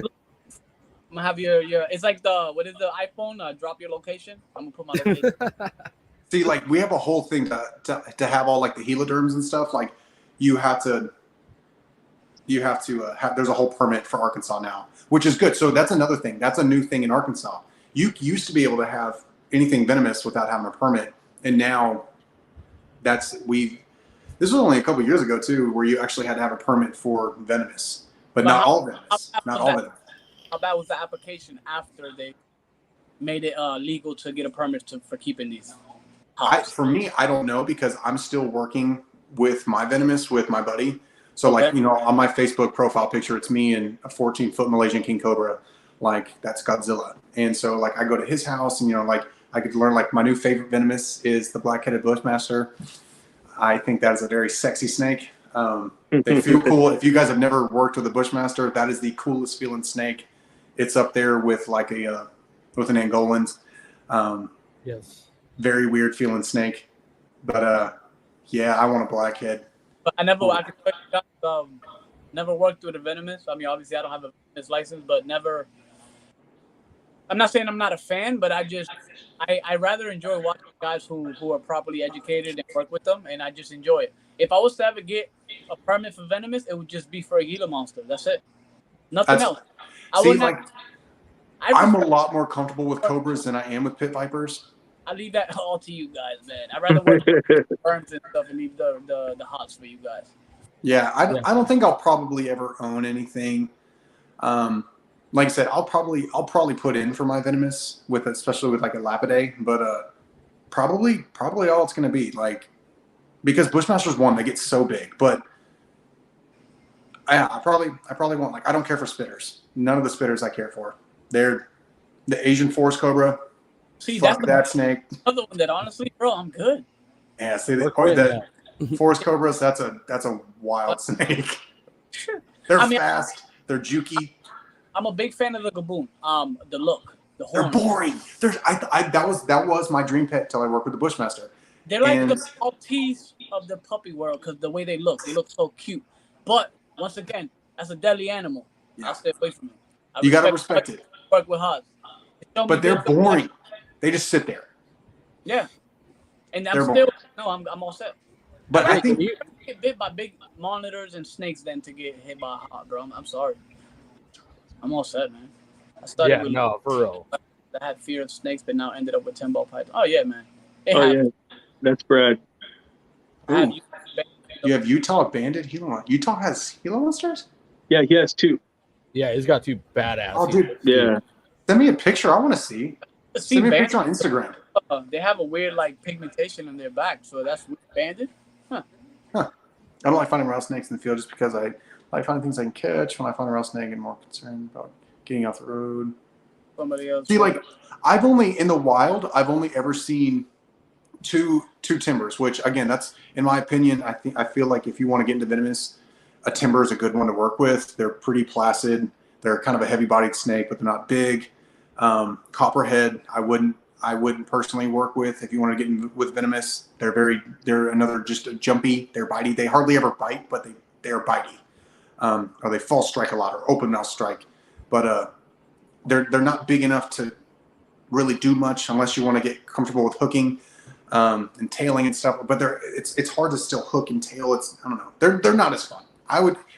have your. It's like what is the iPhone? Drop your location. I'm gonna put my location. See, like we have a whole thing to have all like the heliderms and stuff. Like you have to have. There's a whole permit for Arkansas now, which is good. So that's another thing. That's a new thing in Arkansas. You used to be able to have anything venomous without having a permit. And now this was only a couple years ago too, where you actually had to have a permit for venomous, but not all venomous. Not all venomous. How bad was the application after they made it legal to get a permit for keeping these? For me, I don't know, because I'm still working with my venomous with my buddy. So like, you know, on my Facebook profile picture, it's me and a 14-foot Malaysian king cobra, like that's Godzilla. And so like I go to his house, and you know, like I could learn, like my new favorite venomous is the black-headed bushmaster. I think that is a very sexy snake. They feel cool. If you guys have never worked with a bushmaster, that is the coolest feeling snake. It's up there with like with an Angolan. Yes. Very weird feeling snake. But yeah, I want a blackhead. But I never worked with a venomous. I mean, obviously I don't have a venomous license, but never. I'm not saying I'm not a fan, but I rather enjoy watching guys who are properly educated and work with them, and I just enjoy it. If I was to ever get a permit for venomous, it would just be for a Gila monster. That's it. Nothing else. I'm a lot more comfortable with cobras than I am with pit vipers. I leave that all to you guys, man. I'd rather work with burns and stuff and leave the hots for you guys. Yeah, I don't think I'll probably ever own anything. Like I said, I'll probably put in for my venomous especially with like a Lapidae, but probably all it's gonna be, like, because Bushmasters they get so big, but I probably won't, like, I don't care for spitters. None of the spitters I care for. They're the Asian forest cobra. See, fuck that snake. Other one that honestly, bro, I'm good. Yeah, see the forest cobras, that's a wild snake. They're fast, they're jukey. I'm a big fan of the gaboon. The look, the horn. They're boring. That was my dream pet until I worked with the Bushmaster. They're like the Maltese of the puppy world, because the way they look so cute. But once again, as a deadly animal, I'll stay away from it. You gotta respect it. Work with Hods. But they're boring. They just sit there. Yeah, and I'm all set. But I think you get bit by big monitors and snakes than to get hit by a hot, bro. I'm sorry. I'm all set, man. I started for real. I had fear of snakes, but now ended up with 10-ball python. Oh yeah, man. That's Brad. You have Utah banded Gila monsters. Utah has Gila monsters? Yeah, he has 2. Yeah, he's got 2 badass. Oh, dude. Yeah. Send me a picture. I want to see. Send me a picture on Instagram. They have a weird like pigmentation on their back, so that's banded. Huh. I don't like finding rattlesnakes in the field just because I like finding things I can catch. When I find a rattlesnake, I'm more concerned about getting off the road. Somebody else. See, like, I've only ever seen two timbers, which again, that's, in my opinion, I feel like if you want to get into venomous, a timber is a good one to work with. They're pretty placid. They're kind of a heavy-bodied snake, but they're not big. Copperhead, I wouldn't personally work with if you want to get in with venomous. They're another just a jumpy. They're bitey. They hardly ever bite, but they're bitey. Or they false strike a lot, or open mouth strike. But they're not big enough to really do much unless you want to get comfortable with hooking and tailing and stuff. But it's hard to still hook and tail. I don't know. They're not as fun.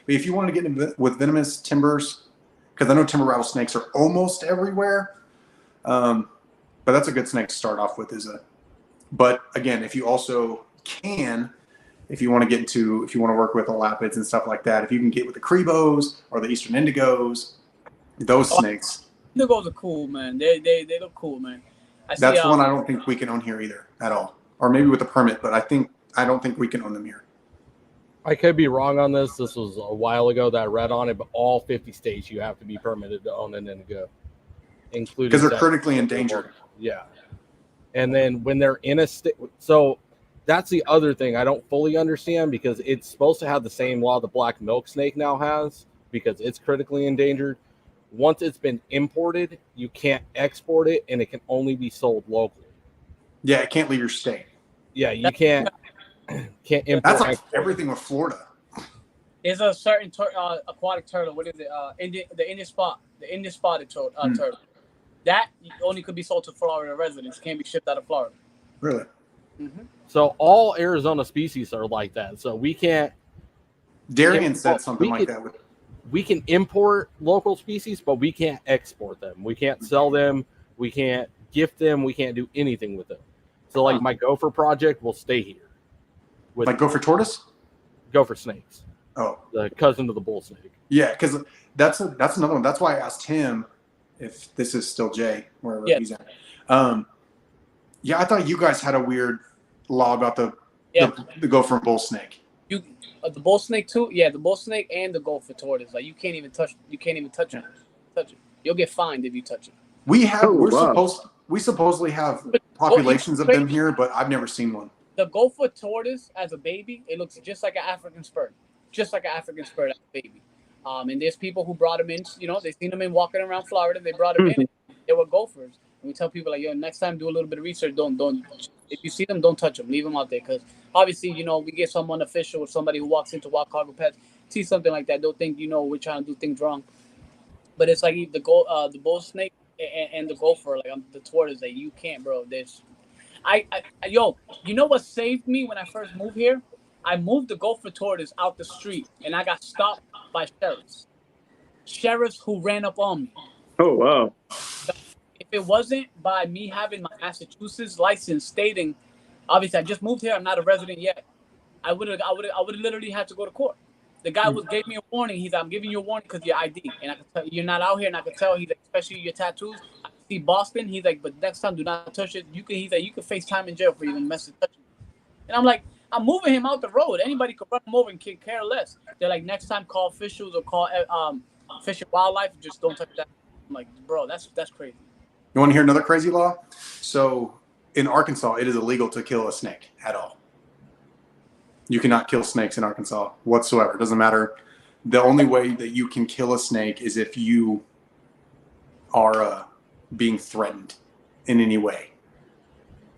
If you want to get in with venomous timbers, because I know timber rattlesnakes are almost everywhere. But that's a good snake to start off with. But again, if you also if you want to work with the lapids and stuff like that, if you can get with the Crebos or the Eastern Indigos, those snakes. Indigos are cool, man. They look cool, man. That's one I don't think we can own here either at all. Or maybe with a permit, but I don't think we can own them here. I could be wrong on this. This was a while ago that I read on it, but all 50 states you have to be permitted to own an indigo, including because they're critically endangered. Yeah, and then when they're in a state, so that's the other thing I don't fully understand, because it's supposed to have the same law the black milk snake now has, because it's critically endangered. Once it's been imported, you can't export it, and it can only be sold locally. Yeah, it can't leave your state. Yeah, you can't import. That's like everything with Florida. There's a certain aquatic turtle. What is it? The Indian spotted turtle. That only could be sold to Florida residents. Can't be shipped out of Florida. Really? Mm-hmm. So all Arizona species are like that. So we can't. Darian said something like that. We can import local species, but we can't export them. We can't sell them. We can't gift them. We can't do anything with them. So like my gopher project will stay here. With Like gopher tortoise? Gopher snakes. Oh, the cousin of the bull snake. Yeah, because that's another one. That's why I asked him if this is still Jay, wherever he's at. Yeah, I thought you guys had a weird law about the gopher and bull snake. The bull snake too. Yeah, the bull snake and the gopher tortoise. Like you can't even touch it. You'll get fined if you touch it. We supposedly have populations of them here, but I've never seen one. The gopher tortoise as a baby, it looks just like an African spurt. Just like an African spurt as a baby. And there's people who brought them in, they seen them in walking around Florida, they brought them in, and they were gophers. And we tell people like, next time do a little bit of research, don't if you see them, don't touch them, leave them out there, because obviously, we get someone official or somebody who walks into Wild Cargo Pets, see something like that, they'll think, we're trying to do things wrong. But it's like the bull snake and the gopher, like the tortoise, like you can't, bro. You know what saved me when I first moved here? I moved the gopher tortoise out the street, and I got stopped by sheriffs who ran up on me. Oh wow! If it wasn't by me having my Massachusetts license stating, obviously I just moved here, I'm not a resident yet, I would have literally had to go to court. The guy gave me a warning. He's like, I'm giving you a warning because your ID, and I can tell you're not out here, and I can tell. He's like, especially your tattoos. I see Boston. He's like, but next time do not touch it. He's like, you can face time in jail for even messing touching it. And I'm like, I'm moving him out the road. Anybody could run him over and care less. They're like, next time call officials or call Fish and Wildlife. Just don't touch that. I'm like, bro, that's crazy. You want to hear another crazy law? So in Arkansas, it is illegal to kill a snake at all. You cannot kill snakes in Arkansas whatsoever. It doesn't matter. The only way that you can kill a snake is if you are being threatened in any way.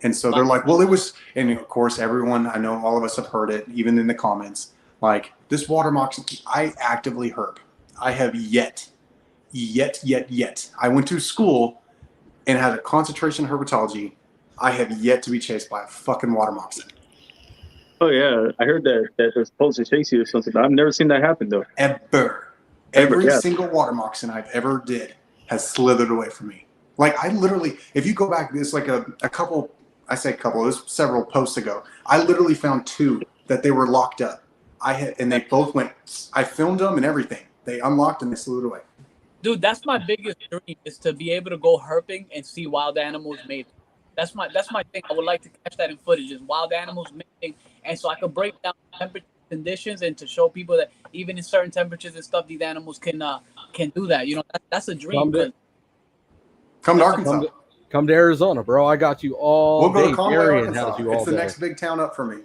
And so they're like, well, it was, and of course, everyone, I know all of us have heard it, even in the comments, like this water moccasin, I actively herp. I have yet. I went to school and had a concentration in herpetology. I have yet to be chased by a fucking water moccasin. Oh yeah, I heard that they're supposed to chase you or something. I've never seen that happen though. Every single water moccasin I've ever did has slithered away from me. Like I literally, if you go back, it's like a couple. I say couple. It was several posts ago. I literally found two that they were locked up. And they both went. I filmed them and everything. They unlocked and they slithered away. Dude, that's my biggest dream, is to be able to go herping and see wild animals mating. That's my thing. I would like to catch that in footage, is wild animals mating, and so I could break down temperature conditions and to show people that even in certain temperatures and stuff, these animals can do that. That's a dream. Come to Arkansas. Come to Arizona, bro. I got you all. We'll go to Conway, Arkansas. It's the next big town up for me.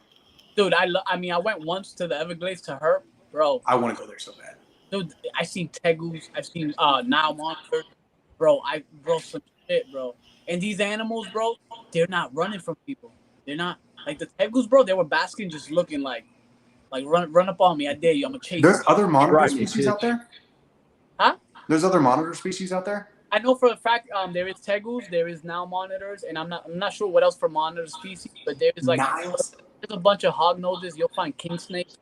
Dude, I went once to the Everglades to herp, bro. I want to go there so bad. Dude, I seen tegus. I've seen Nile monitors, bro. Some shit, bro. And these animals, bro, they're not running from people. They're not like the tegus, bro. They were basking, just looking like run up on me. I dare you. I'm gonna chase. There's other monitor species out there. Huh? There's other monitor species out there. I know for a fact there is tegus, there is Nile monitors, and I'm not sure what else for monitor species, but there's there's a bunch of hog noses. You'll find king snakes.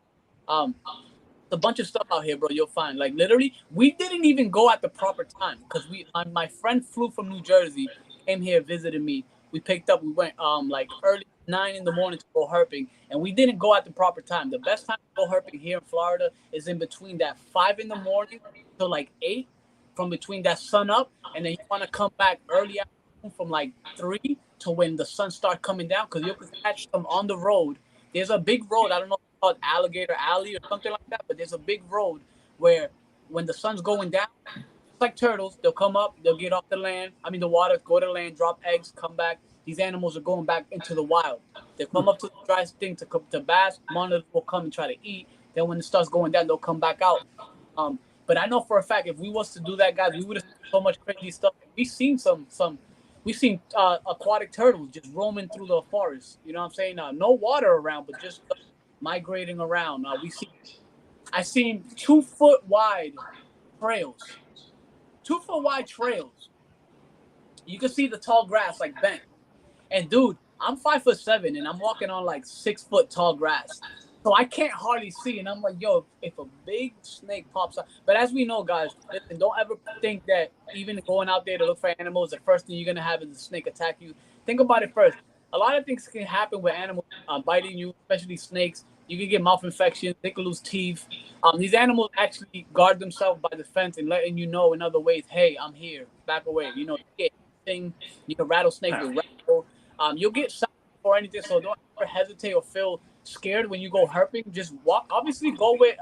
A bunch of stuff out here, bro. You'll find like literally. We didn't even go at the proper time because my friend flew from New Jersey, came here, visited me. We picked up. We went like early 9 in the morning to go herping, and we didn't go at the proper time. The best time to go herping here in Florida is in between that 5 in the morning to like 8. From between that sun up, and then you want to come back early afternoon from like 3 to when the sun starts coming down, because you can catch them on the road. There's a big road, I don't know if it's called Alligator Alley or something like that, but there's a big road where when the sun's going down, it's like turtles, they'll come up, they'll get off the water, go to the land, drop eggs, come back. These animals are going back into the wild. They come up to the dry thing to bask, monitors will come and try to eat. Then when it starts going down, they'll come back out. But I know for a fact, if we was to do that, guys, we would have seen so much crazy stuff. We've seen we've seen aquatic turtles just roaming through the forest. You know what I'm saying? No water around, but just migrating around. I seen 2 foot wide trails. 2 foot wide trails. You can see the tall grass like bent. And dude, I'm 5'7" and I'm walking on like 6 foot tall grass. So I can't hardly see. And I'm like, yo, if a big snake pops up. But as we know, guys, listen, don't ever think that even going out there to look for animals, the first thing you're going to have is a snake attack you. Think about it first. A lot of things can happen with animals biting you, especially snakes. You can get mouth infections, they can lose teeth. These animals actually guard themselves by defense and letting you know in other ways, hey, I'm here, back away. You know, you get anything, you know, rattlesnake will rattle. You'll get shot or anything, so don't ever hesitate or feel scared when you go herping. Just walk. Obviously, go with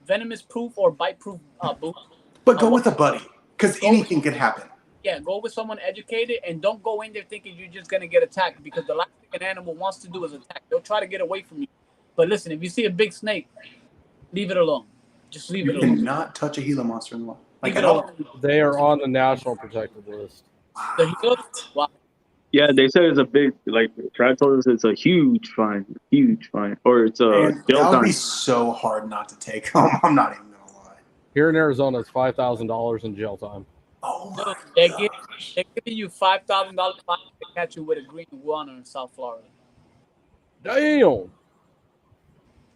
venomous proof or bite proof boots. But go with a buddy, because anything can happen. Yeah, go with someone educated and don't go in there thinking you're just gonna get attacked, because the last thing an animal wants to do is attack. They'll try to get away from you. But listen, if you see a big snake, leave it alone. Just leave it alone. You cannot touch a Gila monster in the wild. Like Leave at it all. alone. They are on the national protected list. The Gila, wow. Yeah, they said it's a big, like Brad told us, it's a huge fine, or it's a And jail that would time. be so hard not to take home. I'm not even gonna lie. Here in Arizona, it's $5,000 in jail time. Oh my They're God. giving you $5,000 fine to catch you with a green iguana in South Florida. Damn.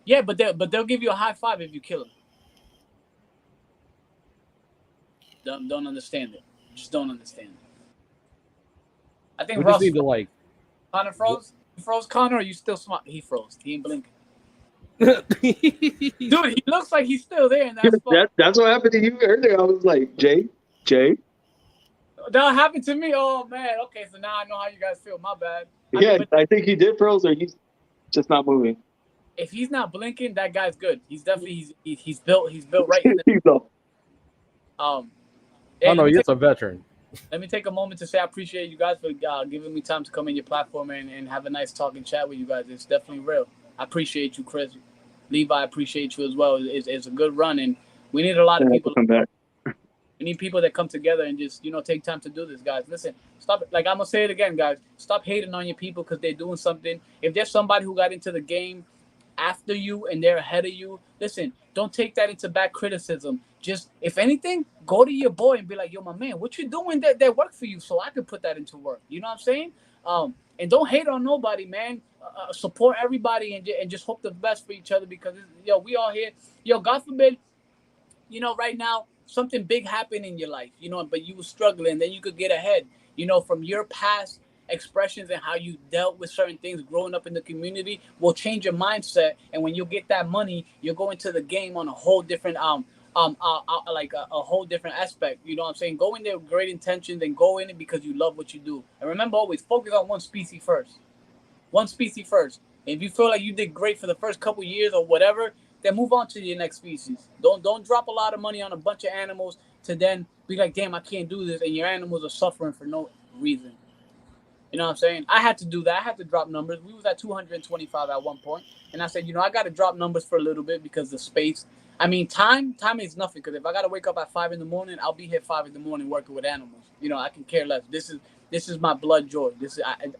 Yeah, but they'll give you a high five if you kill him. Don't understand it. Just don't understand it. I think We Russ just need to like. Connor froze. You froze, Connor, or you still smart? He froze. He ain't blinking. Dude, Dude, he looks like he's still there in that spot. That's what happened to you earlier. I was like, Jay. That happened to me. Oh man. Okay, so now I know how you guys feel. My bad. I think he did froze, or he's just not moving. If he's not blinking, that guy's good. He's definitely he's built right in He's up. the oh no, he's a veteran. Let me take a moment to say I appreciate you guys for giving me time to come in your platform and have a nice talk and chat with you guys. It's definitely real. I appreciate you, Chris. Levi, I appreciate you as well. It's a good run, and we need a lot of people. Come back. We need people that come together and just, take time to do this, guys. Listen, stop. Like, I'm going to say it again, guys. Stop hating on your people because they're doing something. If there's somebody who got into the game after you and they're ahead of you, listen, don't take that into bad criticism. Just, if anything, go to your boy and be like, yo, my man, what you doing that worked for you so I could put that into work? You know what I'm saying? And don't hate on nobody, man. Support everybody and just hope the best for each other because, we all here. God forbid, right now, something big happened in your life, but you were struggling, then you could get ahead, from your past expressions and how you dealt with certain things growing up in the community will change your mindset. And when you get that money, you're going to the game on a whole different, like a whole different aspect. You know what I'm saying? Go in there with great intentions and go in it because you love what you do. And remember, always focus on one species first. One species first. And if you feel like you did great for the first couple years or whatever, then move on to your next species. Don't drop a lot of money on a bunch of animals to then be like, damn, I can't do this, and your animals are suffering for no reason. You know what I'm saying? I had to do that. I had to drop numbers. We was at 225 at one point, and I said, I got to drop numbers for a little bit because the space. I mean, time is nothing. Because if I got to wake up at 5 a.m, I'll be here 5 a.m working with animals. I can care less. This is my blood joy.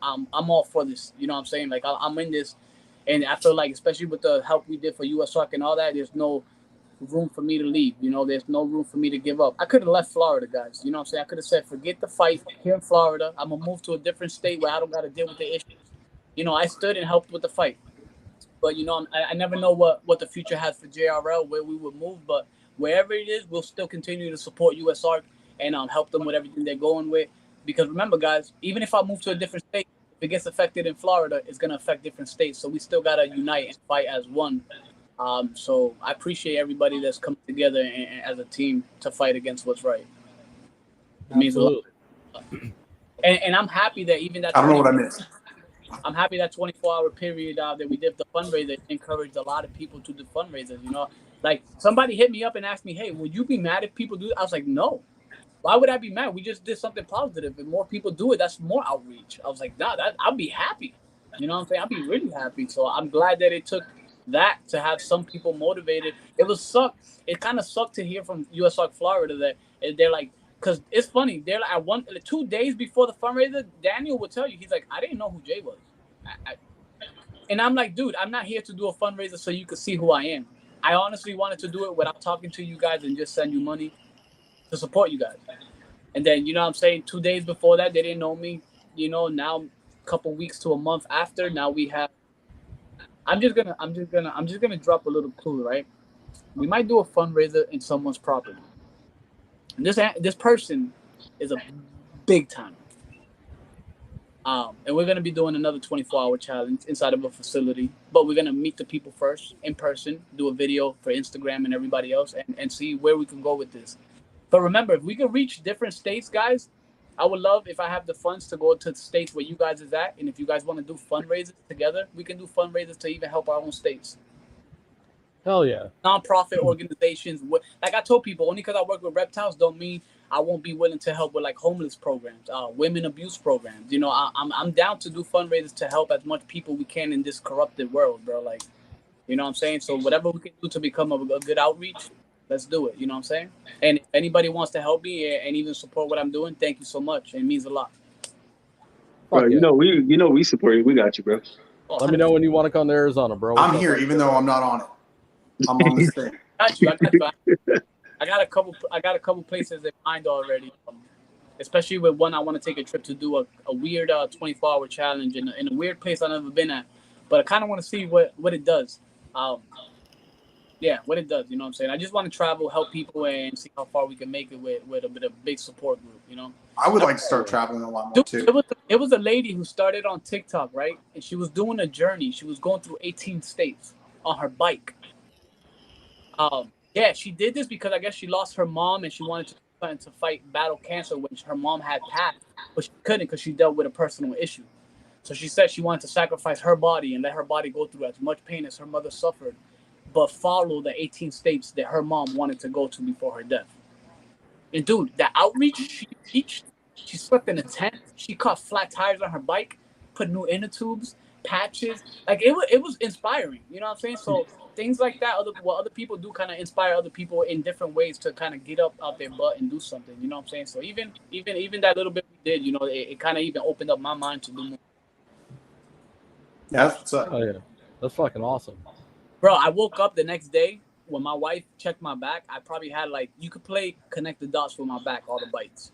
I'm all for this. You know what I'm saying? Like I'm in this. And I feel like, especially with the help we did for USARC and all that, there's no room for me to leave. There's no room for me to give up. I could have left Florida, guys. You know what I'm saying? I could have said, forget the fight here in Florida. I'm going to move to a different state where I don't got to deal with the issues. I stood and helped with the fight. But, I never know what the future has for JRL, where we would move. But wherever it is, we'll still continue to support USARC and help them with everything they're going with. Because remember, guys, even if I move to a different state, if it gets affected in Florida, it's going to affect different states. So we still got to unite and fight as one. So I appreciate everybody that's come together and as a team to fight against what's right. It means a lot. And I'm happy that even that. I don't know what I missed. I'm happy that 24-hour period that we did the fundraiser encouraged a lot of people to do fundraisers. Like somebody hit me up and asked me, hey, would you be mad if people do it? I was like, no. Why would I be mad? We just did something positive. If more people do it, that's more outreach. I was like, nah, I'll be happy. You know what I'm saying? I'll be really happy. So I'm glad that it took that to have some people motivated. It kind of sucked to hear from USARC Florida that they're like, because it's funny. They're like, 2 days before the fundraiser, Daniel will tell you, he's like, I didn't know who Jay was. And I'm like, dude, I'm not here to do a fundraiser so you could see who I am. I honestly wanted to do it without talking to you guys and just send you money to support you guys. And then, 2 days before that, they didn't know me. Now a couple weeks to a month after, now we have I'm just gonna drop a little clue, right? We might do a fundraiser in someone's property. And this person is a big time. And we're gonna be doing another 24-hour challenge inside of a facility. But we're gonna meet the people first in person, do a video for Instagram and everybody else, and see where we can go with this. But remember, if we can reach different states, guys, I would love if I have the funds to go to the states where you guys is at, and if you guys want to do fundraisers together, we can do fundraisers to even help our own states. Hell yeah. Nonprofit organizations, like I told people, only because I work with reptiles don't mean I won't be willing to help with like homeless programs, women abuse programs. You know, I'm down to do fundraisers to help as much people we can in this corrupted world, bro. Like, you know what I'm saying? So whatever we can do to become a good outreach, let's do it. You know what I'm saying? And if anybody wants to help me and even support what I'm doing, thank you so much. It means a lot. Bro, you know we support you. We got you, bro. Let me know when you want to come to Arizona, bro. I'm here, even though I'm not on it. I'm on this thing. I got you. I got a couple places in mind already. Especially with one, I want to take a trip to do a weird 24-hour challenge in a weird place I've never been at. But I kind of want to see what it does. Yeah, what it does. You know what I'm saying? I just want to travel, help people, and see how far we can make it with a big support group. You know. I would like to start traveling a lot more too. It was a lady who started on TikTok, right? And she was doing a journey. She was going through 18 states on her bike. Yeah, she did this because I guess she lost her mom and she wanted to fight battle cancer, which her mom had passed, but she couldn't because she dealt with a personal issue. So she said she wanted to sacrifice her body and let her body go through as much pain as her mother suffered, but follow the 18 states that her mom wanted to go to before her death. And dude, the outreach she reached, she slept in a tent, she caught flat tires on her bike, put new inner tubes, patches. Like it was inspiring. You know what I'm saying? So things like that, what other people do, kind of inspire other people in different ways to kind of get up out their butt and do something. You know what I'm saying? So even that little bit we did, you know, it kind of even opened up my mind to do more. Yeah, that's what's up. Oh yeah, that's fucking awesome, bro. I woke up the next day when my wife checked my back. I probably had you could play connect the dots with my back, all the bites.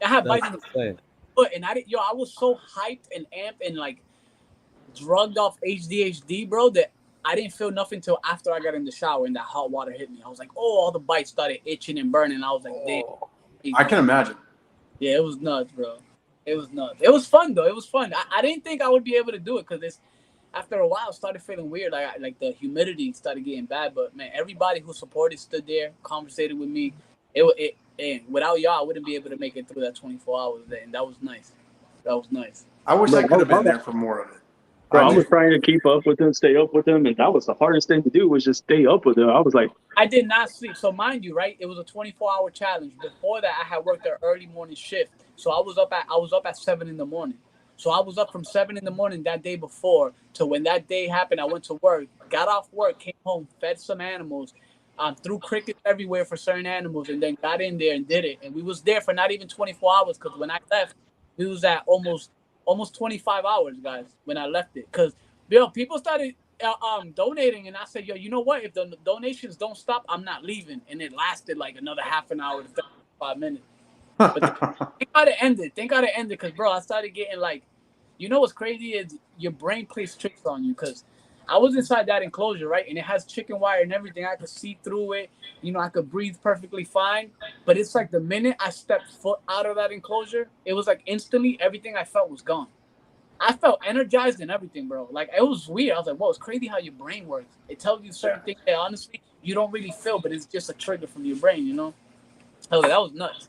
I had bites in the foot, and I was so hyped and amped and drugged off HDHD, bro, that I didn't feel nothing till after I got in the shower and that hot water hit me. I was like, oh, all the bites started itching and burning. I was like, damn. I can imagine. Yeah, it was nuts, bro. It was nuts. It was fun though. It was fun. I didn't think I would be able to do it because after a while it started feeling weird. Like the humidity started getting bad. But man, everybody who supported stood there, conversated with me. And without y'all, I wouldn't be able to make it through that 24 hours. And that was nice. That was nice. I wish I could have been there for more of it. Bro, I was trying to keep up with them, stay up with them, and that was the hardest thing to do was just stay up with them. I was like, I did not sleep. So mind you, right? It was a 24-hour challenge. Before that, I had worked an early morning shift. So I was up at 7 in the morning. So I was up from 7 in the morning that day before to when that day happened. I went to work, got off work, came home, fed some animals, threw crickets everywhere for certain animals, and then got in there and did it. And we was there for not even 24 hours because when I left, we was at almost 25 hours, guys, when I left it. Because, people started donating, and I said, you know what? If the donations don't stop, I'm not leaving. And it lasted like another half an hour to 35 minutes. But thank God it ended. Because, bro, I started getting what's crazy is your brain plays tricks on you. Because I was inside that enclosure, right? And it has chicken wire and everything. I could see through it. I could breathe perfectly fine. But it's like the minute I stepped foot out of that enclosure, it was like instantly everything I felt was gone. I felt energized and everything, bro. Like, it was weird. I was like, whoa, it's crazy how your brain works. It tells you certain things that honestly you don't really feel, but it's just a trigger from your brain, I was like, that was nuts.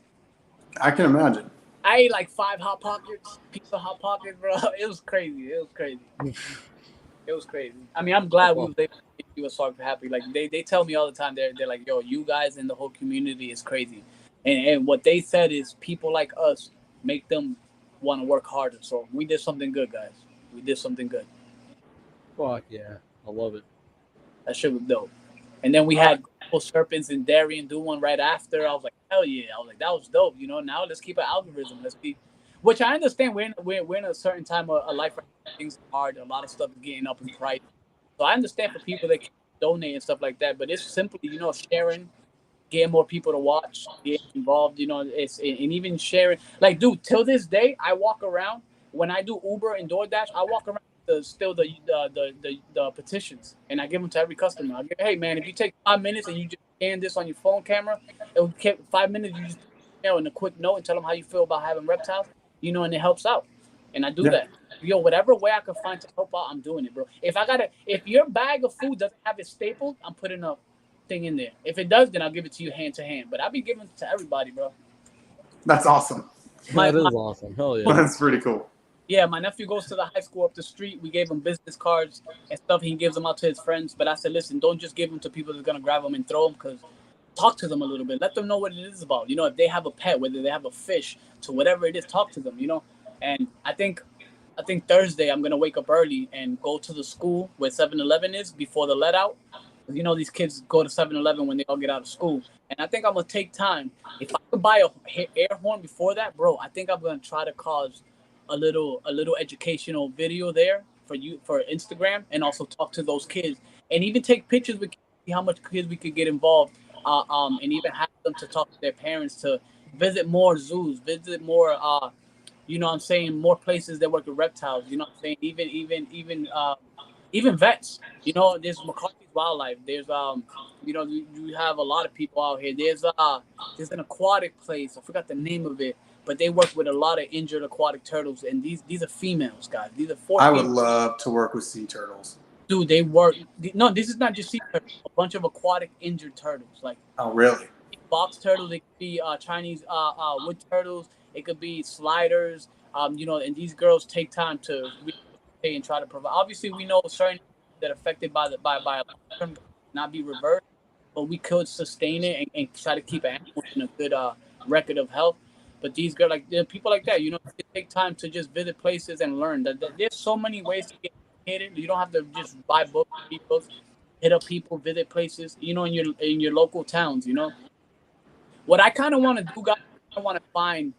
I can imagine. I ate like 5 Hot Pockets, pizza Hot Pockets, bro. It was crazy. It was crazy. I mean, I'm glad we was able to make you so happy. Like, they tell me all the time, they're like, yo, you guys in the whole community is crazy. And what they said is people like us make them want to work harder. So we did something good, guys. We did something good. Fuck yeah. I love it. That shit was dope. And then we had Serpents and Darian do one right after. I was like, hell yeah. I was like, that was dope. Now let's keep an algorithm. Which I understand we're in a certain time of life where things are hard. A lot of stuff is getting up in price. So I understand for people that can donate and stuff like that. But it's simply, sharing, getting more people to watch, getting involved, and even sharing. Like, dude, till this day, I walk around when I do Uber and DoorDash. I walk around the petitions, and I give them to every customer. I give, hey man, if you take 5 minutes and you just scan this on your phone camera, it will take 5 minutes. You just in a quick note and tell them how you feel about having reptiles, and it helps out. And I do that. Yo, whatever way I can find to help out, I'm doing it, bro. If your bag of food doesn't have it stapled, I'm putting a thing in there. If it does, then I'll give it to you hand to hand. But I'll be giving it to everybody, bro. That's awesome. That is awesome. Hell yeah. That's pretty cool. Yeah, my nephew goes to the high school up the street. We gave him business cards and stuff. He gives them out to his friends. But I said, listen, don't just give them to people that's going to grab them and throw them, because talk to them a little bit. Let them know what it is about. If they have a pet, whether they have a fish, to whatever it is, talk to them, And I think Thursday I'm going to wake up early and go to the school where 7-Eleven is before the let out. These kids go to 7-Eleven when they all get out of school. And I think I'm going to take time. If I could buy a air horn before that, bro, I think I'm going to try to cause a little educational video there for Instagram, and also talk to those kids and even take pictures with kids, see how much kids we could get involved, and even have them to talk to their parents, to visit more zoos, visit more, more places that work with reptiles, even vets, there's McCarthy's Wildlife. There's, you have a lot of people out here. There's an aquatic place. I forgot the name of it, but they work with a lot of injured aquatic turtles. And these are females, guys. These are 4 I would love to work with sea turtles. Dude, they work. No, this is not just sea turtles. A bunch of aquatic injured turtles. Like, oh, really? Box turtles. It could be Chinese wood turtles. It could be sliders. And these girls take time to and try to provide. Obviously, we know certain that are affected by a long-term not be reversed, but we could sustain it and try to keep an animal in a good record of health. But these girls, people like that, it take time to just visit places and learn. That there's so many ways to get educated. You don't have to just buy books, read books, hit up people, visit places. In your local towns. What I kind of want to do, guys, I want to find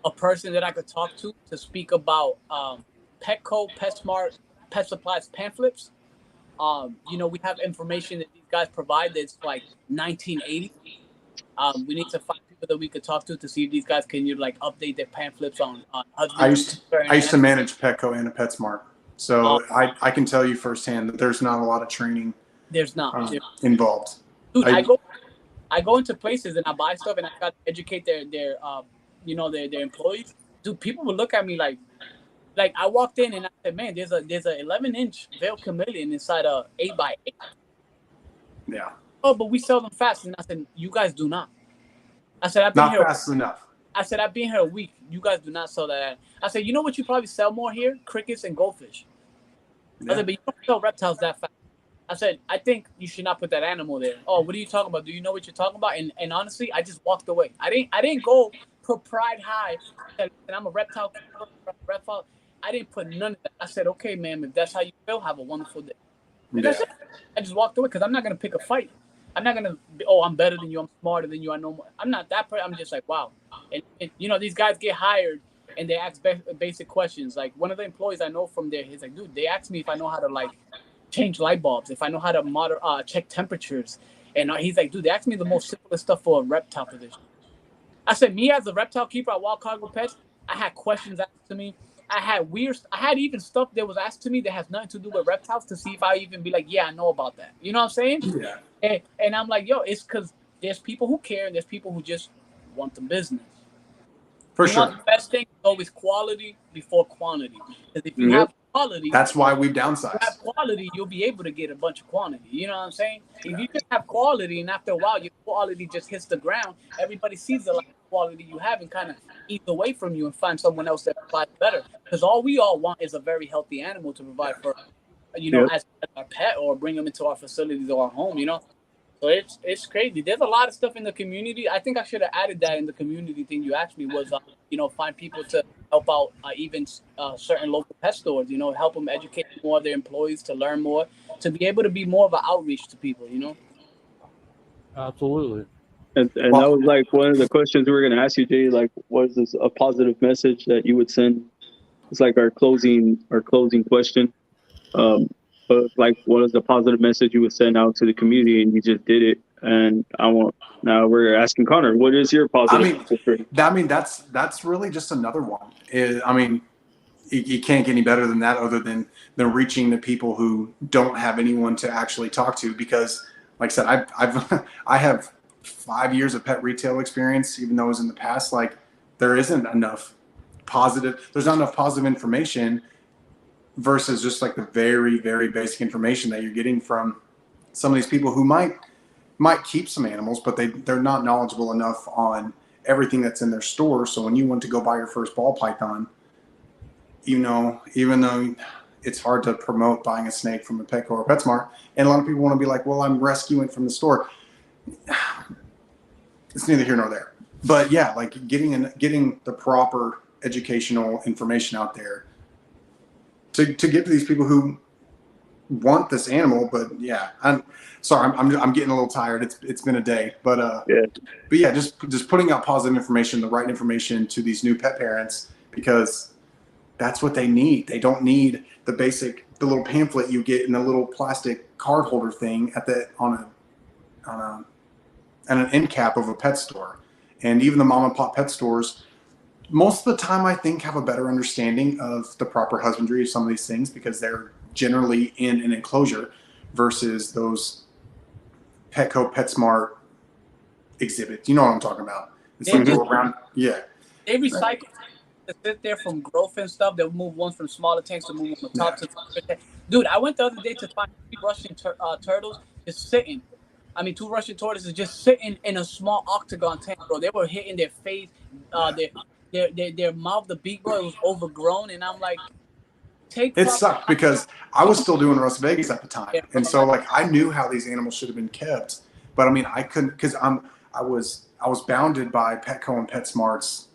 a person that I could talk to speak about Petco, PetSmart, Pet Supplies pamphlets. We have information that these guys provide that's like 1980. We need to find people that we could talk to see if these guys can update their pamphlets on I used to manage Petco and a PetSmart, so I can tell you firsthand that there's not a lot of training. There's not involved. Dude, I go into places and I buy stuff and I got to educate their employees. Dude, people would look at me like I walked in and I said, man, there's a 11-inch veiled chameleon inside a 8x8. Yeah. Oh, but we sell them fast. And I said, you guys do not. I said, I've been here. Not fast enough. I said, I've been here a week. You guys do not sell that. I said, you know what you probably sell more here? Crickets and goldfish. Yeah. I said, but you don't sell reptiles that fast. I said, I think you should not put that animal there. Oh, what are you talking about? Do you know what you're talking about? And honestly, I just walked away. I didn't go put pride high. And I'm a reptile. I didn't put none of that. I said, okay, ma'am, if that's how you feel, have a wonderful day. And that's it. I just walked away because I'm not going to pick a fight. I'm not going to be, I'm better than you. I'm smarter than you. I know more. I'm not that person. I'm just like, wow. And these guys get hired and they ask basic questions. Like one of the employees I know from there, he's like, dude, they asked me if I know how to change light bulbs, if I know how to check temperatures. And he's like, dude, they asked me the most simplest stuff for a reptile position. I said, me as a reptile keeper at Wild Cargo Pets, I had questions asked to me. I had even stuff that was asked to me that has nothing to do with reptiles to see if I even be like, yeah, I know about that. You know what I'm saying? Yeah. And I'm like, yo, it's because there's people who care and there's people who just want the business. For sure. The best thing is always quality before quantity. Because if you have quality, that's why we've downsized. If you have quality, you'll be able to get a bunch of quantity. You know what I'm saying? If you just have quality and after a while your quality just hits the ground, everybody sees the quality you have and kind of eats away from you and find someone else that provides better. Because all we all want is a very healthy animal to provide for, as our pet or bring them into our facilities or our home. So it's crazy. There's a lot of stuff in the community. I think I should have added that in the community thing you asked me was, find people to help out even certain local pet stores, help them educate more of their employees to learn more, to be able to be more of an outreach to people, Absolutely. And that was like one of the questions we were going to ask you, Jay. Like, what is this a positive message that you would send? It's like our closing question. But like, what is the positive message you would send out to the community? And you just did it. And now we're asking Connor, what is your positive message? That's really just another one. you can't get any better than that, other than reaching the people who don't have anyone to actually talk to. Because, like I said, I have 5 years of pet retail experience, even though it was in the past. Like, there's not enough positive information versus just like the very, very basic information that you're getting from some of these people who might keep some animals, but they're not knowledgeable enough on everything that's in their store. So when you want to go buy your first ball python, even though it's hard to promote buying a snake from a Petco or PetSmart, and a lot of people want to be like, well, I'm rescuing from the store. It's neither here nor there. But yeah, like getting the proper educational information out there to give to these people who want this animal. But yeah, I'm sorry, I'm getting a little tired. It's been a day, but yeah, just putting out positive information, the right information to these new pet parents, because that's what they need. They don't need the little pamphlet you get in a little plastic card holder thing on an end cap of a pet store. And even the mom and pop pet stores, most of the time, I think, have a better understanding of the proper husbandry of some of these things, because they're generally in an enclosure versus those Petco, PetSmart exhibits. You know what I'm talking about? It's like go around. Yeah. They recycle to sit there from growth and stuff. They'll move ones from smaller tanks to move on the top to the dude. I went the other day to find 3 Russian turtles just sitting. I mean, 2 Russian tortoises just sitting in a small octagon tank, bro. They were hitting their face, their mouth, the beak, bro. It was overgrown, and I'm like, it sucked because I was still doing Las Vegas at the time, and so like I knew how these animals should have been kept, but I mean I couldn't, because I was bounded by Petco and PetSmart's,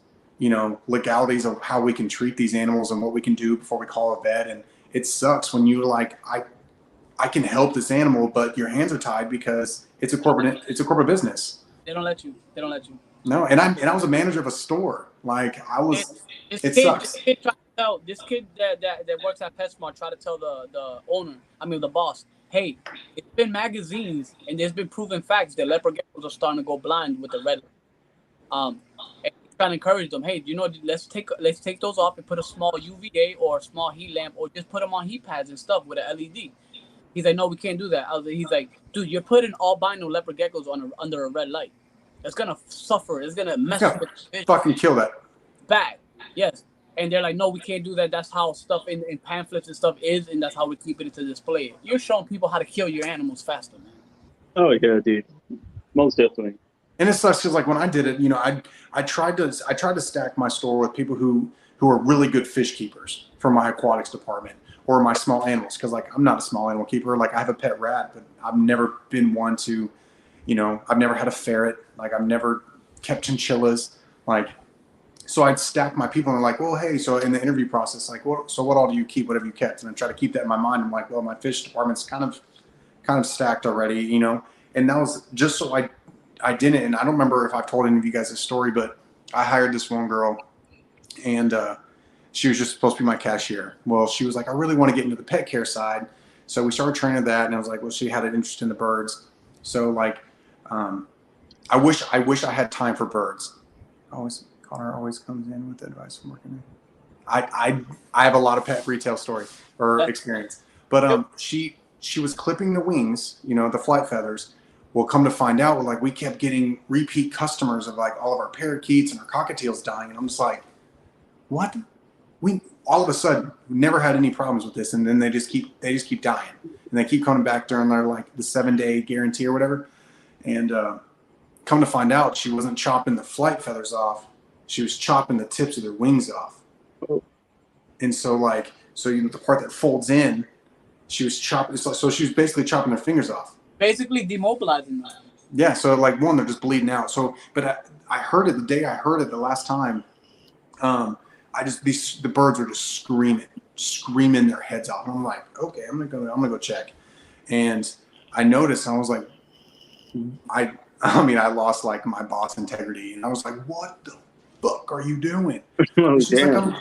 legalities of how we can treat these animals and what we can do before we call a vet. And it sucks when you're like, I can help this animal, but your hands are tied because it's a corporate business. They don't let you. No, and I was a manager of a store. Like I was. Sucks. This kid that works at PetSmart tried to tell the owner, the boss, hey, it's been magazines and there's been proven facts that leopard geckos are starting to go blind with the red light. And he's trying to encourage them, hey, let's take those off and put a small UVA or a small heat lamp, or just put them on heat pads and stuff with an LED. He's like, no, we can't do that. He's like, dude, you're putting albino leopard geckos under a red light. It's gonna suffer. It's gonna mess with the vision. Fucking kill that. Bad. Yes. And they're like, no, we can't do that. That's how stuff in pamphlets and stuff is, and that's how we keep it to display. You're showing people how to kill your animals faster, man. Oh yeah, dude. Most definitely. And it sucks because like when I did it, I tried to stack my store with people who are really good fish keepers for my aquatics department or my small animals, because like I'm not a small animal keeper. Like I have a pet rat, but I've never been one to, I've never had a ferret. Like I've never kept chinchillas. Like, so I'd stack my people and they're like, well, hey, so in the interview process, like, so what all do you keep? What have you kept? And I try to keep that in my mind. I'm like, well, my fish department's kind of stacked already, and that was just so I didn't. And I don't remember if I've told any of you guys this story, but I hired this one girl and she was just supposed to be my cashier. Well, she was like, I really want to get into the pet care side. So we started training that, and I was like, well, she had an interest in the birds. So like, I wish I had time for birds. Connor always comes in with advice from working. I have a lot of pet retail story or experience, but she was clipping the wings, the flight feathers. Well, come to find out, we kept getting repeat customers of like all of our parakeets and our cockatiels dying, and I'm just like, what? We all of a sudden never had any problems with this, and then they just keep dying, and they keep coming back during their like the 7-day guarantee or whatever, and come to find out, she wasn't chopping the flight feathers off. She was chopping the tips of their wings off. And so the part that folds in, she was chopping. So she was basically chopping their fingers off. Basically demobilizing them. Yeah. So like they're just bleeding out. So, but I heard it the day I heard it the last time. The birds were just screaming their heads off. And I'm like, okay, I'm gonna go check. And I noticed, and I was like, I lost like my boss integrity, and I was like, what the fuck are you doing? She's like,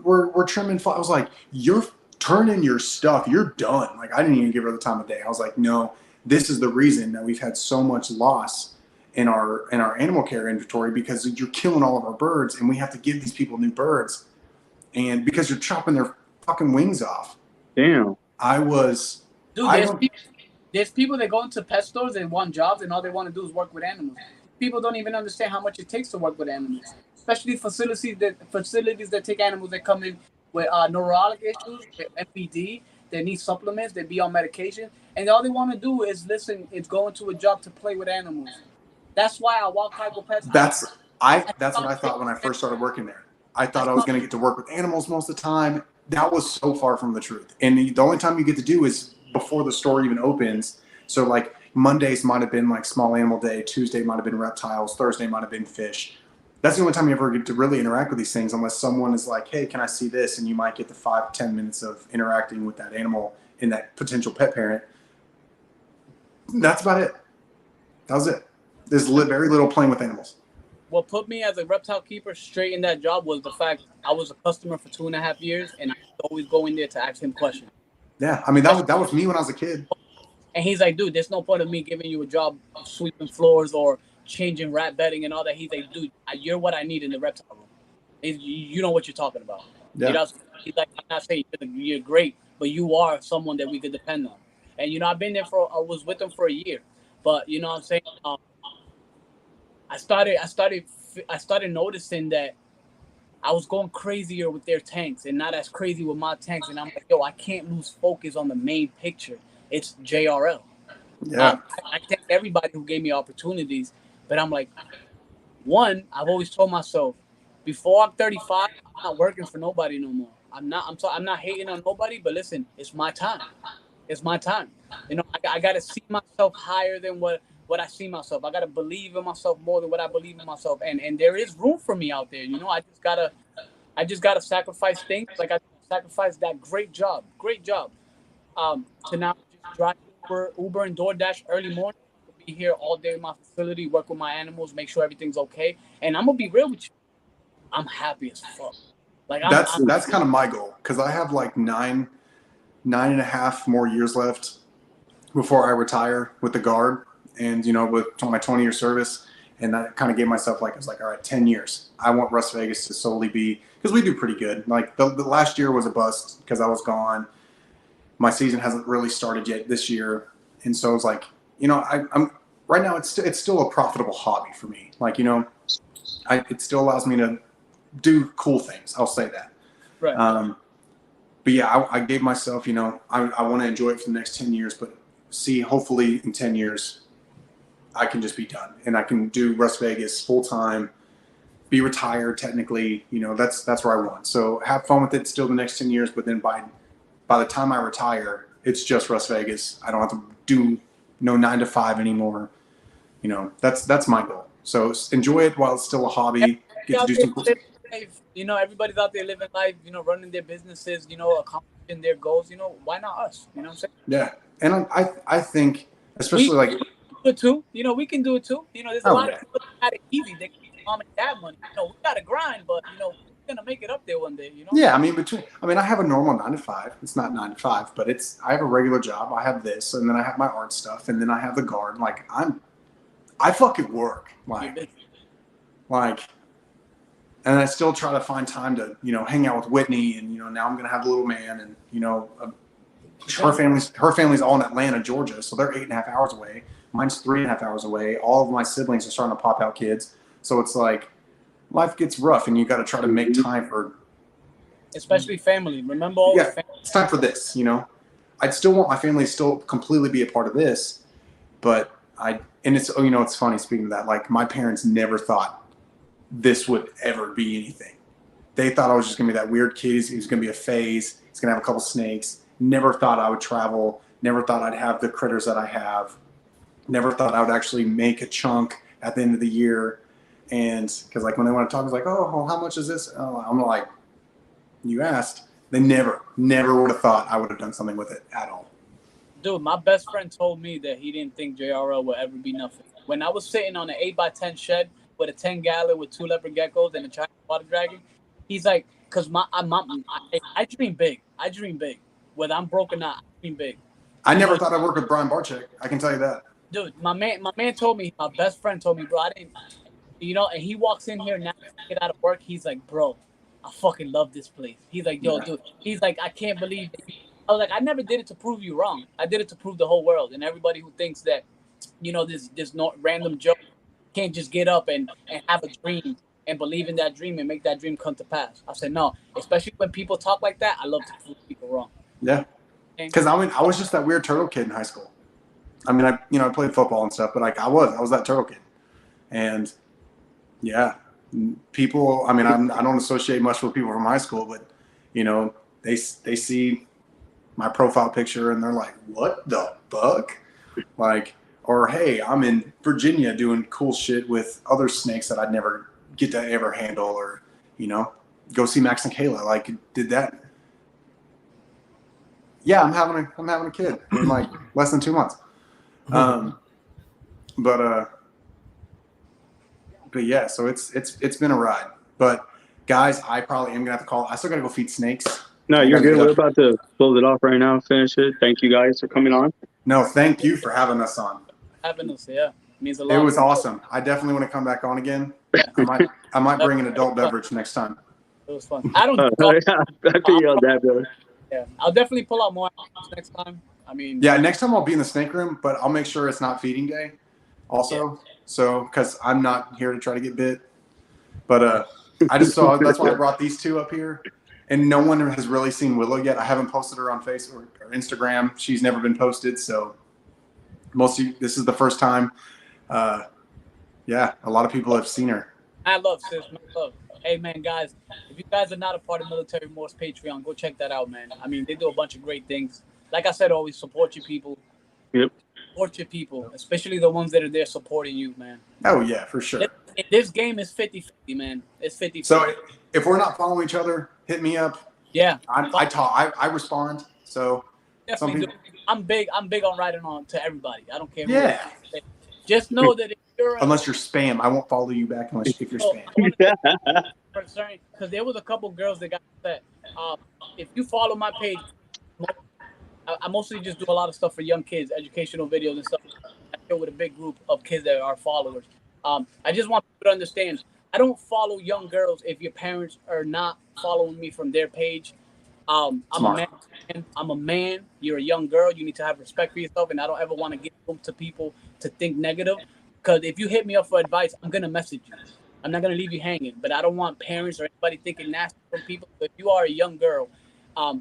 we're trimming. I was like, you're turning your stuff. You're done. Like I didn't even give her the time of day. I was like, no, this is the reason that we've had so much loss in our animal care inventory, because you're killing all of our birds, and we have to give these people new birds. and because you're chopping their fucking wings off. Damn. Dude, there's people that go into pet stores and want jobs, and all they want to do is work with animals. People don't even understand how much it takes to work with animals, especially facilities that take animals that come in with neurologic issues, MPD, they need supplements, they be on medication, and all they want to do is go into a job to play with animals. That's why I walk Cargo Pets. That's what I thought when I first started working there. I thought I was going to get to work with animals most of the time. That was so far from the truth. And the only time you get to do is before the store even opens. So like Mondays might have been like small animal day. Tuesday might have been reptiles. Thursday might have been fish. That's the only time you ever get to really interact with these things, unless someone is like, hey, can I see this? And you might get the 5-10 minutes of interacting with that animal and that potential pet parent. That's about it. That was it. There's very little playing with animals. What put me as a reptile keeper straight in that job was the fact I was a customer for 2.5 years, and I would always go in there to ask him questions. Yeah, I mean, that was me when I was a kid. And he's like, dude, there's no point of me giving you a job sweeping floors or changing rat bedding and all that. He's like, dude, you're what I need in the reptile room. You know what you're talking about. Yeah. You know, he's like, I'm not saying you're great, but you are someone that we could depend on. And, you know, I was with him for a year. But, you know what I'm saying? I started noticing that I was going crazier with their tanks and not as crazy with my tanks. And I'm like, yo, I can't lose focus on the main picture. It's JRL. Yeah. I thank everybody who gave me opportunities, but I'm like, one, I've always told myself, before I'm 35, I'm not working for nobody no more. I'm not hating on nobody, but listen, it's my time. It's my time. You know, I got to see myself higher than what I see myself. I got to believe in myself more than what I believe in myself. And there is room for me out there. You know, I just gotta sacrifice things. Like I sacrificed that great job to now just drive Uber and DoorDash early morning. Be here all day in my facility, work with my animals, make sure everything's okay. And I'm gonna be real with you. I'm happy as fuck. Like that's kind of my goal, because I have like 9.5 more years left before I retire with the Guard, and you know, with my 20-year service. And I kind of gave myself like, I was like, all right, 10 years. I want Las Vegas to solely be, because we do pretty good. Like the last year was a bust because I was gone. My season hasn't really started yet this year, and so it's like, you know, I'm right now. It's still a profitable hobby for me. Like, you know, it still allows me to do cool things. I'll say that. right. But yeah, I gave myself, you know, I want to enjoy it for the next 10 years. But see, hopefully in 10 years, I can just be done and I can do Las Vegas full time, be retired technically. You know, that's where I want. So have fun with it still the next 10 years. But then by the time I retire, it's just Las Vegas. I don't have to do no 9 to 5 anymore. You know, that's my goal. So enjoy it while it's still a hobby. Get to do some cool stuff. You know, everybody's out there living life, you know, running their businesses, you know, accomplishing their goals. You know, why not us? You know what I'm saying? Yeah. And I think, especially we can do it too. You know, we can do it too. You know, there's a lot of people that got it easy. They can mom and dad money. You know, we got to grind, but, you know, we're going to make it up there one day, you know? Yeah, I mean, I have a normal 9 to 5. It's not 9 to 5, but I have a regular job. I have this, and then I have my art stuff, and then I have the Guard. Like, I fucking work. Like, and I still try to find time to, you know, hang out with Whitney, and, you know, now I'm going to have a little man, and, you know, her family's all in Atlanta, Georgia, so they're 8.5 hours away. Mine's 3.5 hours away. All of my siblings are starting to pop out kids. So it's like, life gets rough, and you got to try to make time for, especially family. Remember all the family. It's time for this, you know. I'd still want my family to still completely be a part of this, but it's, you know, it's funny, speaking of that, like, my parents never thought this would ever be anything. They thought I was just gonna be that weird kid. He was gonna be a phase. He's gonna have a couple snakes. Never thought I would travel. Never thought I'd have the critters that I have. Never thought I would actually make a chunk at the end of the year. And because, like, when they want to talk, it's like, oh, well, how much is this? Oh, I'm like, you asked. They never would have thought I would have done something with it at all. Dude, my best friend told me that he didn't think JRL would ever be nothing. When I was sitting on an 8x10 shed with a 10-gallon with 2 leopard geckos and a Chinese water dragon, he's like, because I dream big. I dream big. Whether I'm broke or not, I dream big. I never thought I'd work with Brian Barczyk. I can tell you that. Dude, my man told me, my best friend told me, bro, I didn't, you know, and he walks in here now, get out of work, he's like, bro, I fucking love this place. He's like, yo, dude. He's like, I can't believe that I was like, I never did it to prove you wrong. I did it to prove the whole world and everybody who thinks that, this not random joke can't just get up and have a dream and believe in that dream and make that dream come to pass. I said, no, especially when people talk like that, I love to prove people wrong. Yeah. Because I was just that weird turtle kid in high school. I mean, I played football and stuff, but like I was that turtle kid. And yeah, people, I mean, I don't associate much with people from high school, but they see my profile picture and they're like, what the fuck? Like, or hey, I'm in Virginia doing cool shit with other snakes that I'd never get to ever handle, or go see Max and Kayla. Like, did that? Yeah, I'm having a kid in like less than 2 months. But yeah, so it's been a ride. But guys, I probably am gonna have to call. I still gotta go feed snakes. No, you're good. We're about to close it off right now. Finish it. Thank you guys for coming on. No, thank you for having us on. Having us, yeah, means a lot. It was awesome. I definitely want to come back on again. I might bring an adult beverage next time. It was fun. I don't. I feel you on that, brother. Yeah, I'll definitely pull out more next time. I mean, yeah, next time I'll be in the snake room, but I'll make sure it's not feeding day. Also, so because I'm not here to try to get bit, but I just saw that's why I brought these two up here. And no one has really seen Willow yet. I haven't posted her on Facebook or Instagram. She's never been posted, so this is the first time. Yeah, a lot of people have seen her. I love sis. I love. Hey man, guys, if you guys are not a part of Military Morph's Patreon, go check that out, man. I mean, they do a bunch of great things. Like I said, always support your people. Yep. Support your people, especially the ones that are there supporting you, man. Oh yeah, for sure. This game is 50-50, man. It's 50-50. So if we're not following each other, hit me up. Yeah. I respond. So definitely do. I'm big on writing on to everybody. I don't care. Yeah. Just know that if you're unless you're spam, I won't follow you back unless if you're spam. Because there was a couple girls that got upset. If you follow my page, I mostly just do a lot of stuff for young kids, educational videos and stuff. I deal with a big group of kids that are followers. I just want people to understand, I don't follow young girls if your parents are not following me from their page. I'm a man. You're a young girl. You need to have respect for yourself, and I don't ever want to give room to people to think negative. Because if you hit me up for advice, I'm gonna message you. I'm not gonna leave you hanging. But I don't want parents or anybody thinking nasty from people. So if you are a young girl,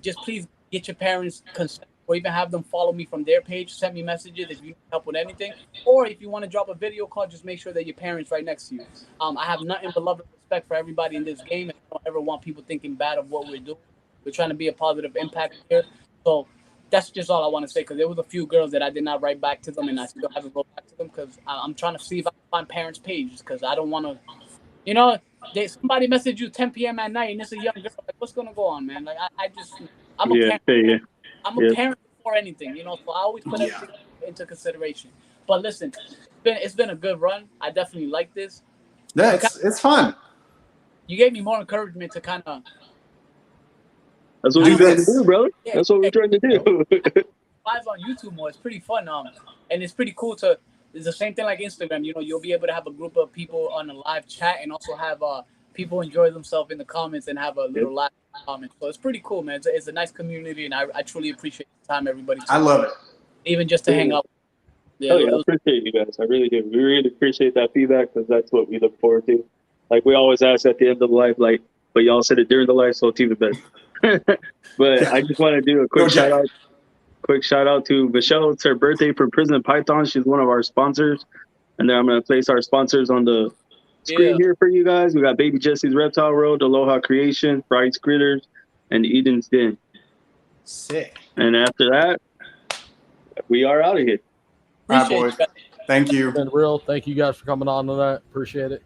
just please get your parents' consent, or even have them follow me from their page. Send me messages if you need help with anything, or if you want to drop a video call, just make sure that your parents right next to you. I have nothing but love and respect for everybody in this game, and I don't ever want people thinking bad of what we're doing. We're trying to be a positive impact here. So that's just all I want to say, because there was a few girls that I did not write back to them, and I still haven't wrote back to them because I'm trying to see if I can find parents' pages, because I don't want to, somebody message you 10 p.m. at night and it's a young girl. Like, what's going to go on, man? Like, I'm a parent. Yeah. I'm a parent before anything, so I always put everything into consideration. But listen, it's been a good run. I definitely like this. Yeah, it's fun. You gave me more encouragement to kind of. That's what we're trying to do, bro. Yeah, that's what we're trying to do. Live on YouTube more. It's pretty fun. And it's pretty cool to. It's the same thing like Instagram. You'll be able to have a group of people on a live chat and also have people enjoy themselves in the comments and have a little live comment. So it's pretty cool, man. It's a nice community, and I truly appreciate the time everybody took. I love it. Even just to hang out. Yeah, I appreciate you guys. I really do. We really appreciate that feedback, because that's what we look forward to. Like, we always ask at the end of the life, like, but y'all said it during the life, so it's even better. But I just want to do a quick shout out to Michelle. It's her birthday for Prison Python. She's one of our sponsors. And then I'm going to place our sponsors on the screen here for you guys. We got Baby Jesse's Reptile World, Aloha Creation, Fried Critters, and Eden's Den. Sick. And after that, we are out of here. All right, boys. Thank you. Been real. Thank you guys for coming on to that. Appreciate it.